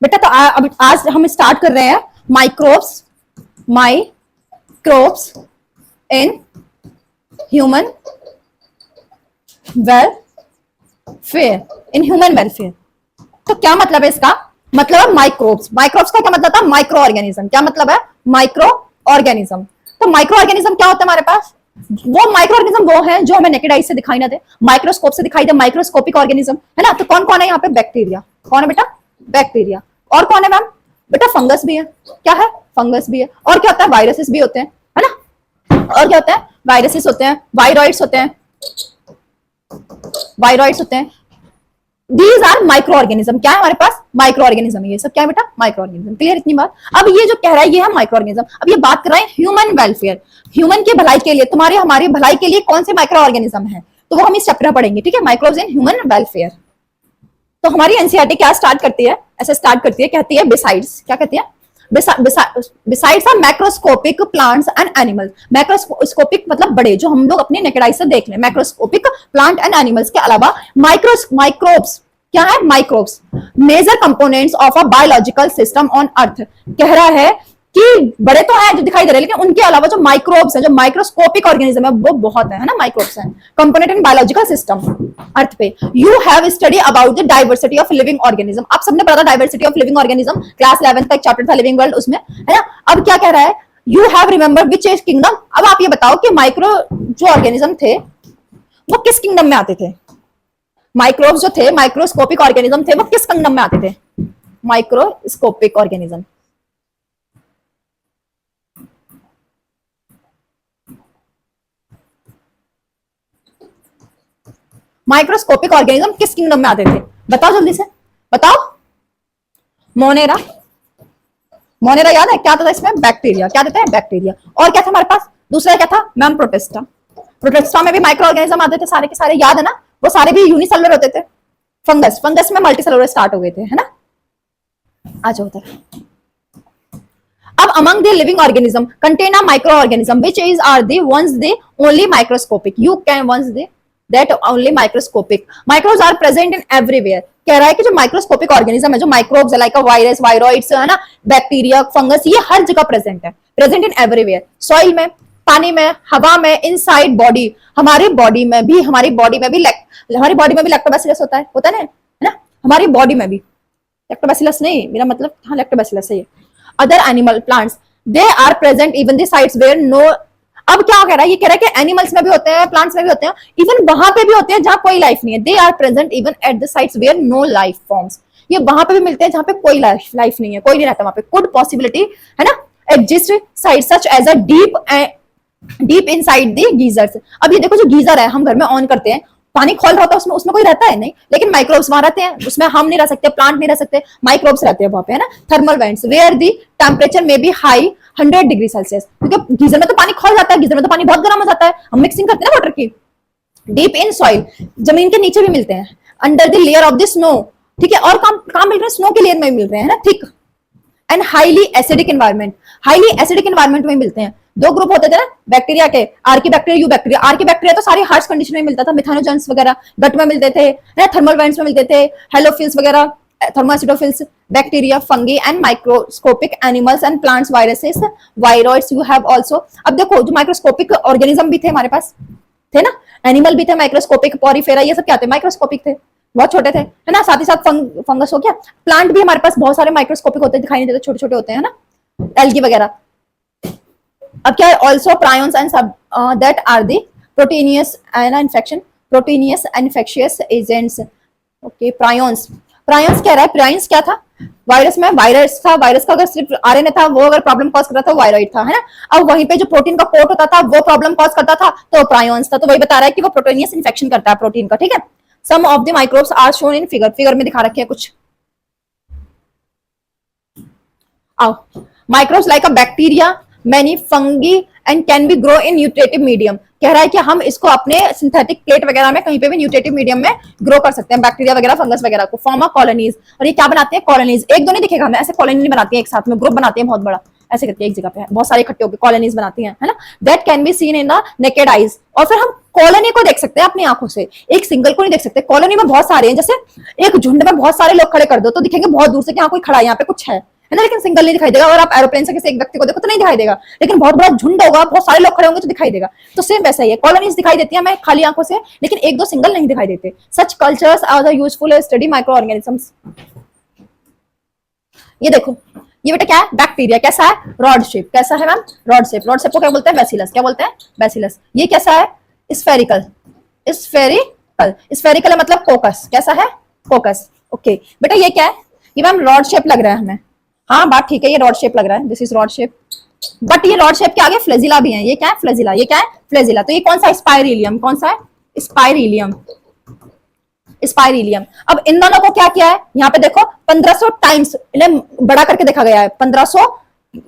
बेटा तो अब आज हम स्टार्ट कर रहे हैं माइक्रोब्स इन ह्यूमन वेलफेयर। तो क्या मतलब है इसका? मतलब है माइक्रोब्स। माइक्रोब्स का क्या मतलब था? Micro organism. क्या मतलब है? Micro organism. तो माइक्रो ऑर्गेनिज्म क्या होता है हमारे पास? वो माइक्रो ऑर्गेनिज्म वो है जो हमें नेकेड आई से दिखाई ना दे, माइक्रोस्कोप से दिखाई दे, माइक्रोस्कोपिक ऑर्गेनिज्म है ना। तो कौन कौन है यहाँ पे? बैक्टीरिया। कौन है बेटा? बैक्टीरिया। और कौन है मैम? बेटा फंगस भी है। क्या है? फंगस भी है। और क्या होता है? वायरसेस भी होते हैं, है ना। और क्या होता है? वायरसेस होते हैं, वायरॉइड्स होते हैं, वायरॉइड्स होते हैं। These are micro organism. क्या है हमारे पास? Micro organism. ये सब क्या है बेटा? Micro organism. क्लियर इतनी बात? अब ये जो कह रहा है ये है माइक्रो ऑर्गेनिज्म। अब ये बात कर रहे हैं ह्यूमन वेलफेयर, ह्यूमन की भलाई के लिए, तुम्हारी हमारी भलाई के लिए कौन से माइक्रो ऑर्गेनिज्म है, तो वो हम इस चैप्टर में पढ़ेंगे। ठीक है, माइक्रोब्स इन ह्यूमन वेलफेयर। तो हमारी एनसीईआरटी क्या स्टार्ट करती है? ऐसे स्टार्ट करती है, कहती है बिसाइड्स। क्या कहती है? Besides are macroscopic plants and animals. Macroscopic मतलब बड़े, जो हम लोग अपने नेकेड आई से देख लें। मैक्रोस्कोपिक प्लांट एंड एनिमल्स के अलावा माइक्रोब्स क्या है? Microbes major components of a biological system on earth. कह रहा है कि बड़े तो हैं जो दिखाई दे रहे हैं, लेकिन उनके अलावा जो माइक्रोब्स है, जो माइक्रोस्कोपिक ऑर्गेनिज्म है, वो बहुत है ना। माइक्रोब्स हैं कंपोनेंट इन बायोलॉजिकल सिस्टम अर्थ पे। You have study about the diversity of living organism. आप सबने पढ़ा था diversity of living organism, class 11 का एक चैप्टर था लिविंग वर्ल्ड, उसमें, है ना। अब क्या कह रहा है? You have remember which is kingdom. अब आप ये बताओ कि माइक्रो जो ऑर्गेनिज्म थे वो किस किंगडम में आते थे? माइक्रोब्स जो थे, माइक्रोस्कोपिक ऑर्गेनिज्म थे, वो किस किंगडम में आते थे? Microscopic organism. माइक्रोस्कोपिक ऑर्गेनिज्म किस किंगडम में आते थे? बताओ जल्दी से बताओ। मोनेरा। मोनेरा याद है? क्या आता था इसमें? बैक्टीरिया। क्या देते हैं? बैक्टीरिया। और क्या था हमारे पास? दूसरा क्या था मैम? प्रोटिस्टा। प्रोटिस्टा में भी माइक्रो ऑर्गेनिज्म आते थे सारे के सारे, याद है ना। वो सारे भी यूनिसेलुलर होते थे। फंगस, फंगस में मल्टीसेलुलर स्टार्ट हो गए थे, है ना। आज होता है। अब among the living organism contain a microorganism which is are the ones the only microscopic. You can ones the that only microscopic. Microbes are present in everywhere. कह रहा है कि जो माइक्रोस्कोपिक ऑर्गेनिज्म है, जो माइक्रोब्स है, लाइक वायरस, वायरॉइड्स, है ना, बैक्टीरिया, फंगस, ये हर जगह प्रेजेंट है, प्रेजेंट इन एवरीवेयर। सॉइल में, पानी में, हवा में, इनसाइड बॉडी। हमारी बॉडी में भी लैक्टोबैसिलस होता है ना। हमारी बॉडी में भी लैक्टोबैसिलस नहीं, मेरा मतलब हाँ लैक्टोबैसिलस है। Other animal plants they are present even the sites where no. अब क्या कह रहा है? ये कह रहा है कि एनिमल्स में भी होते हैं, प्लांट्स में भी होते हैं, इवन वहां पे भी होते हैं जहां कोई लाइफ नहीं है। They are present even at the sites where no life forms. ये वहां पे भी मिलते हैं जहां पे कोई लाइफ नहीं है, कोई नहीं रहता वहां पे। कुड पॉसिबिलिटी, है ना, exist site such as a deep inside the geysers. अब ये देखो, जो गीजर है हम घर में ऑन करते हैं, पानी खोल रहा होता है, उसमें कोई रहता है नहीं, लेकिन माइक्रोब्स वहां रहते हैं। उसमें हम नहीं रह सकते, प्लांट नहीं रह सकते, माइक्रोब्स रहते हैं वहां पे, है ना। Thermal vents where the temperature में बी हाई 100 डिग्री सेल्सियस। क्योंकि गीजर में तो पानी खोल जाता है, गीजर में तो पानी बहुत गर्म हो जाता है, हम मिक्सिंग करते हैं ना वाटर की। डीप इन सॉइल, जमीन के नीचे भी मिलते हैं। Under the layer of the snow, ठीक है। और कहां मिल रहे हैं? स्नो के लेयर में मिल रहे हैं ना, thick and highly acidic environment. Highly acidic environment में मिलते हैं। दो ग्रुप होते थे ना बैक्टीरिया के, Archie you bacteria. Archie bacteria तो सारी हार्श कंडीशन में मिलता था, मिथानोजेंस वगैरह गट में मिलते थे, थर्मल वेंट्स में मिलते थे, हेलोफिल्स वगैरह, thermoacidophiles, bacteria, fungi and microscopic animals and plants, viruses, viroids you have also. अब देखो, जो माइक्रोस्कोपिक ऑर्गेनिज्म भी थे हमारे पास, थे ना, एनिमल भी थे माइक्रोस्कोपिक, पॉरीफेरा, ये सब क्या थे? माइक्रोस्कोपिक थे, बहुत छोटे थे, है ना। साथ ही साथ फंगस हो गया। प्लांट भी हमारे पास बहुत सारे माइक्रोस्कोपिक होते हैं, दिखाई नहीं देते, छोटे छोटे होते हैं, है ना, एल्गी वगैरह। अब क्या है? ऑल्सो प्रायोन्स एंड सब that are the proteinaceous infectious agents. Okay, prions कह रहा है। प्रायोन्स क्या था? वायरस में वायरस था, वायरस का अगर सिर्फ आरएनए था, वो अगर प्रॉब्लम कॉज कर रहा था, वायरॉइड था, है ना। अब वहीं पे जो प्रोटीन का कोट होता था, वो प्रॉब्लम कॉज करता था, तो प्रायोन्स था। तो वही बता रहा है कि वो प्रोटीनियस इन्फेक्शन करता है प्रोटीन का, ठीक है। Some of the microbes are shown in figure में दिखा रखे हैं कुछ। आओ, microbes like a bacteria, many fungi and can be grow in nutritive medium. कह रहा है कि हम इसको अपने सिंथेटिक प्लेट वगैरह में कहीं पे भी न्यूट्रेटिव मीडियम में ग्रो कर सकते हैं, बैक्टीरिया वगैरह, फंगस वगैरह को। फॉर्म ऑफ कॉलोनीज, और ये क्या बनाते हैं? कॉलोनीज। एक दो नहीं दिखेगा हमें, ऐसे कॉलोनी नहीं बनाती है एक साथ में, ग्रुप बनाते हैं बहुत बड़ा, ऐसे करके एक जगह पे बहुत सारे इकट्ठे होकर कॉलोनीज बनाती हैं, है ना। That can be seen in the naked eyes, और फिर हम कॉलोनी को देख सकते हैं अपनी आंखों से, एक सिंगल को नहीं देख सकते। कॉलोनी में बहुत सारे हैं, जैसे एक झुंड में बहुत सारे लोग खड़े कर दो तो दिखेंगे बहुत दूर से कि हाँ कोई खड़ा है, यहाँ पे कुछ है ना, लेकिन सिंगल नहीं दिखाई देगा। और आप एरोप्लेन से किसी एक व्यक्ति को देखो तो नहीं दिखाई देगा, लेकिन बहुत बड़ा झुंड होगा, बहुत सारे लोग खड़े होंगे तो दिखाई देगा। तो सेम वैसा ही है, कॉलोनीज दिखाई देती है हमें खाली आंखों से, लेकिन एक दो सिंगल नहीं दिखाई देते। Such cultures are the useful study microorganisms. ये देखो, ये बेटा क्या है, बैक्टीरिया। कैसा है, रॉड शेप। कैसा है ma'am, rod shape. Rod shape को क्या बोलते हैं, बैसिलस। क्या बोलते हैं, बैसिलस। ये कैसा है, स्फेरिकल। स्फेरिकल, स्फेरिकल है मतलब कोकस। कैसा है, कोकस। ओके बेटा ये क्या है, ये मैम रॉड शेप लग रहा है हमें। हाँ बात ठीक है, ये रॉड शेप लग रहा है, this is rod shape. But ये रॉड शेप के आगे फ्लेजिला भी है। ये क्या है, फ्लेजिला। ये क्या है, फ्लेजिला। तो ये कौन सा, स्पाइरिलियम। कौन सा है, स्पाइरिलियम। स्पाइरिलियम। अब इन दोनों को क्या किया है, यहाँ पे देखो 1500 टाइम्स इन्हें बड़ा करके देखा गया है। 1500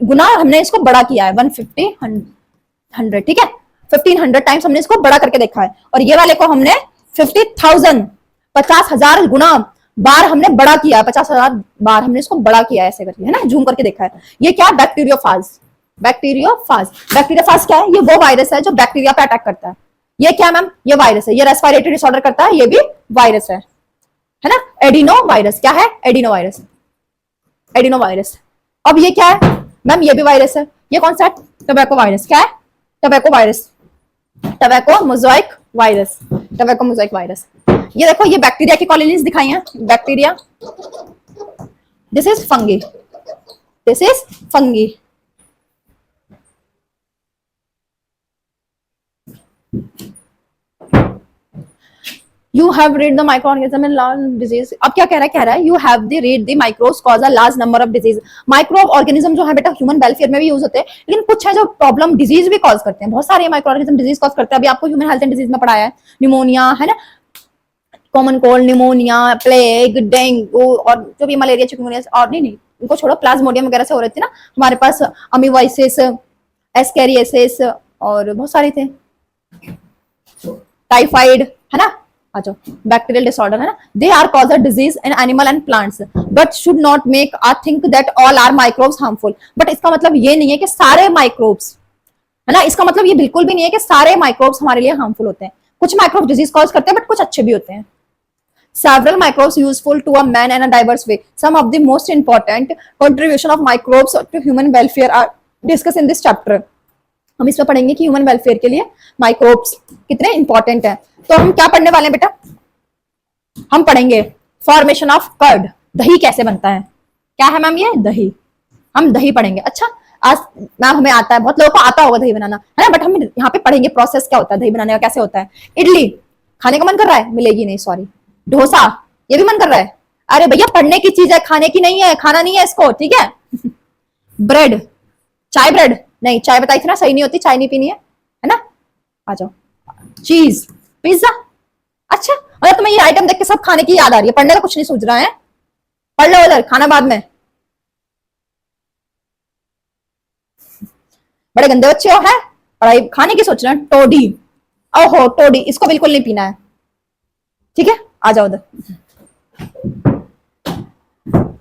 गुना हमने इसको बड़ा किया है, 150 100, ठीक है, 1500 टाइम्स हमने इसको बड़ा करके देखा है। और ये वाले को हमने 50,000 50,000 गुना बार हमने बड़ा किया है, 50,000 बार हमने इसको बड़ा किया है, ऐसे करके, है ना, जूम करके देखा है। ये क्या, बैक्टीरियोफाज। बैक्टीरियोफाज, बैक्टीरियोफाज क्या है, ये वो वायरस है जो बैक्टीरिया पे अटैक करता है। ये क्या मैम, ये वायरस है, ये रेस्पिरेटरी डिसऑर्डर करता है, ये भी वायरस है ना। Adeno virus. क्या है, एडिनो वायरस। Adeno virus. अब ये क्या है मैम, ये भी वायरस है। ये कौन सा है, टोबैको वायरस। क्या है, tobacco virus. Tobacco mosaic virus. Tobacco mosaic virus. ये देखो, ये बैक्टीरिया की कॉलोनीज दिखाई हैं, bacteria. This is fungi. This is fungi. You have read the microorganism in large disease. अब क्या कह रहा है, you have the read the microbes cause a large number of disease. Microbe organism जो है बेटा ह्यूमन वेलफेयर में भी यूज होते हैं, लेकिन कुछ है जो प्रॉब्लम डिजीज भी कॉज करते हैं। बहुत सारे माइक्रो ऑर्गेनिज्म डिजीज कॉज करते हैं। अभी आपको ह्यूमन हेल्थ एंड डिजीज में पढ़ाया है, निमोनिया, है ना, common cold, pneumonia, plague, dengue, और जो भी मलेरिया, चिकनगुनिया, और नहीं उनको छोड़ो, प्लाज्मोडियम वगैरह से हो रहे थे ना हमारे पास, अमीवाइसिस, एस्केरियासिस, और बहुत सारे थे, टाइफाइड, है ना। अच्छा, बैक्टीरियल डिसऑर्डर, है ना। They are cause a disease in animal and plants, but should not make a think that all are microbes harmful. But इसका मतलब ये नहीं है कि सारे माइक्रोब्स, है ना, इसका मतलब ये बिल्कुल भी नहीं है कि सारे माइक्रोब्स हमारे लिए हार्मफुल होते हैं। कुछ माइक्रोब्स डिजीज कॉज करते हैं, बट कुछ अच्छे भी होते हैं। Several microbes useful to a man in a diverse way. Some of the most important contribution of microbes to human welfare are discussed in this chapter. हम इसमें पढ़ेंगे कि ह्यूमन वेलफेयर के लिए माइक्रोब्स कितने इंपॉर्टेंट हैं। तो हम क्या पढ़ने वाले हैं बेटा, हम पढ़ेंगे फॉर्मेशन ऑफ कर्ड। दही कैसे बनता है, क्या है मैम, ये दही। हम दही पढ़ेंगे। अच्छा, आज मैम हमें आता है, बहुत लोगों को आता होगा दही बनाना, है ना, बट हम यहाँ पे पढ़ेंगे प्रोसेस क्या होता है दही बनाने का, कैसे होता है। इडली खाने का मन कर रहा है, मिलेगी नहीं, सॉरी। डोसा, ये भी मन कर रहा है, अरे भैया पढ़ने की चीज है, खाने की नहीं है, खाना नहीं है इसको, ठीक है। ब्रेड, चाय ब्रेड नहीं, चाय बताई थी ना, सही नहीं होती, चाय नहीं पीनी है ना। आ जाओ, चीज, पिज्जा। अच्छा, अगर तुम्हें ये आइटम देख के सब खाने की याद आ रही है, पढ़ने का कुछ नहीं सोच रहा है, पढ़ लो उधर, खाना बाद में। बड़े गंदे बच्चे हो, है, पढ़ाई खाने की सोच रहे हैं। टोडी, ओहो टोडी, इसको बिल्कुल नहीं पीना है, ठीक है, आ जाओ उधर।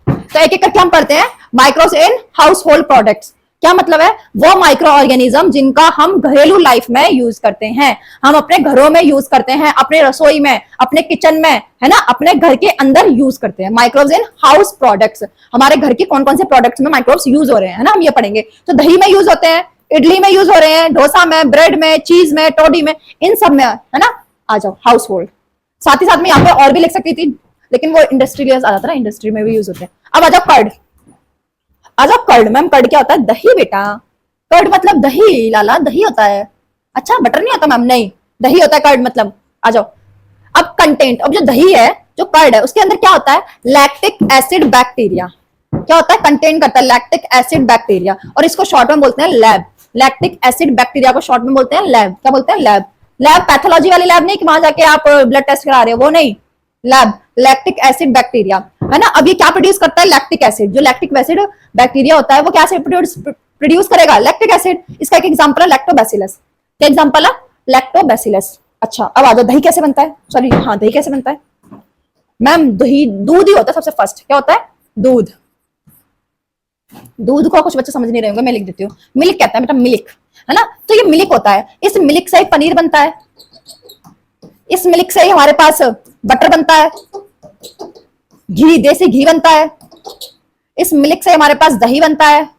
तो एक एक करके हम पढ़ते हैं। Microbes in house hold products, क्या मतलब है, वो माइक्रो ऑर्गेनिज्म जिनका हम घरेलू लाइफ में यूज करते हैं, हम अपने घरों में यूज करते हैं, अपने रसोई में, अपने किचन में, है ना, अपने घर के अंदर यूज करते हैं। माइक्रोब्स इन हाउस प्रोडक्ट्स, हमारे घर के कौन कौन से प्रोडक्ट्स में माइक्रोब्स यूज हो रहे हैं, है ना, हम ये पढ़ेंगे। तो दही में यूज होते हैं, इडली में यूज हो रहे हैं, डोसा में, ब्रेड में, चीज में, टोडी में, इन सब में, है ना। आ जाओ, हाउस होल्ड। साथ ही साथ में यहाँ पे और भी लिख सकती थी, लेकिन वो इंडस्ट्रियल आ जाता है ना, इंडस्ट्री में भी यूज होते हैं। अब आ जाओ कर्ड। आ जाओ कर्ड। मैम कर्ड क्या होता है, दही बेटा। कर्ड मतलब दही, लाला दही होता है। अच्छा, बटर नहीं होता मैम, नहीं, दही होता है कर्ड मतलब। आ जाओ, अब कंटेंट, अब जो दही है, जो कर्ड है, उसके अंदर क्या होता है, लैक्टिक एसिड बैक्टीरिया। क्या होता है, कंटेन करता है लैक्टिक एसिड बैक्टीरिया, और इसको शॉर्ट में बोलते हैं लैब। लैक्टिक एसिड बैक्टीरिया को शॉर्ट में बोलते हैं लैब। क्या बोलते हैं, लैब। लैब पैथोलॉजी वाली लैब नहीं कि वहां जाके आप ब्लड टेस्ट करा रहे हो, वो नहीं, लैब। लैक्टिक एसिड बैक्टीरिया, है ना। अब ये क्या प्रोड्यूस करता है, लैक्टिक एसिड। जो लैक्टिक एसिड बैक्टीरिया होता है वो क्या प्रोड्यूस करेगा, लैक्टिक एसिड। इसका एक एग्जांपल है लैक्टोबैसिलस। क्या एग्जांपल है, लैक्टोबैसिलस। अच्छा, अब आ जाओ, दही कैसे बनता है, सॉरी हाँ, दही कैसे बनता है मैम, दही दूध ही होता है सबसे फर्स्ट। क्या होता है, दूध। दूध को कुछ बच्चे समझ नहीं रहे होंगे, मैं लिख देती हूँ। मिल्क कहता है बेटा, मिल्क, है ना। तो ये मिल्क होता है, इस मिल्क से ही पनीर बनता है, इस मिल्क से ही हमारे पास बटर बनता है, घी, देसी घी बनता है, इस मिल्क से हमारे पास दही बनता है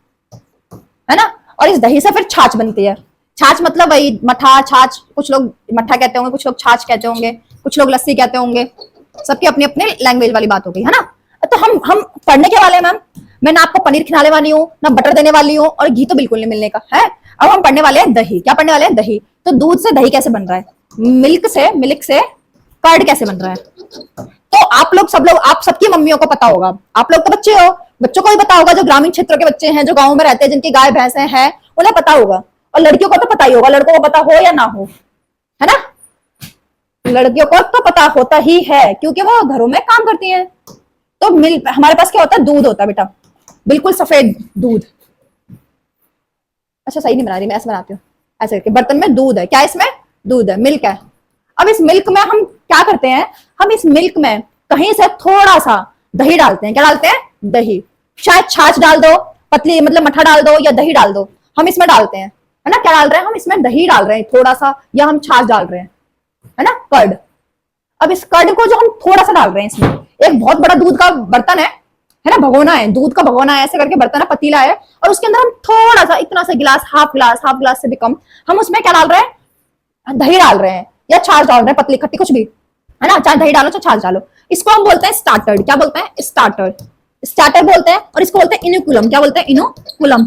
ना। और इस दही से फिर छाछ बनती है। छाछ मतलब वही मठा, छाछ, कुछ लोग मठा कहते होंगे, कुछ लोग छाछ कहते होंगे, कुछ लोग लस्सी कहते होंगे, सबकी अपनी अपनी लैंग्वेज वाली बात हो गई, है ना। तो हम पढ़ने के वाले हैं मैम, मैं ना आपको पनीर खिलाने वाली हूँ, ना बटर देने वाली हूँ, और घी तो बिल्कुल नहीं मिलने का है। अब हम पढ़ने वाले हैं दही। क्या पढ़ने वाले हैं? दही। तो दूध से दही कैसे बन रहा है, मिल्क से कर्ड कैसे बन रहा है। तो आप लोग, सब लोग, आप सबकी मम्मियों को पता होगा, आप लोग तो बच्चे हो, बच्चों को भी पता होगा, जो ग्रामीण क्षेत्र के बच्चे हैं, जो गाँव में रहते हैं, जिनकी गाय भैंसे हैं, उन्हें पता होगा। और लड़कियों को तो पता ही होगा, लड़कों को पता हो या ना हो, है ना। लड़कियों को तो पता होता ही है, क्योंकि वो घरों में काम करती हैं। तो मिल्क, हमारे पास क्या होता है? दूध होता है बेटा, बिल्कुल सफेद दूध। अच्छा सही नहीं बना रही मैं, ऐसे बनाती हूँ, ऐसे करके बर्तन में दूध है। क्या इसमें? दूध है, मिल्क है। अब इस मिल्क में हम क्या करते हैं? हम इस मिल्क में कहीं से थोड़ा सा दही डालते हैं। क्या डालते हैं? दही। शायद छाछ डाल दो, पतली मतलब मठा डाल दो, या दही डाल दो, हम इसमें डालते हैं, है ना। क्या डाल रहे हैं हम इसमें? दही डाल रहे हैं थोड़ा सा, या हम छाछ डाल रहे हैं, है ना, कर्ड। अब इस कर्ड को जो हम थोड़ा सा डाल रहे हैं इसमें, एक बहुत बड़ा दूध का बर्तन है ना, भगोना है, दूध का भगोना है, ऐसे करके बर्तन है, पतीला है, और उसके अंदर हम थोड़ा सा, इतना सा गिलास, हाफ गिलास से भी कम, हम उसमें क्या डाल रहे हैं? दही डाल रहे हैं, या छाछ डाल रहे हैं, पतली खट्टी कुछ भी, है ना। चाहे दही डालो चाहे छाछ डालो। इसको हम बोलते हैं स्टार्टर। क्या बोलते हैं? स्टार्टर। स्टार्टर बोलते हैं। और इसको बोलते हैं इनोकुलम। क्या बोलते हैं? इनोकुलम।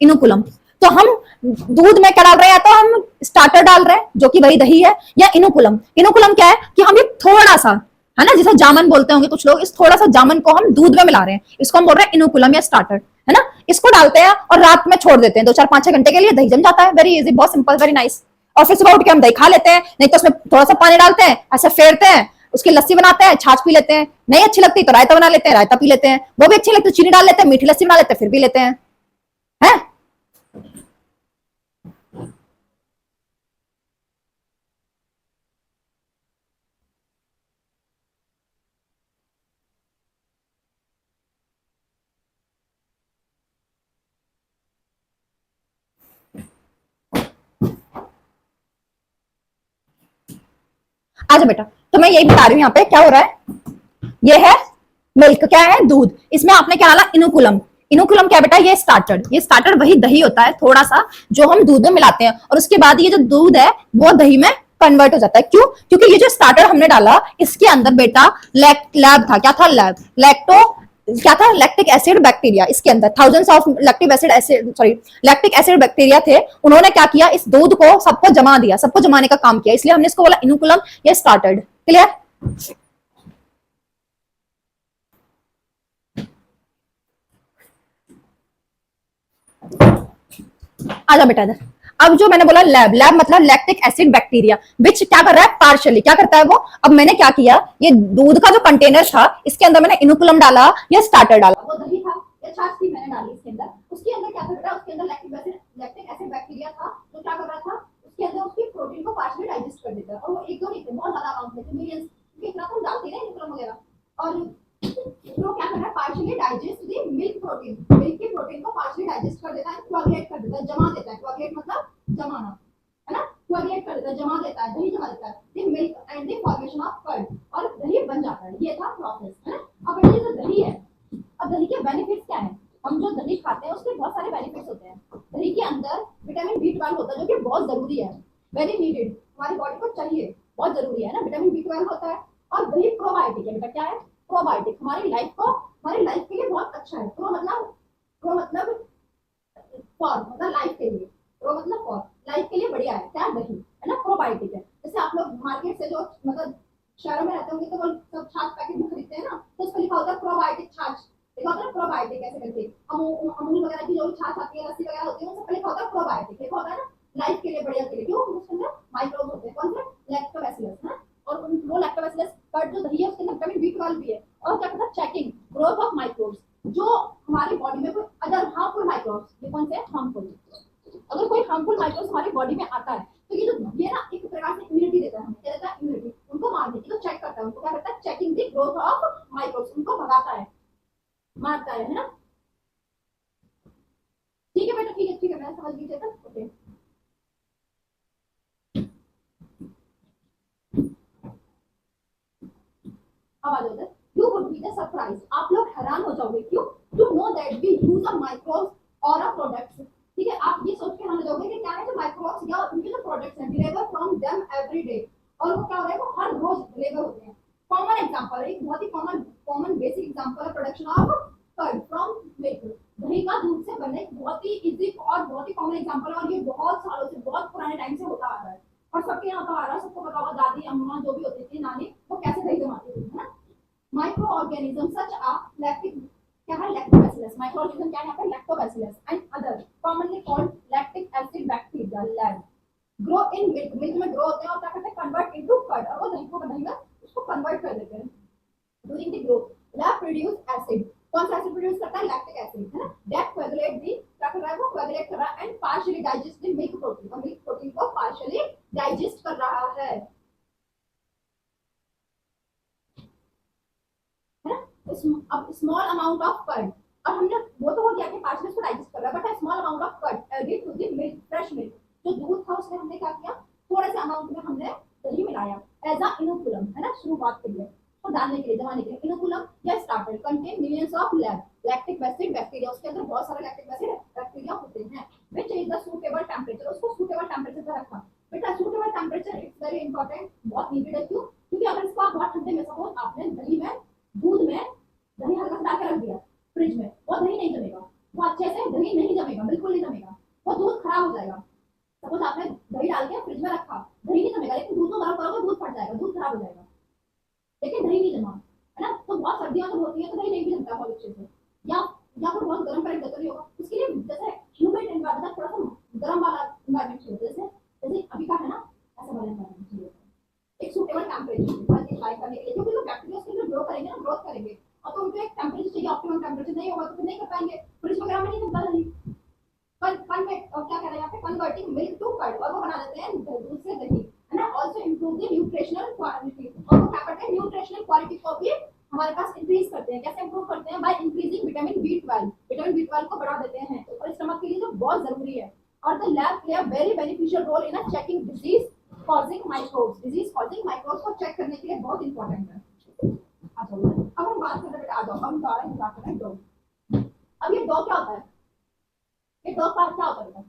इनोकुलम। तो हम दूध में क्या डाल रहे हैं? या तो हम स्टार्टर डाल रहे हैं, जो कि वही दही है, या इनोकुलम। इनोकुलम क्या है कि हम ये थोड़ा सा, है ना, जिसे जामन बोलते होंगे कुछ लोग, इस थोड़ा सा जामन को हम दूध में मिला रहे हैं, इसको हम बोल रहे हैं इनोकुलम या स्टार्टर, है ना। इसको डालते हैं और रात में छोड़ देते हैं 2 4 5 6 घंटे के लिए, दही जम जाता है। वेरी इजी, बहुत सिंपल, वेरी नाइस। और फिर सुबह उठ के हम दही खा लेते हैं, नहीं तो उसमें थोड़ा सा पानी डालते हैं, ऐसे फेरते हैं, उसकी लस्सी बनाते हैं, छाछ पी लेते हैं। नहीं अच्छी लगती तो रायता बना लेते हैं, रायता पी लेते हैं। वो भी अच्छी लगती तो चीनी डाल लेते हैं, मीठी लस्सी बना लेते हैं, फिर पी लेते हैं, है। आजा बेटा, तो मैं यही बता रही हूँ, यहाँ पे क्या हो रहा है? ये है मिल्क, क्या है? दूध। इसमें आपने क्या डाला? इनोकुलम। इनोकुलम क्या बेटा? ये स्टार्टर। ये स्टार्टर वही दही होता है थोड़ा सा, जो हम दूध में मिलाते हैं, और उसके बाद ये जो दूध है वो दही में कन्वर्ट हो जाता है। क्यों? क्योंकि ये जो स्टार्टर हमने डाला, इसके अंदर बेटा लैब था। क्या था? लैब, लैक्टो, क्या था? Lactic acid bacteria. इसके अंदर thousands of lactic acid, sorry, lactic acid bacteria थे। उन्होंने क्या किया? इस दूध को सबको जमा दिया, सबको जमाने का काम किया, इसलिए हमने इसको बोला इनोकुलम या स्टार्टर्ड। क्लियर? आजा बेटा इधर। अब जो मैंने बोला लैब, लैब मतलब लैक्टिक एसिड बैक्टीरिया, विच क्या कर रहा है? पार्शियली क्या करता है वो? अब मैंने क्या किया, ये दूध का जो कंटेनर था, इसके अंदर मैंने इनोकुलम डाला या स्टार्टर डाला, वो दही था या छाछ थी, मैंने डाली इसके अंदर। उसके अंदर क्या कर रहा है? उसके अंदर लैक्टिक एसिड बैक्टीरिया था, तो क्या कर रहा था? उसके अंदर उसकी प्रोटीन को पार्शियली डाइजेस्ट कर देता है। और वो एक दो नहीं थे, बहुत ज्यादा अमाउंट में थे, मिलियंस, क्योंकि इतना तो हम डालते हैं इनोकुलम वगैरह। और तो क्या करना है? Partially digest the milk protein, milk की प्रोटीन को पार्शियली डाइजेस्ट कर देता है, कोएगुलेट कर देता है, जमा देता है। कोएगुलेट मतलब जमाना, है ना। कोएगुलेट कर देता है, जमा देता है, दही जमा देता है, the milk and the formation of curd, और दही बन जाता है। ये था प्रोसेस, है ना। अब ये जो दही है, अब दही के बेनिफिट्स क्या है? हम जो दही खाते हैं उसके बहुत सारे बेनिफिट्स होते हैं। दही के अंदर विटामिन B12 होता है, जो कि बहुत जरूरी है, वेरी नीडेड, हमारी बॉडी को चाहिए, बहुत जरूरी है ना, विटामिन B12 होता है। और दही प्रोबायोटिक है बेटा। क्या है? प्रोबायोटिक, हमारी लाइफ को, हमारी लाइफ के लिए बहुत अच्छा है। प्रो मतलब फॉर मतलब लाइफ के लिए, प्रो मतलब फॉर, लाइफ के लिए बढ़िया है। क्या? दही, है ना, प्रोबायोटिक है। जैसे आप लोग मार्केट से जो मतलब शहरों में रहते होंगे, तो वो सब छाछ पैकेट में खरीदते हैं ना, तो उस पर लिखा होता है प्रोबायोटिक छाछ, लिखा होता है प्रोबायोटिक ऐसे करके। अमूल वगैरह की जो छाछ आती है, लस्सी वगैरह होती है, उन सब पर लिखा होता है प्रोबायोटिक, लिखा होता है ना, लाइफ के लिए बढ़िया के लिए। क्यों? उसके अंदर माइक्रोब होते हैं, कौन से? लैक्टोबैसिलस, है। और वो लैक्टोबैसिलस का जो दही है, उसके अंदर विटामिन B12 भी है। और क्या करता है? चेकिंग ग्रोथ ऑफ माइक्रोब्स, जो हमारी बॉडी में कोई अदर हार्मफुल माइक्रोब्स, ये कौन से? हार्मफुल, अगर कोई हार्मफुल माइक्रोब्स हमारी बॉडी में आता है, तो ये जो ये ना एक प्रकार से इम्यूनिटी देता है हमें। क्या देता है? इम्यूनिटी, उनको मारने की, तो चेक करता है उनको। क्या करता है? Checking the growth of microbes, उनको भगाता है, मारता है ना। ठीक है, मैंने समझ लीजिए था। ओके, अब आ जाओ, you would be the surprise, आप लोग हैरान हो जाओगे, क्यों? To know that we use a microbes और अ प्रोडक्ट्स, ठीक है, आप ये सोच के हैरान हो जाओगे कि क्या है, जो माइक्रोब्स या उनके जो प्रोडक्ट्स हैं deliver from them every day, और वो क्या हो रहा है, वो हर रोज डिलीवर होते हैं। कॉमन एग्जांपल, एक बहुत ही कॉमन कॉमन बेसिक एग्जांपल है production of curd from milk, दही का दूध से बनने एक बहुत ही इजी और बहुत ही कॉमन एग्जांपल है, और ये बहुत सालों से, बहुत पुराने टाइम से होता आ रहा है, और सबके यहाँ तो आ रहा है, सबको पता होगा, दादी अम्मा जो भी होती थी, नानी, वो कैसे दही जमाती थी, है ना। Microorganisms such as lactic, क्या है, lactobacillus, microorganism क्या है यहाँ पे, lactobacillus and other commonly called lactic acid bacteria lab grow in milk, milk में grow होते हैं और क्या करते हैं, convert into curd, और वो दही को दही में उसको convert कर देते हैं। during the growth lab produce acid, कौन सा एसिड प्रोड्यूस करता है, लैक्टिक एसिड, है ना, दैट कोएगुलेट दी, क्या कर रहा है, वो कोएगुलेट कर रहा है and partially digest the milk protein, और मिल्क प्रोटीन को पार्शियली डाइजेस्ट कर रहा है ना। अब स्मॉल अमाउंट ऑफ कर्ड, और हमने वो तो हो गया कि पार्शियली उसको डाइजेस्ट कर रहा है, but small amount of curd added to the milk, fresh milk, जो दूध था उसमें हमने क्या किया, थोड़े से अमाउंट में हमने दही मिलाया एज अ इनोकुलम, है ना, शुरुआत के लिए, तो डालने के लिए, जमाने के लिए, इनोकुलम या starter contain millions of lactic acid bacteria, उसके अंदर बहुत सारे लैक्टिक एसिड बैक्टीरिया होते हैं, which is the suitable temperature, उसको सूटेबल टेंपरेचर पे रखा। बेटा suitable temperature it's very important, बहुत नीडेड है, क्यों? क्योंकि अगर इसको आप बहुत ठंडे में, सपोज आपने दही में, दूध में दही हल्का सा डाल के रख दिया फ्रिज में, वो दही नहीं जमेगा, वो अच्छे से दही नहीं जमेगा, बिल्कुल नहीं जमेगा, वो दूध खराब हो जाएगा। सपोज आपने दही डाल के फ्रिज में रखा, दही नहीं जमेगा, लेकिन दूध को गर्म करोगे, दूध फट जाएगा, दूध खराब हो जाएगा, लेकिन दही नहीं जमा, है ना। तो बहुत सर्दियां जब होती है तो दही नहीं भी जमता बहुत अच्छे से, या या फिर बहुत गर्म करेंगे तो नहीं होगा, उसके लिए जैसे ह्यूमिड एनवायरनमेंट, थोड़ा सा गर्म वाला एनवायरनमेंट चाहिए, जैसे जैसे अभी का है ना, ऐसा वाला एनवायरनमेंट चाहिए, एक सूटेबल टेंपरेचर लाइक करने के लिए, क्योंकि जो बैक्टीरिया उसके अंदर ग्रो करेंगे ना, ग्रोथ करेंगे, और तो उनको एक टेंपरेचर चाहिए, ऑप्टिमम टेंपरेचर नहीं होगा तो फिर नहीं कर पाएंगे, फ्रिज वगैरह में नहीं बनता दही। कन्वर्ट, और क्या कह रहे हैं यहाँ पे, कन्वर्टिंग मिल्क टू कर्ड, और वो बना देते हैं दूध से दही, है ना, also improve the nutritional quality, और वो क्या करते हैं, न्यूट्रिशनल क्वालिटी को भी हमारे पास इंक्रीज करते हैं, कैसे इंप्रूव करते हैं, by increasing vitamin B 12, vitamin B 12 को बढ़ा देते हैं, और स्टमक के लिए जो बहुत जरूरी है, और the LAB play a very beneficial role in checking disease causing microbes, disease causing microbes को चेक करने के लिए बहुत इंपॉर्टेंट है। आ जाओ, अब हम बात करते हैं, आ जाओ, हम दोबारा बात करते हैं डो। अब ये डो क्या होता है, ये डो का क्या होता है,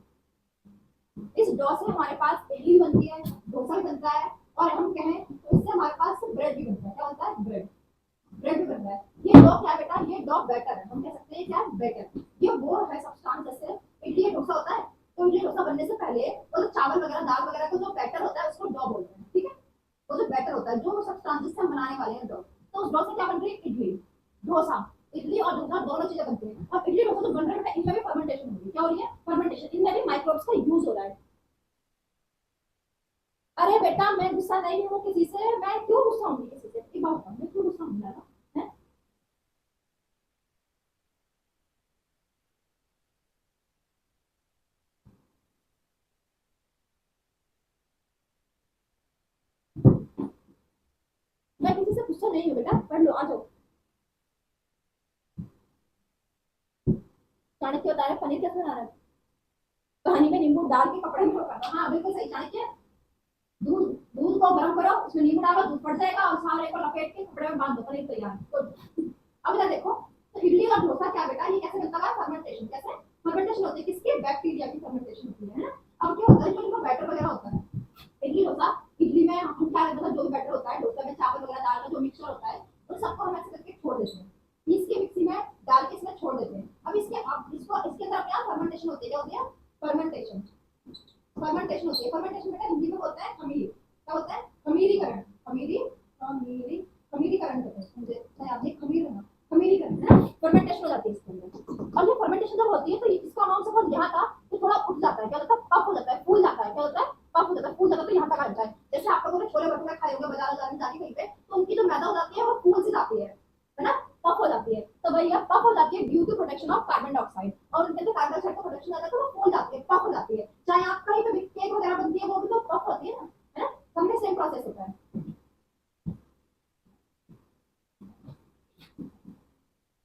इस डो से हमारे पास इडली भी बनती है, डोसा भी बनता है, और हम कहें तो इससे हमारे पास ब्रेड भी बनता है, क्या बनता है, ब्रेड, ब्रेड भी बनता है। ये डो क्या है बेटा, ये डो बैटर है, हम कह सकते हैं क्या है, बैटर, ये वो है सब्सटेंस, जैसे इडली या डोसा होता है, तो इडली डोसा बनने से पहले वो जो चावल वगैरह, दाल वगैरह का जो बैटर होता है, उसको डो बोलते हैं, ठीक है, वो जो बैटर होता है, जो सब्सटेंस जिससे हम बनाने वाले हैं डो, तो उस डो से क्या बन रही है, इडली, डोसा, इडली और डोसा दोनों चीजें बनती हैं, और इडली डोसा जो बन रहा है इनमें भी फर्मेंटेशन हो रही है, क्या हो रही है, फर्मेंटेशन, इनमें भी माइक्रोब्स का यूज हो रहा है। अरे बेटा मैं गुस्सा नहीं हूँ किसी से, मैं क्यों गुस्सा हूँ किसी से, एक बात बताओ, मैं क्यों गुस्सा हूँ यार, है? मैं किसी से गुस्सा नहीं हूँ बेटा, पढ़ लो, आ जाओ। चाणक्य बता रहे पनीर कैसे बना रहा है, कहानी में नींबू डाल के कपड़े में रखा, हाँ बिल्कुल सही चाणक्य। दूध, दूध को गर्म करो, उसमें नींबू डालो, दूध फट जाएगा, और सारे को लपेट के कपड़े में बांध दो, पनीर तैयार। तो अब इधर देखो, तो इडली और डोसा क्या बेटा, ये कैसे बनता है, फर्मेंटेशन, कैसे फर्मेंटेशन होती है, किसकी, बैक्टीरिया की फर्मेंटेशन होती है ना। अब क्या होता है, जो इनका बैटर वगैरह होता है, इडली डोसा, इडली में हम क्या करते हैं, जो भी बैटर होता है, डोसा में चावल वगैरह दाल का जो मिक्सचर होता है, उन सबको हम ऐसे करके छोड़ देते हैं, इसकी मिक्सी में डाल के इसमें छोड़ देते हैं। अब इसके, अब इसको, इसके अंदर क्या फर्मेंटेशन होती है, क्या होती है, फर्मेंटेशन, फर्मेंटेशन होती है, फर्मेंटेशन में हिंदी में होता है खमीर, क्या होता है, खमीरीकरण, खमीरी, खमीरी, खमीरीकरण कहते हैं, मुझे चाहे आप खमीर है ना, खमीरीकरण है, फर्मेंटेशन हो जाती है इसके अंदर। और ये फर्मेंटेशन जब होती है तो इसका अमाउंट सपोज यहाँ था, तो थोड़ा उठ जाता है, क्या होता है, पफ हो जाता है, फूल जाता है, क्या होता है, पफ हो जाता है, फूल जाता है, तो यहाँ तक आ जाता है। जैसे आप लोगों ने छोले भटूरे खाए होंगे बाजार बाजार में जाके कहीं पे, तो उनकी जो मैदा हो जाती है वो फूल सी जाती है ना, पफ हो जाती है, तो वही है, पफ हो जाती है due to production of carbon dioxide, और उनके अंदर कार्बन डाइऑक्साइड का प्रोडक्शन आता है, तो वो फूल जाती है, पफ हो जाती है। चाहे आप कहीं पे भी केक वगैरह बनती है, वो भी तो पफ होती है ना, है ना, सब में सेम प्रोसेस होता है।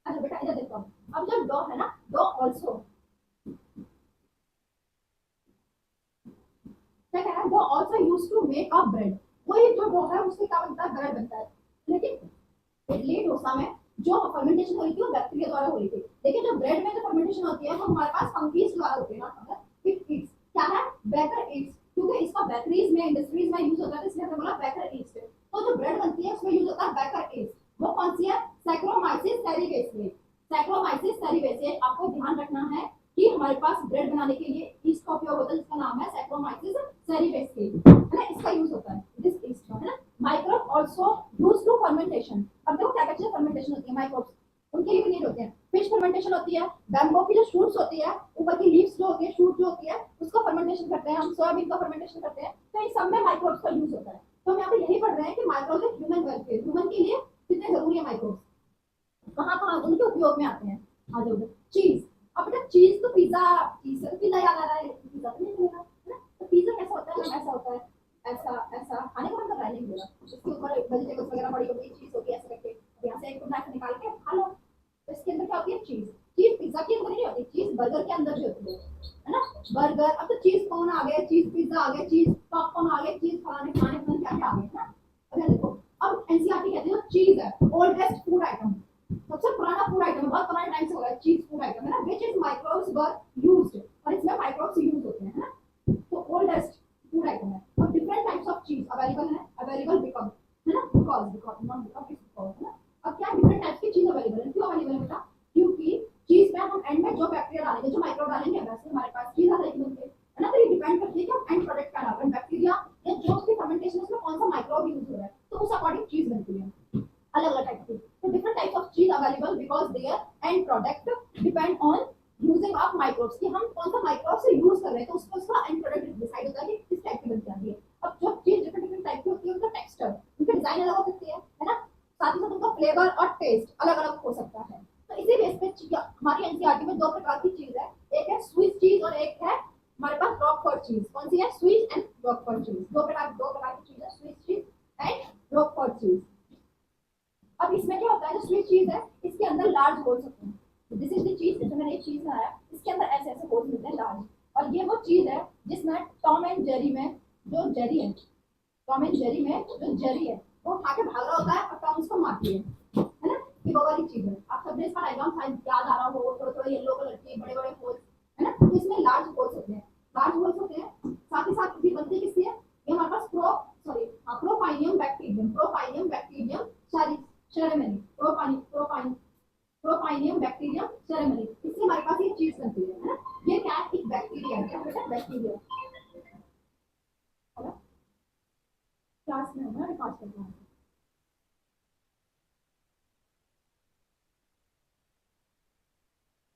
अच्छा बेटा इधर देखो, अब जो डो है ना, dough also, also use to make a bread, वही जो डो है उससे क्या बनता है, ब्रेड बनता है। लेकिन इडली डोसा में जो फर्मेंटेशन हो रही थी वो बैक्टीरिया द्वारा हो रही थी, लेकिन जो ब्रेड में जो फर्मेंटेशन होती है वो हमारे पास फंगीज द्वारा होती है ना, इट इट्स क्या है, बेकर ईस्ट, क्योंकि इसका बेकरीज में इंडस्ट्रीज में यूज होता है, इसलिए हमने बोला बेकर ईस्ट। तो जो ब्रेड बनती है उसमें यूज होता है बेकर ईस्ट, वो कौन सी है, सैक्रोमाइसिस सेरिवेसिए। सैक्रोमाइसिस सेरिवेसिए आपको ध्यान रखना है कि हमारे पास ब्रेड बनाने के लिए ईस्ट का उपयोग होता है जिसका नाम है सैक्रोमाइसिस सेरिवेसिए, है ना, इसका यूज होता है दिस ईस्ट का, है ना। Microbe also use to fermentation, अब देखो क्या क्या चीजें फर्मेंटेशन होती है, माइक्रोब्स उनके लिए भी नीड होते हैं। फिश फर्मेंटेशन होती है, बैम्बो की जो शूट्स होती है, ऊपर की लीव्स जो होती है, शूट जो होती है, उसका फर्मेंटेशन करते हैं हम, सोयाबीन का फर्मेंटेशन करते हैं, तो इन सब में माइक्रोब्स का यूज होता है। तो हम यहाँ पे यही पढ़ रहे हैं कि माइक्रोब्स ह्यूमन वेलफेयर, ह्यूमन के लिए कितने जरूरी है माइक्रोब्स, कहाँ कहाँ उनके उपयोग में आते हैं। आ जाओ चीज, अब बेटा चीज तो पिज्जा, चीज पिज्जा याद आ रहा है, पिज्जा तो नहीं मिलेगा, है ना। तो पिज्जा कैसा होता है, ऐसा होता है, ऐसा ऐसा खाने को मन कर रहा है, नहीं मिलेगा, इसके ऊपर वेजिटेबल्स वगैरह पड़ी होगी, चीज होगी, ऐसे करके यहाँ से एक नाइफ निकाल के खा लो। तो इसके अंदर क्या होती है, चीज। चीज पिज्जा के अंदर नहीं होती, चीज बर्गर के अंदर भी होती है ना। बर्गर, अब तो चीज कॉर्न आ गए, चीज पिज्जा आ गए, चीज पॉपकॉर्न आ गए, चीज खाने खाने क्या क्या आ गए, है ना। अगर देखो अब एनसीईआरटी कहते हैं चीज है ओल्डेस्ट फूड आइटम, सबसे पुराना फूड आइटम, बहुत पुराने टाइम से हो रहा है चीज फूड आइटम, है ना, which is microbes were used, और इसमें माइक्रोब्स यूज होते हैं, है ना। तो ओल्डेस्ट फूड आइटम है, और different types of cheese available है, अवेलेबल बिकॉज, है ना, बिकॉज नॉट बिकॉज, है ना। अब क्या डिफरेंट टाइप्स की चीज अवेलेबल है, क्यों अवेलेबल है बेटा, क्योंकि चीज में हम एंड में जो बैक्टीरिया डालेंगे, जो माइक्रोब डालेंगे, वैसे हमारे पास चीज आ जाएगी बनके, है ना। तो ये डिपेंड करती है कि हम एंड प्रोडक्ट क्या डाल रहे हैं, बैक्टीरिया या जो उसकी फर्मेंटेशन उसमें कौन सा माइक्रोब यूज हो रहा है, तो उस अकॉर्डिंग चीज बनती है, अलग अलग टाइप की। तो different types of cheese available because their end product depend on using of microbes, कि हम कौन सा माइक्रोब से यूज कर रहे हैं, तो उसको उसका एंड प्रोडक्ट डिसाइड होता है कि किस टाइप की बन जाती है। अब जो चीज डिफरेंट डिफरेंट टाइप की होती है, उनका टेक्सचर, उनकी डिजाइन अलग हो सकती है ना, साथ ही साथ उनका फ्लेवर और टेस्ट अलग अलग हो सकता है। तो इसी बेस पे हमारी एनसीईआरटी में दो प्रकार की चीज है, एक है स्विस चीज और एक है हमारे पास रॉकफोर्ट चीज। कौन सी है, स्विस एंड रॉकफोर्ट चीज, दो प्रकार की चीज है, स्विस चीज एंड रॉकफोर्ट चीज। अब इसमें क्या होता है, जो स्विस चीज है इसके अंदर लार्ज होल्स होते हैं, दिस इज द चीज, जैसे मैंने एक चीज बनाया इसके अंदर ऐसे ऐसे होल्स मिलते हैं लार्ज, और ये वो चीज है जिसमें टॉम एंड जेरी में जो जेरी है, टॉम एंड जेरी में जो जेरी है वो उठा के भाग रहा होता है और टॉम उसको मारती है ना। ये वो वाली चीज है, आप सबने इसका डायग्राम शायद याद आ रहा हो, थोड़ा थोड़ा येलो कलर के बड़े बड़े होल्स, है ना। तो इसमें लार्ज होल्स होते हैं, लार्ज होल्स होते हैं, साथ ही साथ ये बनती किससे है, ये हमारे पास propionibacterium, propionibacterium shermanii, propionibacterium shermanii, इससे हमारे पास ये चीज बनती है ना। ये क्या है, एक बैक्टीरिया है, क्या बेटा, बैक्टीरिया। क्लास में होगा, रिकॉर्ड करना है।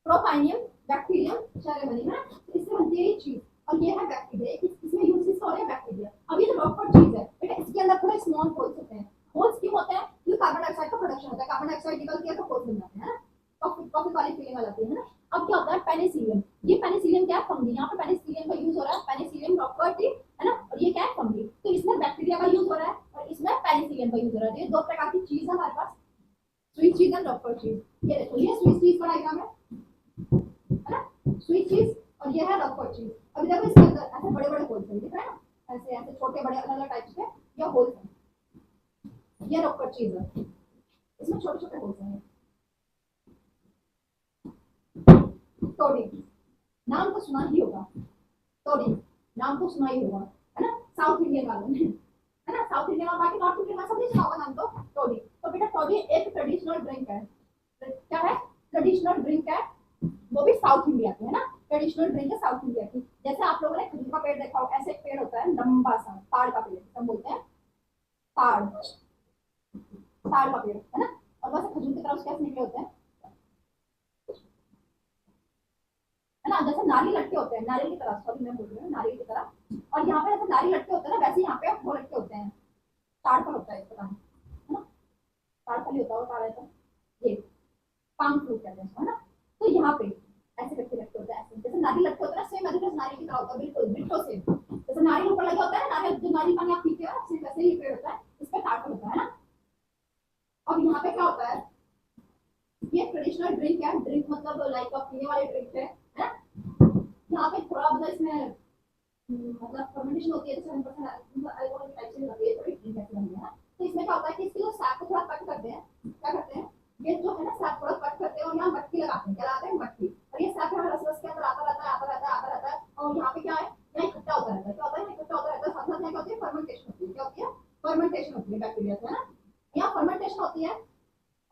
प्रोपाइनियम बैक्टीरियम सेरेमनी, है ना, इससे बनती है ये चीज, और ये है बैक्टीरिया, इसमें यूज किसका हो रहा है, बैक्टीरिया। अब ये जो रॉकफोर्ट चीज है बेटा, इसके अंदर थोड़े स्मॉल होल्स होते हैं, होल्स क्यों होते हैं, क्योंकि कार्बन डाइऑक्साइड का प्रोडक्शन होता है, कार्बन डाइऑक्साइड निकल के तो होल्स बन जाते हैं, है ना, कॉफी कॉफी वाली फीलिंग आ जाती है ना। अब क्या होता है, पेनिसिलियम, ये पेनिसिलियम क्या है, फंगी, यहाँ पे पेनिसिलियम का यूज हो रहा है, पेनिसिलियम रॉकफोर्ट है ना, और ये क्या है, फंगी, तो इसमें बैक्टीरिया का यूज हो रहा है और इसमें पेनिसिलियम का यूज हो रहा है। ये दो प्रकार की चीज है हमारे पास, स्वीट चीज एंड रॉकफोर्ट चीज। ये देखो ये स्वीट चीज का डायग्राम है ना, स्वीट चीज, और ये है रॉकफोर्ट चीज। अभी देखो इसके अंदर ऐसे बड़े बड़े होल्स हैं, दिख रहा है ना, ऐसे ऐसे छोटे बड़े अलग अलग टाइप्स के ये होल्स हैं, ये रॉकफोर्ट चीज है, इसमें छोटे छोटे होल्स हैं। टोडी, नाम तो सुना ही होगा, टोडी नाम तो सुना ही होगा, है ना, साउथ इंडियन वालों ने, है ना, साउथ इंडियन और बाकी नॉर्थ इंडियन में सब नहीं सुना होगा नाम तो, टोडी। तो बेटा टोडी एक ट्रेडिशनल ड्रिंक है, क्या है, ट्रेडिशनल ड्रिंक है, वो भी साउथ इंडिया की, है ना, ट्रेडिशनल ड्रिंक है साउथ इंडिया की। जैसे आप लोगों ने खजूर का पेड़ देखा होगा, ऐसे एक पेड़ होता है लंबा सा, ताड़ का पेड़ सब बोलते हैं, ताड़, ताड़ का पेड़, है ना, और वैसे खजूर की तरह उसके ऐसे निकले होते हैं, है ना, जैसे नारियल लटके होते हैं, नारियल की तरह, सॉरी मैं बोल रही हूँ नारियल की तरह, और यहाँ पे जैसे नारियल लटके होते हैं ना, वैसे यहाँ पे वो लटके होते हैं, ताड़ फल होता है इसका नाम, है ना, ताड़ फल ही होता है, ताड़ है तो ये पाम फ्रूट कहते हैं, है ना। तो यहाँ पे ऐसे करके लटके होता है, ऐसे जैसे नारियल लटके होता है ना, सेम एज नारियल की तरह होता है, बिल्कुल बिल्कुल सेम, जैसे नारियल ऊपर लगा होता है ना, नारियल जो नारियल पानी आप पीते हो सेम वैसे ही पेड़ होता है, इस पे ताड़ फल होता है ना। अब यहाँ पे क्या होता है, ये ट्रेडिशनल ड्रिंक है, ड्रिंक मतलब लाइक पीने वाले ड्रिंक है ना। यहाँ पे थोड़ा मतलब इसमें मतलब फर्मेंटेशन होती है तो 7% अल्कोहल टाइप से होती है, थोड़ी ड्रिंक ऐसे बनती है ना। तो इसमें क्या होता है कि इसकी जो सैप को थोड़ा कट करते हैं, क्या करते हैं, ये जो है ना सैप थोड़ा कट करते हैं और यहाँ मट्टी लगाते हैं, क्या लगाते हैं, मट्टी। और ये सैप यहाँ रस रस के अंदर आता रहता है, आता रहता है, आता रहता है, और यहाँ पे क्या है, यहाँ इकट्ठा होता रहता है, क्या होता है, इकट्ठा होता रहता है, साथ साथ क्या होती है, फर्मेंटेशन होती है, क्या होती है, फर्मेंटेशन होती है बैक्टीरिया से, है ना। यहाँ फर्मेंटेशन होती है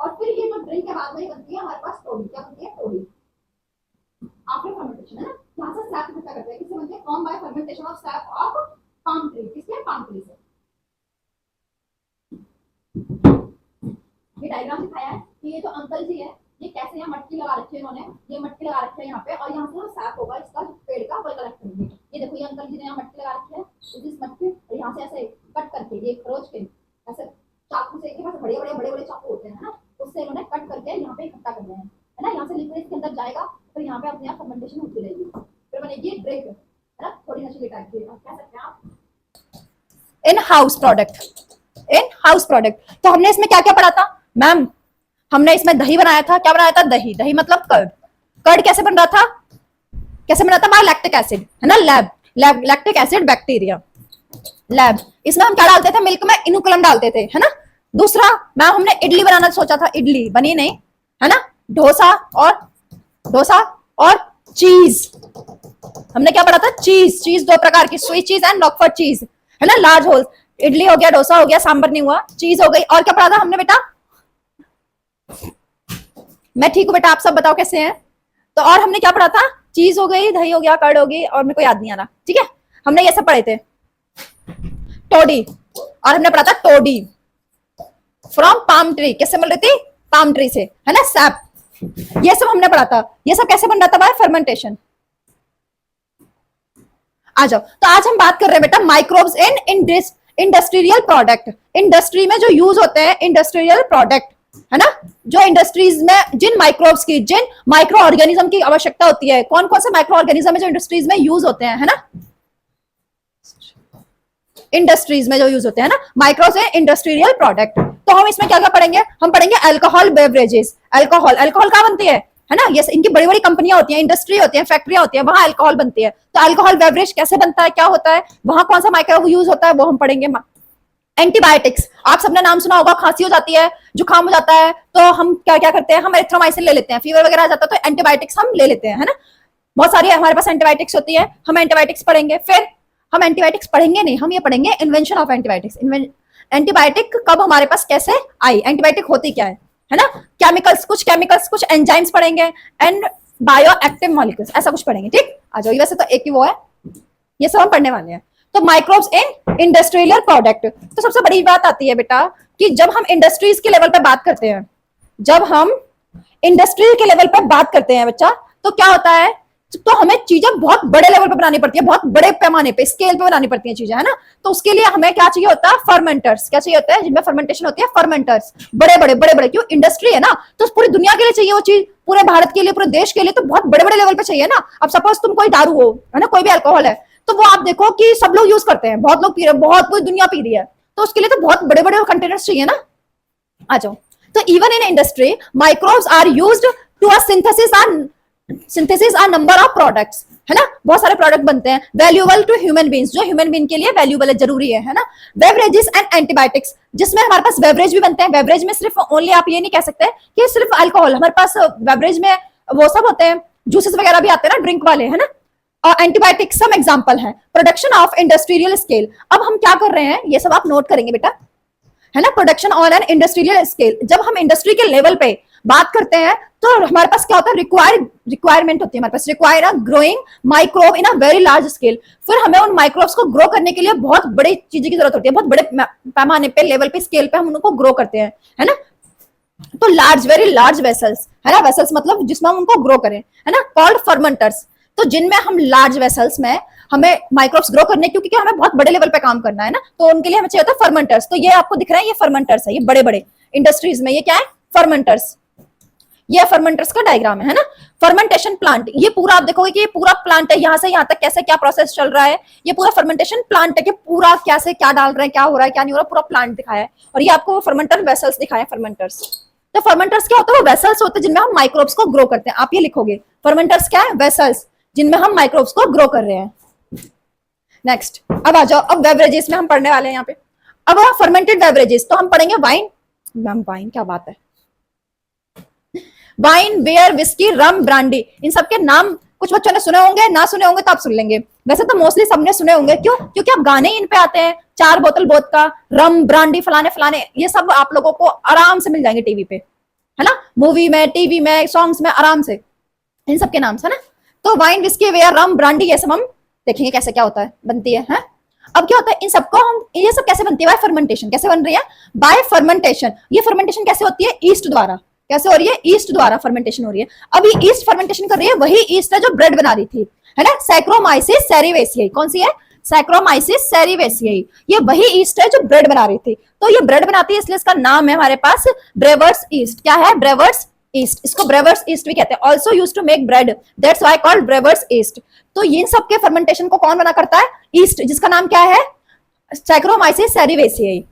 और फिर ये जो ड्रिंक के बाद में बनती है हमारे पास टोडी, क्या बनती है, टोडी, आफ्टर फर्मेंटेशन, है ना। यहाँ से सैप इकट्ठा करते हैं, किससे बनती है, form by fermentation of SAP of palm tree, किसके, पाम ट्री से। ये डायग्राम दिखाया है कि ये जो अंकल जी है, ये कैसे यहाँ मट्टी लगा रखी है इन्होंने, ये मट्टी लगा रखी है यहाँ पे, और यहाँ से सैप होगा इसका पेड़ का, वो कलेक्ट करेंगे। ये देखो, ये अंकल जी ने यहाँ मट्टी लगा रखी है, इस मट्टी, और यहाँ से ऐसे कट करके, ये खरोच के ऐसे चाकू से, के पास बड़े बड़े बड़े बड़े चाकू होते हैं ना, उससे इन्होंने कट करके यहाँ पे इकट्ठा करना है ना। यहाँ से लिक्विड इसके अंदर जाएगा, फिर यहाँ पे अपने आप फर्मेंटेशन होती रहेगी, फिर बनेगी ड्रिंक, है ना, थोड़ी नशीली टाइप की, कह सकते हैं आप। In house product, in house product. तो हमने इसमें क्या क्या पढ़ा था मैम, हमने इसमें दही बनाया था, क्या बनाया था, दही, दही मतलब कर्ड। कर्ड कैसे बन रहा था, कैसे बना था, बाय लैक्टिक एसिड, है ना, लैक्टिक एसिड बैक्टीरिया, लैब। इसमें हम क्या डालते थे, मिल्क में इनुकुलम डालते थे, है ना। दूसरा मैम, हमने इडली बनाना सोचा था, इडली बनी नहीं, है ना। डोसा और चीज, हमने क्या पढ़ा था, चीज, चीज दो प्रकार की, स्वीट चीज एंड रॉकफोर्ट चीज, है ना, लार्ज होल। इडली हो गया, डोसा हो गया, सांबर नहीं हुआ, चीज हो गई, और क्या पढ़ा था हमने बेटा, मैं ठीक हूँ बेटा, आप सब बताओ कैसे हैं। तो और हमने क्या पढ़ा था, चीज हो गई, दही हो गया, कर्ड होगी, और मेरे को याद नहीं आ रहा, ठीक है, हमने ये सब पढ़े थे। टोडी, और हमने पढ़ा था टोडी फ्रॉम पाम ट्री, किससे मिल रही थी, पाम ट्री से, है ना, सैप। ये सब हमने पढ़ा था, ये सब कैसे बन रहा था, बाय फर्मेंटेशन। आ जाओ, तो आज हम बात कर रहे हैं बेटा microbes in industrial product, industry में जो यूज होते हैं इंडस्ट्रियल प्रोडक्ट, है ना। जो इंडस्ट्रीज में जिन माइक्रोब्स की, जिन माइक्रो ऑर्गेनिज्म की आवश्यकता होती है, कौन कौन से माइक्रो ऑर्गेनिज्म है जो इंडस्ट्रीज में यूज होते हैं, है ना, इंडस्ट्रीज में जो यूज होते हैं ना, माइक्रोस है इंडस्ट्रियल प्रोडक्ट। तो हम इसमें क्या क्या पढ़ेंगे, हम पढ़ेंगे अल्कोहल बेवरेजेस, अल्कोहल, अल्कोहल कहाँ बनती है ना, ये इनकी बड़ी बड़ी कंपनियां होती हैं, इंडस्ट्री होती है, फैक्ट्रियां होती है, वहां अल्कोहल बनती है। तो अल्कोहल बेवरेज कैसे बनता है, क्या होता है, वहां कौन सा माइक्रो यूज होता है, वो हम पढ़ेंगे। एंटीबायोटिक्स, आप सबने नाम सुना होगा, खांसी हो जाती है, जुकाम हो जाता है, तो हम क्या क्या करते हैं, हम एरिथ्रोमाइसिन ले लेते हैं, फीवर वगैरह आ जाता है तो एंटीबायोटिक्स हम ले लेते हैं, है ना। बहुत सारी हमारे पास एंटीबायोटिक्स होती है, हम एंटीबायोटिक्स पढ़ेंगे। फिर हम एंटीबायोटिक्स पढ़ेंगे नहीं, हम ये पढ़ेंगे इन्वेंशन ऑफ एंटीबायोटिक्स, एंटीबायोटिक कब हमारे पास कैसे आई, एंटीबायोटिक होती क्या है ना, केमिकल्स, कुछ एंजाइम्स पढ़ेंगे एंड बायो एक्टिव मॉलिक्यूल्स, ऐसा कुछ पढ़ेंगे, ठीक। आ जाओ, वैसे तो एक ही वो है, ये सब हम पढ़ने वाले हैं। तो माइक्रोब्स इन इंडस्ट्रियल प्रोडक्ट, तो सबसे बड़ी बात आती है बेटा कि जब हम इंडस्ट्रीज के लेवल पे बात करते हैं, जब हम इंडस्ट्री के लेवल पे बात करते हैं बच्चा, तो क्या होता है, तो हमें चीजें बहुत बड़े लेवल पे बनानी पड़ती है, बहुत बड़े पैमाने पे, स्केल पे बनानी पड़ती है चीजें, है ना। तो उसके लिए हमें क्या चाहिए होता है, फर्मेंटर्स, क्या चाहिए होता है, जिनमें फर्मेंटेशन होती है, फर्मेंटर्स, बड़े बड़े, क्यों, इंडस्ट्री है ना, तो पूरी दुनिया के लिए चाहिए वो चीज, पूरे भारत के लिए, पूरे देश के लिए, तो बहुत बड़े बड़े लेवल पे चाहिए ना। अब सपोज तुम कोई दारू हो, है ना, कोई भी अल्कोहल है, तो वो आप देखो कि सब लोग यूज करते हैं, बहुत लोग पी रहे हैं, बहुत पूरी दुनिया पी रही है, तो उसके लिए तो बहुत बड़े बड़े कंटेनर्स चाहिए ना। आ जाओ, तो even in industry microbes are used to a synthesis are number of products, है ना, बहुत सारे प्रोडक्ट बनते हैं, वैल्यूएबल टू ह्यूमन बीइंग्स, जो ह्यूमन बीइंग के लिए वैल्यूएबल है, जरूरी है ना। बेवरेजेस एंड एंटीबायोटिक्स, जिसमें हमारे पास बेवरेज भी बनते हैं, बेवरेज में सिर्फ ओनली आप ये नहीं कह सकते कि सिर्फ अल्कोहल, हमारे पास बेवरेज में वो सब होते हैं, जूसेस वगैरह भी आते हैं ना, ड्रिंक वाले, है ना। एंटीबायोटिक सम एग्जांपल है, प्रोडक्शन ऑफ इंडस्ट्रियल स्केल। अब हम क्या कर रहे हैं, ये सब आप नोट करेंगे बेटा, है ना, production on an industrial scale. जब हम इंडस्ट्री के लेवल पे बात करते हैं तो हमारे पास क्या होता है, रिक्वायरमेंट होती है हमारे पास, require a growing microbe in a very large scale. फिर हमें उन माइक्रोब्स को ग्रो करने के लिए बहुत बड़ी चीजें की जरूरत होती है, बहुत बड़े पैमाने पे, लेवल पे, स्केल पे हम उनको ग्रो करते हैं, है ना। तो लार्ज, वेरी लार्ज वेसल्स, है ना, वेसल्स मतलब जिसमें हम उनको ग्रो करें, है ना, कॉल्ड फर्मेंटर्स। तो जिनमें हम लार्ज वेसल्स में हमें माइक्रोब्स ग्रो करने, क्योंकि हमें बहुत बड़े लेवल पे काम करना है ना, तो उनके लिए हमें चाहिए होता है फर्मेंटर्स। तो ये आपको दिख रहा है, ये फर्मेंटर्स है, ये बड़े बड़े इंडस्ट्रीज में, ये क्या है, फर्मेंटर्स। ये फर्मेंटर्स का डायग्राम है ना। फर्मेंटेशन प्लांट, ये पूरा आप देखोगे कि ये पूरा प्लांट है, यहाँ से यहाँ तक कैसे क्या प्रोसेस चल रहा है, ये पूरा फर्मेंटेशन प्लांट है कि पूरा कैसे क्या डाल रहे हैं, क्या हो रहा है, क्या नहीं हो रहा, पूरा प्लांट दिखाया है। और ये आपको फर्मेंटर वेसल्स दिखाया है, फर्मेंटर्स। तो फर्मेंटर्स क्या होता है, वो वेसल्स होते हैं जिनमें हम माइक्रोब्स को ग्रो करते हैं। आप ये लिखोगे, फर्मेंटर्स क्या है, वेसल्स जिनमें हम माइक्रोब्स को ग्रो कर रहे हैं। नेक्स्ट अब आ जाओ, अब बेवरेजेस में हम पढ़ने वाले हैं यहाँ पे। अब फर्मेंटेड बेवरेजेस तो हम पढ़ेंगे वाइन, मैम वाइन क्या बात है, वाइन, बियर, विस्की, रम, ब्रांडी, इन सब के नाम कुछ बच्चों ने सुने होंगे, ना सुने होंगे तो आप सुन लेंगे। वैसे तो मोस्टली सबने सुने होंगे, क्यों? क्योंकि अब गाने इन पे आते हैं, 4 बोतल वोदका, रम, ब्रांडी, फलाने फलाने, ये सब आप लोगों को आराम से मिल जाएंगे टीवी पे, है ना, मूवी में, टीवी में, सॉन्ग्स में, आराम से इन सब के नाम है ना। तो वाइन, विस्की, बियर, रम, ब्रांडी, ये सब हम देखेंगे कैसे क्या होता है, बनती है? अब क्या होता है इन सबको हम, ये सब कैसे बनती है? Bye fermentation. कैसे बन रही है? Bye fermentation. ये फर्मेंटेशन कैसे होती है? ईस्ट द्वारा। कैसे हो रही है? ईस्ट द्वारा फर्मेंटेशन हो रही है। अब ये ईस्ट फर्मेंटेशन कर रही है, वही ईस्ट है जो ब्रेड बना रही थी, है ना, सैक्रोमाइसिस सेरिवेसियाई। कौन सी है? सैक्रोमाइसिस सेरिवेसियाई। ये वही ईस्ट है जो ब्रेड बना रही थी। तो ये ब्रेड बनाती है, इसलिए इसका नाम है हमारे पास ब्रेवर्स ईस्ट। क्या है? Brewer's yeast. इसको ब्रेवर्स ईस्ट भी कहते हैं। Also use to make bread, that's why called brewer's yeast. तो इन सब के फर्मेंटेशन को कौन बना करता है? ईस्ट, जिसका नाम क्या है? सैक्रोमाइसिस सेरिवेसियाई।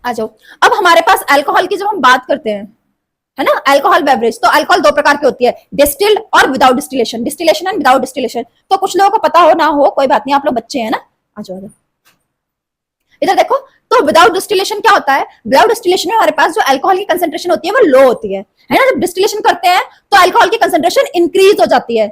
आ जाओ, अब हमारे पास अल्कोहल की जब हम बात करते हैं, है ना, अल्कोहल बेवरेज, तो अल्कोहल 2 प्रकार की होती है, डिस्टिल्ड और without distillation. Distillation and without distillation. तो कुछ लोगों को पता हो ना हो कोई बात नहीं, आप लोग बच्चे हैं ना। आ जाओ इधर देखो, तो विदाउट डिस्टिलेशन क्या होता है? विदाउट डिस्टिलेशन में हमारे पास जो अल्कोहल की कंसेंट्रेशन होती है वो लो होती है ना। जब डिस्टिलेशन करते हैं तो अल्कोहल की कंसेंट्रेशन इंक्रीज हो जाती है।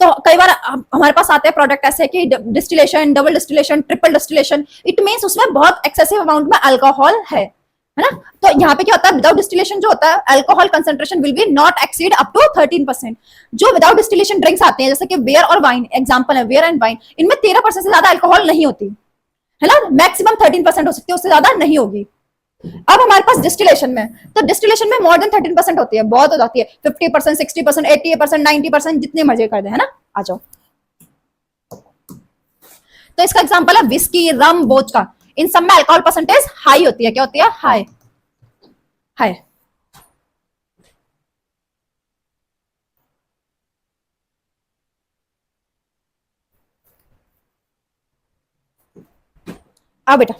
तो कई बार हमारे पास आते हैं प्रोडक्ट ऐसे कि distillation, double distillation, triple distillation, it means उसमें बहुत एक्सेसिव अमाउंट में अल्कोहल है ना। तो यहाँ पे क्या होता है? विदाउट डिस्टिलेशन जो होता है, alcohol concentration will be not exceed up to 13%। जो विदाउट डिस्टिलेशन ड्रिंक्स आते हैं जैसे कि बियर और वाइन, एग्जांपल है बियर एंड वाइन, इनमें 13% से ज्यादा अल्कोहल नहीं होती, है ना, मैक्सिमम 13% हो सकती है, उससे ज्यादा नहीं होगी। अब हमारे पास डिस्टिलेशन में, तो डिस्टिलेशन में मोर देन 13% होती है, बहुत हो जाती है, 50%, 60%, 80%, 90%, जितने मर्जी कर दे, है ना। आ जाओ, तो इसका एग्जांपल है विस्की, रम, वोदका, इन सब में अल्कोहल परसेंटेज हाई होती है। क्या होती है? हाई। हाई। अब बेटा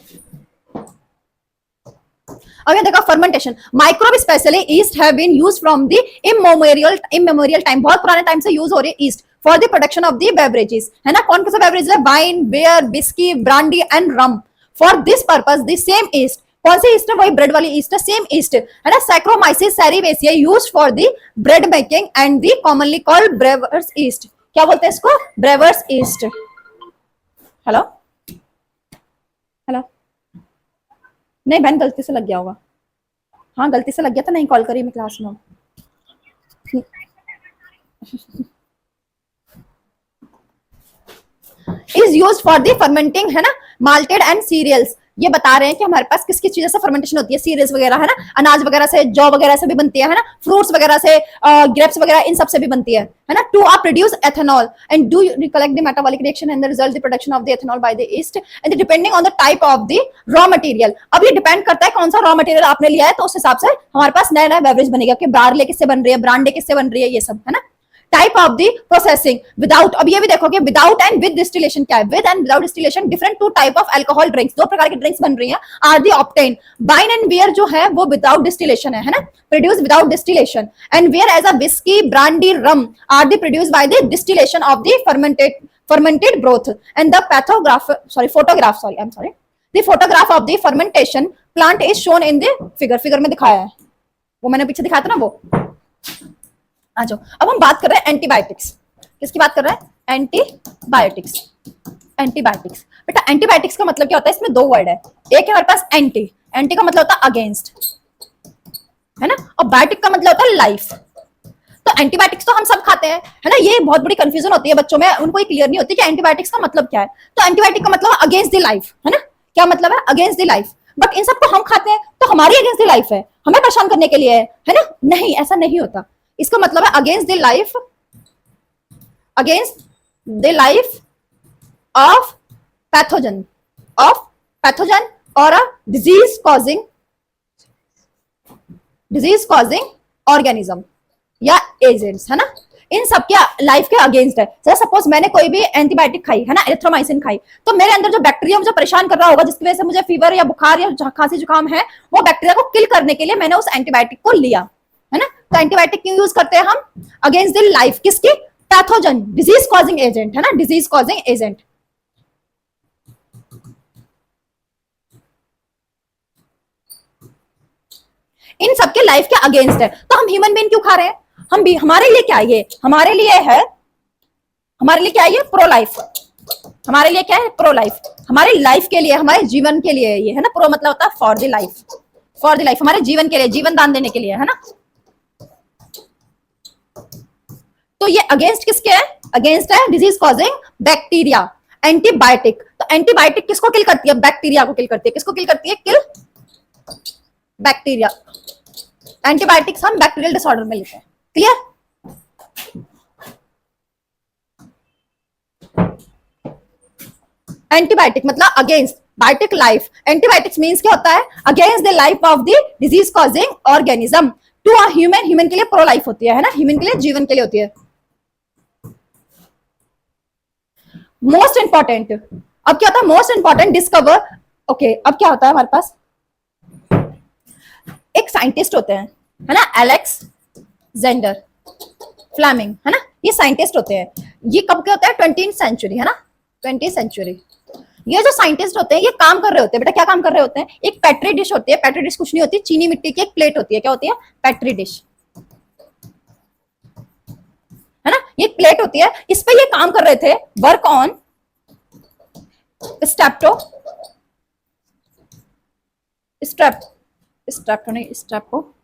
अब ये देखो fermentation, microbe specially yeast have been used from the immemorial time, बहुत पुराने टाइम से यूज हो रही है yeast for the production of the beverages, है ना। कौन कौन सा बेवरेज है? Wine, beer, whisky, brandy and rum. For this purpose the same yeast, कौन सी ईस्ट है? वही ब्रेड वाली ईस्ट है, सेम ईस्ट, है ना, Saccharomyces cerevisiae used for the bread making and the commonly called brewer's yeast. क्या बोलते हैं इसको? Brewer's east. हेलो हेलो, नहीं बहन गलती से लग गया होगा, हाँ गलती से लग गया था, नहीं कॉल करी मैं क्लास में। Is use for the fermenting, है ना, माल्टेड एंड सीरियल्स। ये बता रहे हैं कि हमारे पास किस किस चीज से फर्मेंटेशन होती है, सीरियल्स वगैरह, है ना, अनाज वगैरह से, जौ वगैरह से भी बनती है ना, फ्रूट्स वगैरह से, ग्रेप्स वगैरह, इन सब से भी बनती है ना। To are produce ethanol and do recollect the metabolic reaction and the result the production of the ethanol by the yeast and depending on the type of the raw material. अब ये depend करता है कौन सा raw material आपने लिया है, तो उस हिसाब से हमारे पास नया नया बेवरेज बनेगा कि बार्ले किससे बन रही है, ब्रांडे किससे बन रही है, ये सब, है ना। Type of the processing, without, अब ये भी देखोगे विदाउट एंड विद डिस्टिलेशन क्या है, with and without distillation different two type of alcohol drinks, 2 प्रकार के ड्रिंक्स बन रही हैं, are the obtain. Wine and beer जो है वो विदाउट डिस्टिलेशन है ना, produce without distillation, and beer as a whisky, brandy, rum are the produce by the distillation of the fermented broth and the the photograph of the fermentation plant is shown in the figure में दिखाया है, वो मैंने पीछे दिखाया था ना वो। आ जाओ, अब हम बात कर रहे हैं एंटीबायोटिक्स। किसकी बात कर रहे हैं? एंटीबायोटिक्स। एंटीबायोटिक्स बेटा, एंटीबायोटिक्स का मतलब क्या होता है? इसमें 2 वर्ड है, एक है हमारे पास एंटी, एंटी का मतलब होता है अगेंस्ट, है ना, और बायोटिक का मतलब होता है लाइफ। तो एंटीबायोटिक्स तो हम सब खाते हैं, है ना, ये बहुत बड़ी कंफ्यूजन होती है बच्चों में, उनको ये क्लियर नहीं होती कि एंटीबायोटिक्स का मतलब क्या है। तो एंटीबायोटिक का मतलब अगेंस्ट द लाइफ, है ना, क्या मतलब है? Against the life. But in सबको हम खाते हैं तो हमारी अगेंस्ट द लाइफ है, हमें परेशान करने के लिए है ना, नहीं, ऐसा नहीं होता। इसका मतलब है against the life, against the life of pathogen, और अ डिजीज कॉजिंग ऑर्गेनिज्म या एजेंट्स, है ना, इन सब के लाइफ के अगेंस्ट है। जैसे सपोज मैंने कोई भी एंटीबायोटिक खाई, है ना, एरिथ्रोमाइसिन खाई, तो मेरे अंदर जो बैक्टीरिया मुझे परेशान कर रहा होगा, जिसकी वजह से मुझे फीवर या बुखार या खांसी जुकाम है, वो बैक्टीरिया को किल करने के लिए मैंने उस एंटीबायोटिक को लिया, है ना। तो एंटीबायोटिक क्यों यूज करते हैं हम? अगेंस्ट द लाइफ, किसकी? पैथोजन, डिजीज कॉजिंग एजेंट, है ना, डिजीज कॉजिंग एजेंट। इन सबके लाइफ के अगेंस्ट है। तो हम ह्यूमन बीइंग क्यों खा रहे हैं? हम भी, हमारे लिए क्या है ये? हमारे लिए है, हमारे लिए क्या है ये? Pro life. हमारे लिए क्या है? Pro life. हमारे लाइफ के लिए, हमारे जीवन के लिए ये है ना। प्रो मतलब होता है for the life, for the life, हमारे जीवन के लिए, जीवन दान देने के लिए, है ना। तो ये अगेंस्ट किसके है? अगेंस्ट है डिजीज कॉजिंग बैक्टीरिया। एंटीबायोटिक, तो एंटीबायोटिक किसको किल करती है? बैक्टीरिया को किल करती है। किसको किल करती है? Kill bacteria. एंटीबायोटिक्स हम बैक्टीरियल डिसऑर्डर में लेते हैं। क्लियर? एंटीबायोटिक मतलब against biotic life. Antibiotics means क्या होता है? Against the life of the disease causing organism to a human. Human के लिए प्रो लाइफ होती है ना, ह्यूमन के लिए, जीवन के लिए होती है। मोस्ट इंपॉर्टेंट, अब क्या होता है? Most important discover. ओके, अब क्या होता है हमारे पास? एक साइंटिस्ट होते हैं, है ना, एलेक्स जेंडर फ्लेमिंग, है ना। ये साइंटिस्ट होते हैं। ये कब के होता है? 20th सेंचुरी, है ना, 20th सेंचुरी। ये जो साइंटिस्ट होते हैं ये काम कर रहे होते हैं। बेटा क्या काम कर रहे होते हैं? एक पेट्री डिश होती है। पेट्री डिश कुछ नहीं होती, चीनी मिट्टी की एक प्लेट होती है। क्या होती है? पेट्री डिश, है ना। ये एक प्लेट होती है, इस पे ये काम कर रहे थे। वर्क ऑन स्टेप्टो स्टेप स्टेप्टो नहीं स्टेपो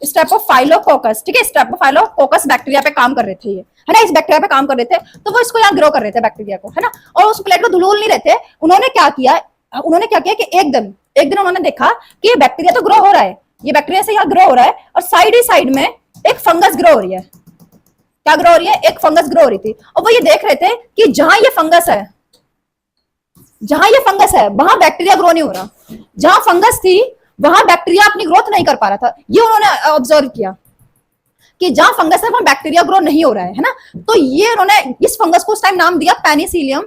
स्टेपोफाइलोकोकस, ठीक है, स्टेपोफाइलोकोकस बैक्टीरिया पे काम कर रहे थे ये, है ना। इस बैक्टीरिया पे काम कर रहे थे, तो वो इसको यहाँ ग्रो कर रहे थे बैक्टीरिया को, है ना। और उस प्लेट को धुलूल नहीं रहे थे। उन्होंने क्या किया? कि एक दिन उन्होंने देखा कि ये बैक्टीरिया तो ग्रो हो रहा है, ये बैक्टीरिया से यहाँ ग्रो हो रहा है, और साइड ही साइड में एक फंगस ग्रो हो रही है। क्या ग्रो हो रही है? एक फंगस ग्रो हो रही थी। और वो ये देख रहे थे कि जहां ये फंगस है, वहां बैक्टीरिया ग्रो नहीं हो रहा। जहां फंगस थी वहां बैक्टीरिया अपनी ग्रोथ नहीं कर पा रहा था। ये उन्होंने ऑब्जर्व किया कि जहां फंगस है वहां बैक्टीरिया ग्रो नहीं हो रहा है ना। तो ये उन्होंने इस फंगस को उस टाइम नाम दिया पेनिसिलियम,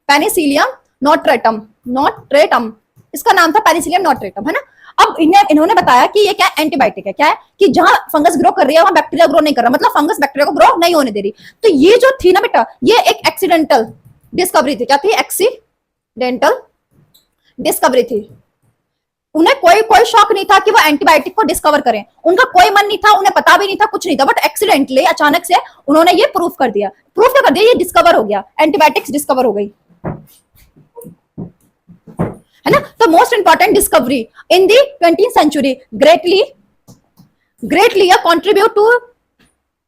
पेनिसिलियम नोट्रेटम। इसका नाम था पेनिसिलियम नोट्रेटम, है ना। अब इन्होंने बताया कि ये क्या एंटीबायोटिक है। क्या है? कि जहां फंगस ग्रो कर रही है वहां बैक्टीरिया ग्रो नहीं कर रहा, मतलब फंगस बैक्टीरिया को ग्रो नहीं होने दे रही। तो ये जो थी ना बेटा, ये एक एक्सीडेंटल डिस्कवरी थी। क्या थी? एक्सीडेंटल डिस्कवरी थी। उन्हें कोई कोई शौक नहीं था कि वो एंटीबायोटिक को डिस्कवर करें। उनका कोई मन नहीं था, उन्हें पता भी नहीं था, कुछ नहीं था, बट एक्सीडेंटली अचानक से उन्होंने ये प्रूफ कर दिया। प्रूफ क्या कर दिया? ये डिस्कवर हो गया, एंटीबायोटिक्स डिस्कवर हो गई, है ना। तो most important discovery in the 20th century, greatly contribute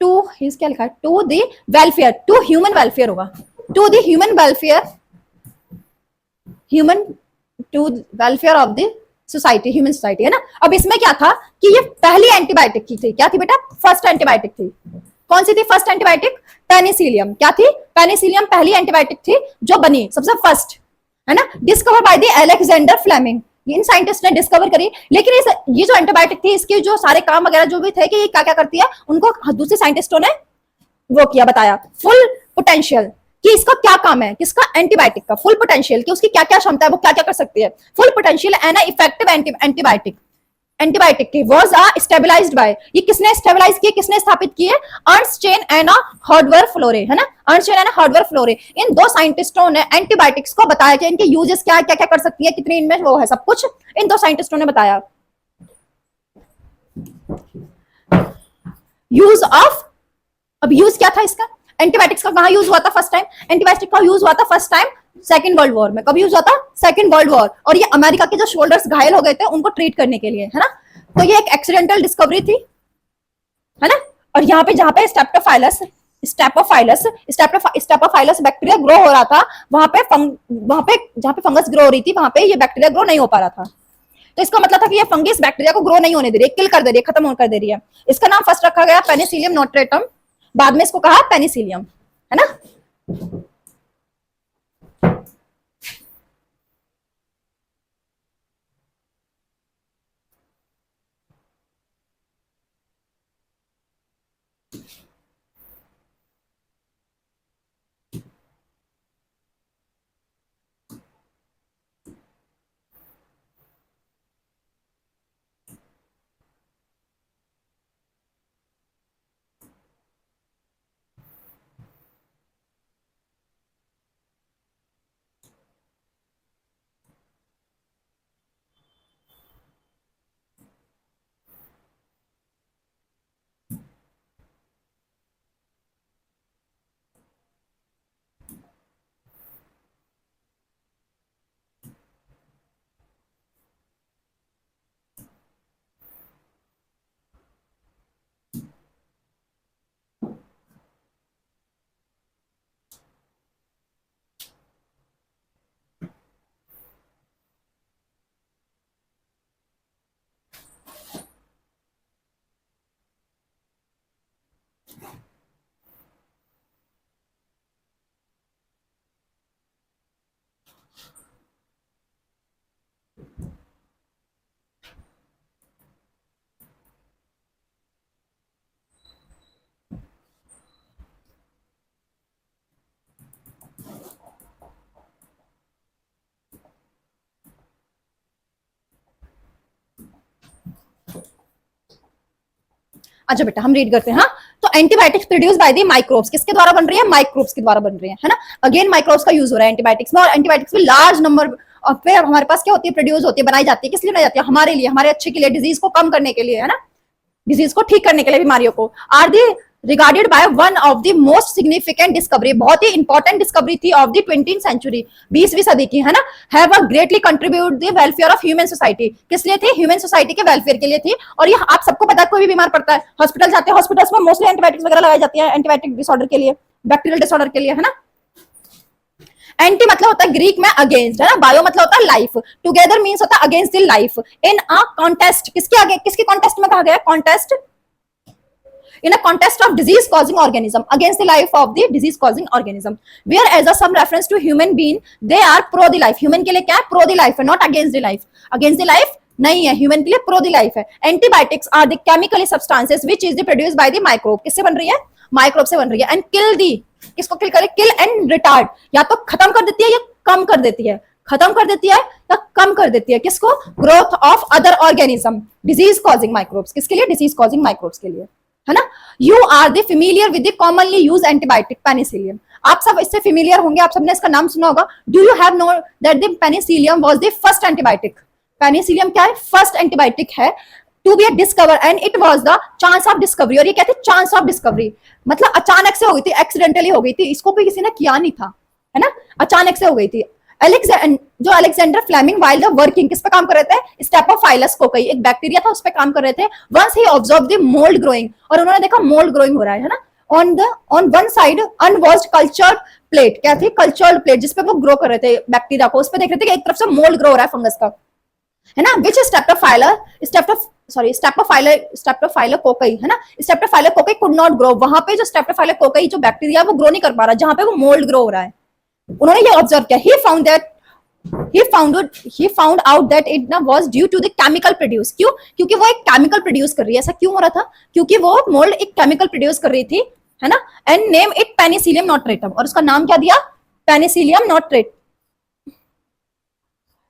to क्या लिखा है? To the welfare, to human welfare होगा, to the human welfare, human to welfare of the society, human society, है ना। अब इसमें क्या था कि ये पहली एंटीबायोटिक की थी। क्या थी बेटा? फर्स्ट एंटीबायोटिक थी। कौन सी थी फर्स्ट एंटीबायोटिक? पेनिसिलियम। क्या थी? पेनिसिलियम पहली एंटीबायोटिक थी जो बनी सबसे फर्स्ट, है ना। Discover by the Alexander Fleming, इन साइंटिस्ट ने डिस्कवर करी। लेकिन ये जो एंटीबायोटिक थी इसके जो सारे काम वगैरह जो भी थे कि ये क्या क्या करती है, उनको दूसरे साइंटिस्टों ने वो किया, बताया फुल पोटेंशियल कि इसका क्या काम है, किसका? एंटीबायोटिक का फुल पोटेंशियल, कि उसकी क्या क्या क्षमता है, वो क्या क्या कर सकती है। Full potential and effective antibiotic, antibiotic की वाज स्टेबलाइज्ड बाय, ये किसने स्टेबलाइज किए, किसने स्थापित किए? अर्नस्टचेन एंड हार्डवेयर फ्लोरे, है ना। अर्नस्टचेन एंड हार्डवेयर फ्लोरे, इन दो साइंटिस्टों ने एंटीबायोटिक्स को बताया कि इनके यूजेस क्या है, क्या क्या कर सकती है, कितनी इनमें वो है, सब कुछ इन दो साइंटिस्टों ने बताया। यूज ऑफ, अब यूज क्या था इसका? एंटीबायोटिक्स का कहां यूज हुआ था फर्स्ट टाइम? एंटीबायोटिक का यूज हुआ था first time second world war में। कब यूज हुआ था? Second world war. और ये अमेरिका के जो शोल्डर्स घायल हो गए थे उनको ट्रीट करने के लिए, है ना। तो ये एक एक्सीडेंटल डिस्कवरी थी, है ना। और यहाँ पे जहां पे स्टेप्टोफाइलस स्टेपोफाइलस बैक्टीरिया ग्रो हो रहा था, वहां पे जहां पे फंगस ग्रो हो रही थी वहां पे ये बैक्टीरिया ग्रो नहीं हो पा रहा था। तो इसका मतलब था कि ये फंगस बैक्टीरिया को ग्रो नहीं होने दे रही है, किल कर दे रही है, खत्म कर दे रही है। इसका नाम फर्स्ट रखा गया पेनिसिलियम नोट्रेटम, बाद में इसको कहा पेनिसिलियम, है ना। अच्छा बेटा हम रीड करते हैं। हाँ, तो antibiotics produce by the microbes, किसके द्वारा बन रही है? माइक्रोब्स के द्वारा बन रही है ना। अगेन माइक्रोब्स का यूज हो रहा है एंटीबायोटिक्स में, और एंटीबायोटिक्स में लार्ज नंबर और फिर हमारे पास क्या होती है? प्रोड्यूस होती है, बनाई जाती है। किस लिए बनाई जाती है? हमारे लिए, हमारे अच्छे के लिए, डिजीज को कम करने के लिए, है ना, डिजीज को ठीक करने के लिए, बीमारियों को। Are the regarded by one of the most significant discovery, बहुत ही इंपॉर्टेंट डिस्कवरी थी ऑफ द 20th सेंचुरी, 20वीं सदी की, है ना। Have a greatly contribute the welfare of human society, किस लिए थी? ह्यूमन सोसाइटी के वेलफेयर के लिए थी। और ये आप सबको पता है, कोई भी बीमार पड़ता है हॉस्पिटल जाते हैं, हॉस्पिटल्स में मोस्टली एंटीबायोटिक्स वगैरह लगाई जाती है, एंटीबायोटिक डिसऑर्डर के लिए, बैक्टीरियल डिसऑर्डर के लिए, है ना। एंटी मतलब होता है ग्रीक में अगेंस्ट, है ना। बायो मतलब होता है लाइफ, टुगेदर मींस होता है against the life in a contest, किसके आगे, किसके कॉन्टेस्ट में कहा गया? Contest, in a contest of disease causing organism against the life of the disease causing organism, where as a some reference to human being they are pro the life, human के लिए क्या है? pro the life है, not against the life, against the life नहीं है, human के लिए pro the life है। antibiotics are the chemical substances which is produced by the microbe, किससे बन रही है? माइक्रोब से बन रही है। and kill the, किसको किल करे? kill and retard, या तो खत्म कर देती है या कम कर देती है, खत्म कर देती है या कम कर देती है, किसको? Growth of other organism, disease causing microbes, किसके लिए? डिजीज कॉजिंग माइक्रोब्स के लिए, है ना। You are the familiar with the commonly use antibiotic penicillium, आप सब इससे फेमिलियर होंगे, आप सबने इसका नाम सुना होगा। Do you have know that the penicillium was the first antibiotic, penicillium क्या है? फर्स्ट एंटीबायोटिक है to be discover, and it was the chance of discovery, और ये कहते हैं चांस ऑफ डिस्कवरी, मतलब अचानक से हो गई थी, एक्सीडेंटली हो गई थी, इसको भी किसी ने किया नहीं था, है ना, अचानक से हो गई थी। जो Alexander Fleming while the working, किस पे काम कर रहे थे? स्टेपोफाइलस कोकई, एक बैक्टीरिया था उस पे काम कर रहे थे। Once he observe the mould growing, और उन्होंने देखा मोल्ड ग्रोइंग हो रहा है ना, on one side unwashed cultured plate, क्या थी? कल्चर्ड प्लेट, जिसपे वो ग्रो कर रहे थे बैक्टीरिया को, उस पे देख रहे थे कि एक तरफ से मोल्ड ग्रो हो रहा है फंगस का, है ना। विच स्टेप्टोफाइलर कोकई, है ना, स्टेप्टोफाइलर कोकई कुड नॉट ग्रो, वहां पे जो स्टेप्टोफाइलर कोकई जो बैक्टीरिया वो ग्रो नहीं कर पा रहा, जहां पे वो मोल्ड ग्रो हो रहा है। उन्होंने ये ऑब्जर्व किया, he found out that it was due to the chemical produce, क्यों? क्योंकि वो एक केमिकल प्रोड्यूस कर रही है। ऐसा क्यों हो रहा था? क्योंकि वो मोल्ड एक केमिकल प्रोड्यूस कर रही थी, है ना। एंड नेम इट पेनिसिलियम नॉट्रेटम, और उसका नाम क्या दिया? पेनिसिलियम नॉट्रेट,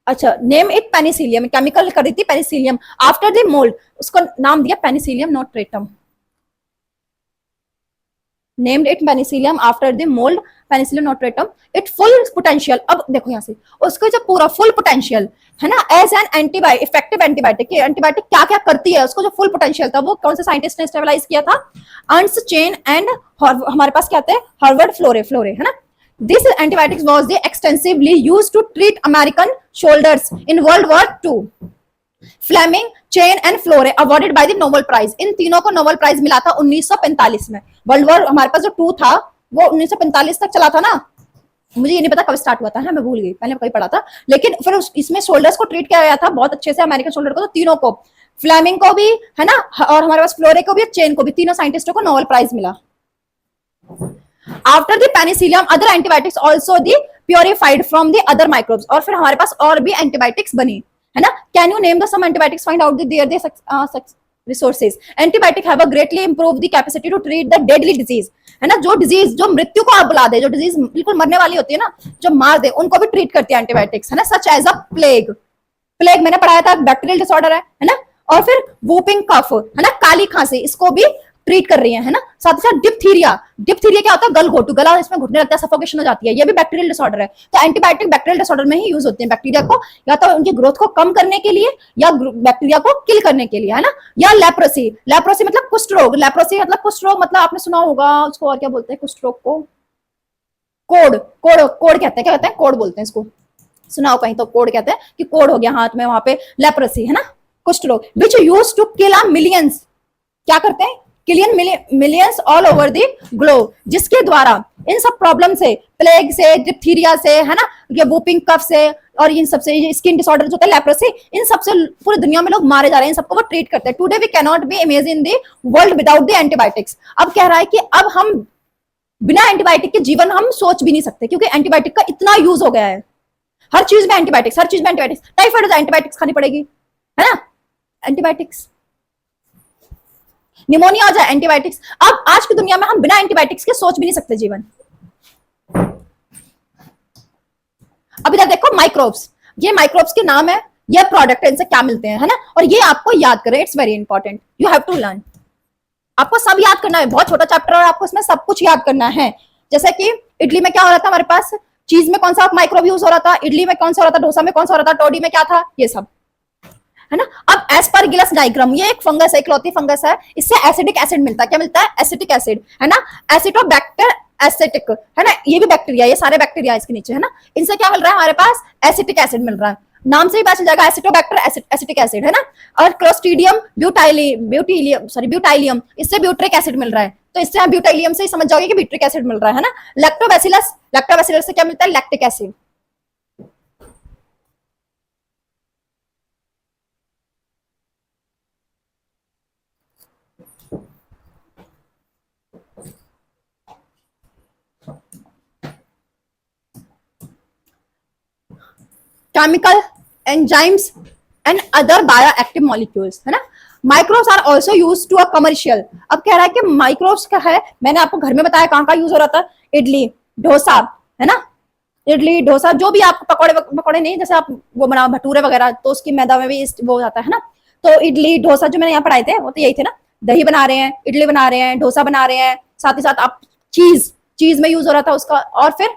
अच्छा, नेम इट पेनिसिलियम, केमिकल कर रही थी पेनिसिलियम, आफ्टर द मोल्ड उसको नाम दिया Penicillium notatum, named it Penicillium after the mould Penicillium notatum. It full potential, अब देखो यहाँ से उसका जो पूरा फुल पोटेंशियल है ना, as an antibiotic, effective antibiotic, antibiotic क्या क्या करती है, उसको जो फुल पोटेंशियल था वो कौन से साइंटिस्ट ने स्टेबलाइज किया था? अर्न्स्ट चेन एंड हमारे पास क्या आते हैं? हार्वर्ड फ्लोरे, है ना। This antibiotics was the extensively used to treat American soldiers in World War II. Fleming, Chain and Flore awarded by the Nobel Prize. इन तीनों को नोबेल प्राइज मिला था 1945 में। वर्ल्ड वॉर हमारे पास जो 2 था वो 1945 तक चला था ना, मुझे ये नहीं पता कब स्टार्ट हुआ था, है मैं भूल गई, पहले कहीं पढ़ा था, लेकिन फिर इसमें सोल्जर्स को ट्रीट किया गया था बहुत अच्छे से, अमेरिकन सोल्जर को, तो तीनों को, फ्लेमिंग को भी, है ना, और हमारे पास फ्लोरे को भी, चेन को भी, तीनों साइंटिस्टों को नोबेल प्राइज मिला। After the Penicillium other antibiotics also the purified from the other microbes, और फिर हमारे पास और भी एंटीबायोटिक्स बनी, है ना। Can you name the some antibiotics, find out their resources. Antibiotic have a greatly improve the capacity to treat the deadly disease, है ना, जो डिजीज, जो मृत्यु को आप बुला दे, जो डिजीज बिल्कुल मरने वाली होती है ना, जो मार दे, उनको भी ट्रीट करती है एंटीबायोटिक्स, है ना। Such as a plague, plague मैंने पढ़ाया था बैक्टीरियल डिसऑर्डर है ना। और फिर वूपिंग कफ, है ना, काली खांसी, इसको भी ट्रीट कर रही है ना। साथ ही साथ डिप्थीरिया, डिप्थीरिया क्या होता है? गल घोटू, गला इसमें घुटने लगता है, सफोकेशन हो जाती है, ये भी बैक्टीरियल डिसऑर्डर है। तो एंटीबायोटिक बैक्टीरियल डिसऑर्डर में ही यूज होते हैं, बैक्टीरिया को या तो उनकी ग्रोथ को कम करने के लिए या बैक्टीरिया को किल करने के लिए, है ना। या लेप्रोसी, लेप्रोसी मतलब कुष्ठ रोग, लेप्रोसी मतलब कुष्ठ रोग, मतलब आपने सुना होगा उसको, और क्या बोलते हैं कुष्ठ रोग को? कोड, कोड, कोड कहते हैं, क्या कहते हैं? कोड बोलते हैं इसको, सुना हो कहीं तो, कोड कहते हैं कि कोड हो गया हाथ में, वहां पे लेप्रोसी, है ना, कुष्ठ रोग। Which use to kill a millions, क्या करते हैं? Millions all over the globe, जिसके द्वारा इन सब प्रॉब्लम से, प्लेग से, डिप्थीरिया से, है ना, ये वूपिंग कफ से, और इन सब से, स्किन डिसऑर्डर जो होता है लेप्रोसी, इन सब से पूरी दुनिया में लोग मारे जा रहे हैं, इन सबको वो ट्रीट करते हैं। Today we can not be imagine the world without the antibiotics. अब कह रहा है कि अब हम बिना एंटीबायोटिक के जीवन हम सोच भी नहीं सकते, क्योंकि एंटीबायोटिक का इतना यूज हो गया है, हर चीज में एंटीबायोटिक्स, हर चीज में एंटीबायोटिक्स, टाइफाइड हो जाए एंटीबायोटिक्स खानी पड़ेगी, है ना, एंटीबायोटिक्स, निमोनिया हो जाए एंटीबायोटिक्स। अब आज की दुनिया में हम बिना एंटीबायोटिक्स के सोच भी नहीं सकते जीवन। अब इधर देखो माइक्रोब्स, ये माइक्रोब्स के नाम है, ये प्रोडक्ट है, इनसे क्या मिलते हैं, है ना, और ये आपको याद करें, it's very important, you have to learn. आपको सब याद करना है, बहुत छोटा चैप्टर और आपको इसमें सब कुछ याद करना है। जैसे कि इडली में क्या हो रहा था हमारे पास, चीज में कौन सा माइक्रोब यूज हो रहा था, इडली में कौन सा हो रहा था, डोसा में कौन सा हो रहा था, टोडी में क्या था, ये सब है ना। अब एस्परगिलस नाइग्रम, ये एक फंगस है, इकलौती फंगस है, इससे एसिडिक एसिड मिलता है। क्या मिलता है? एसिटिक एसिड, है ना। एसिटोबैक्टर एसिटिक, है ना, ये भी बैक्टीरिया, ये सारे बैक्टीरिया इसके नीचे, है ना। इनसे क्या मिल रहा है हमारे पास? एसिटिक एसिड मिल रहा है, नाम से ही पता चल जाएगा, एसिटोबैक्टर एसिटिक एसिड, है ना। और क्लोस्ट्रीडियम ब्यूटाइलियम, इससे ब्यूट्रिक एसिड मिल रहा है, तो इससे हम ब्यूटाइलियम से ही समझ जाओगे कि ब्यूट्रिक एसिड मिल रहा है ना। लैक्टोबैसिलस से क्या मिलता है? Lactic acid. Chemical enzymes and other bioactive molecules, है ना। Microbes are also used to a commercial. अब कह रहा है कि माइक्रोब्स का है, मैंने आपको घर में बताया कहाँ का यूज हो रहा था, इडली डोसा, है ना। इडली डोसा जो भी आप पकौड़े पकौड़े नहीं, जैसे आप वो बना भटूरे वगैरह, तो उसकी मैदा में भी वो हो जाता है ना। तो इडली डोसा जो मैंने यहाँ पढ़ाए थे वो तो यही थे ना, दही बना रहे हैं, इडली बना रहे हैं, डोसा बना रहे हैं, साथ ही साथ आप चीज में यूज हो रहा था उसका, और फिर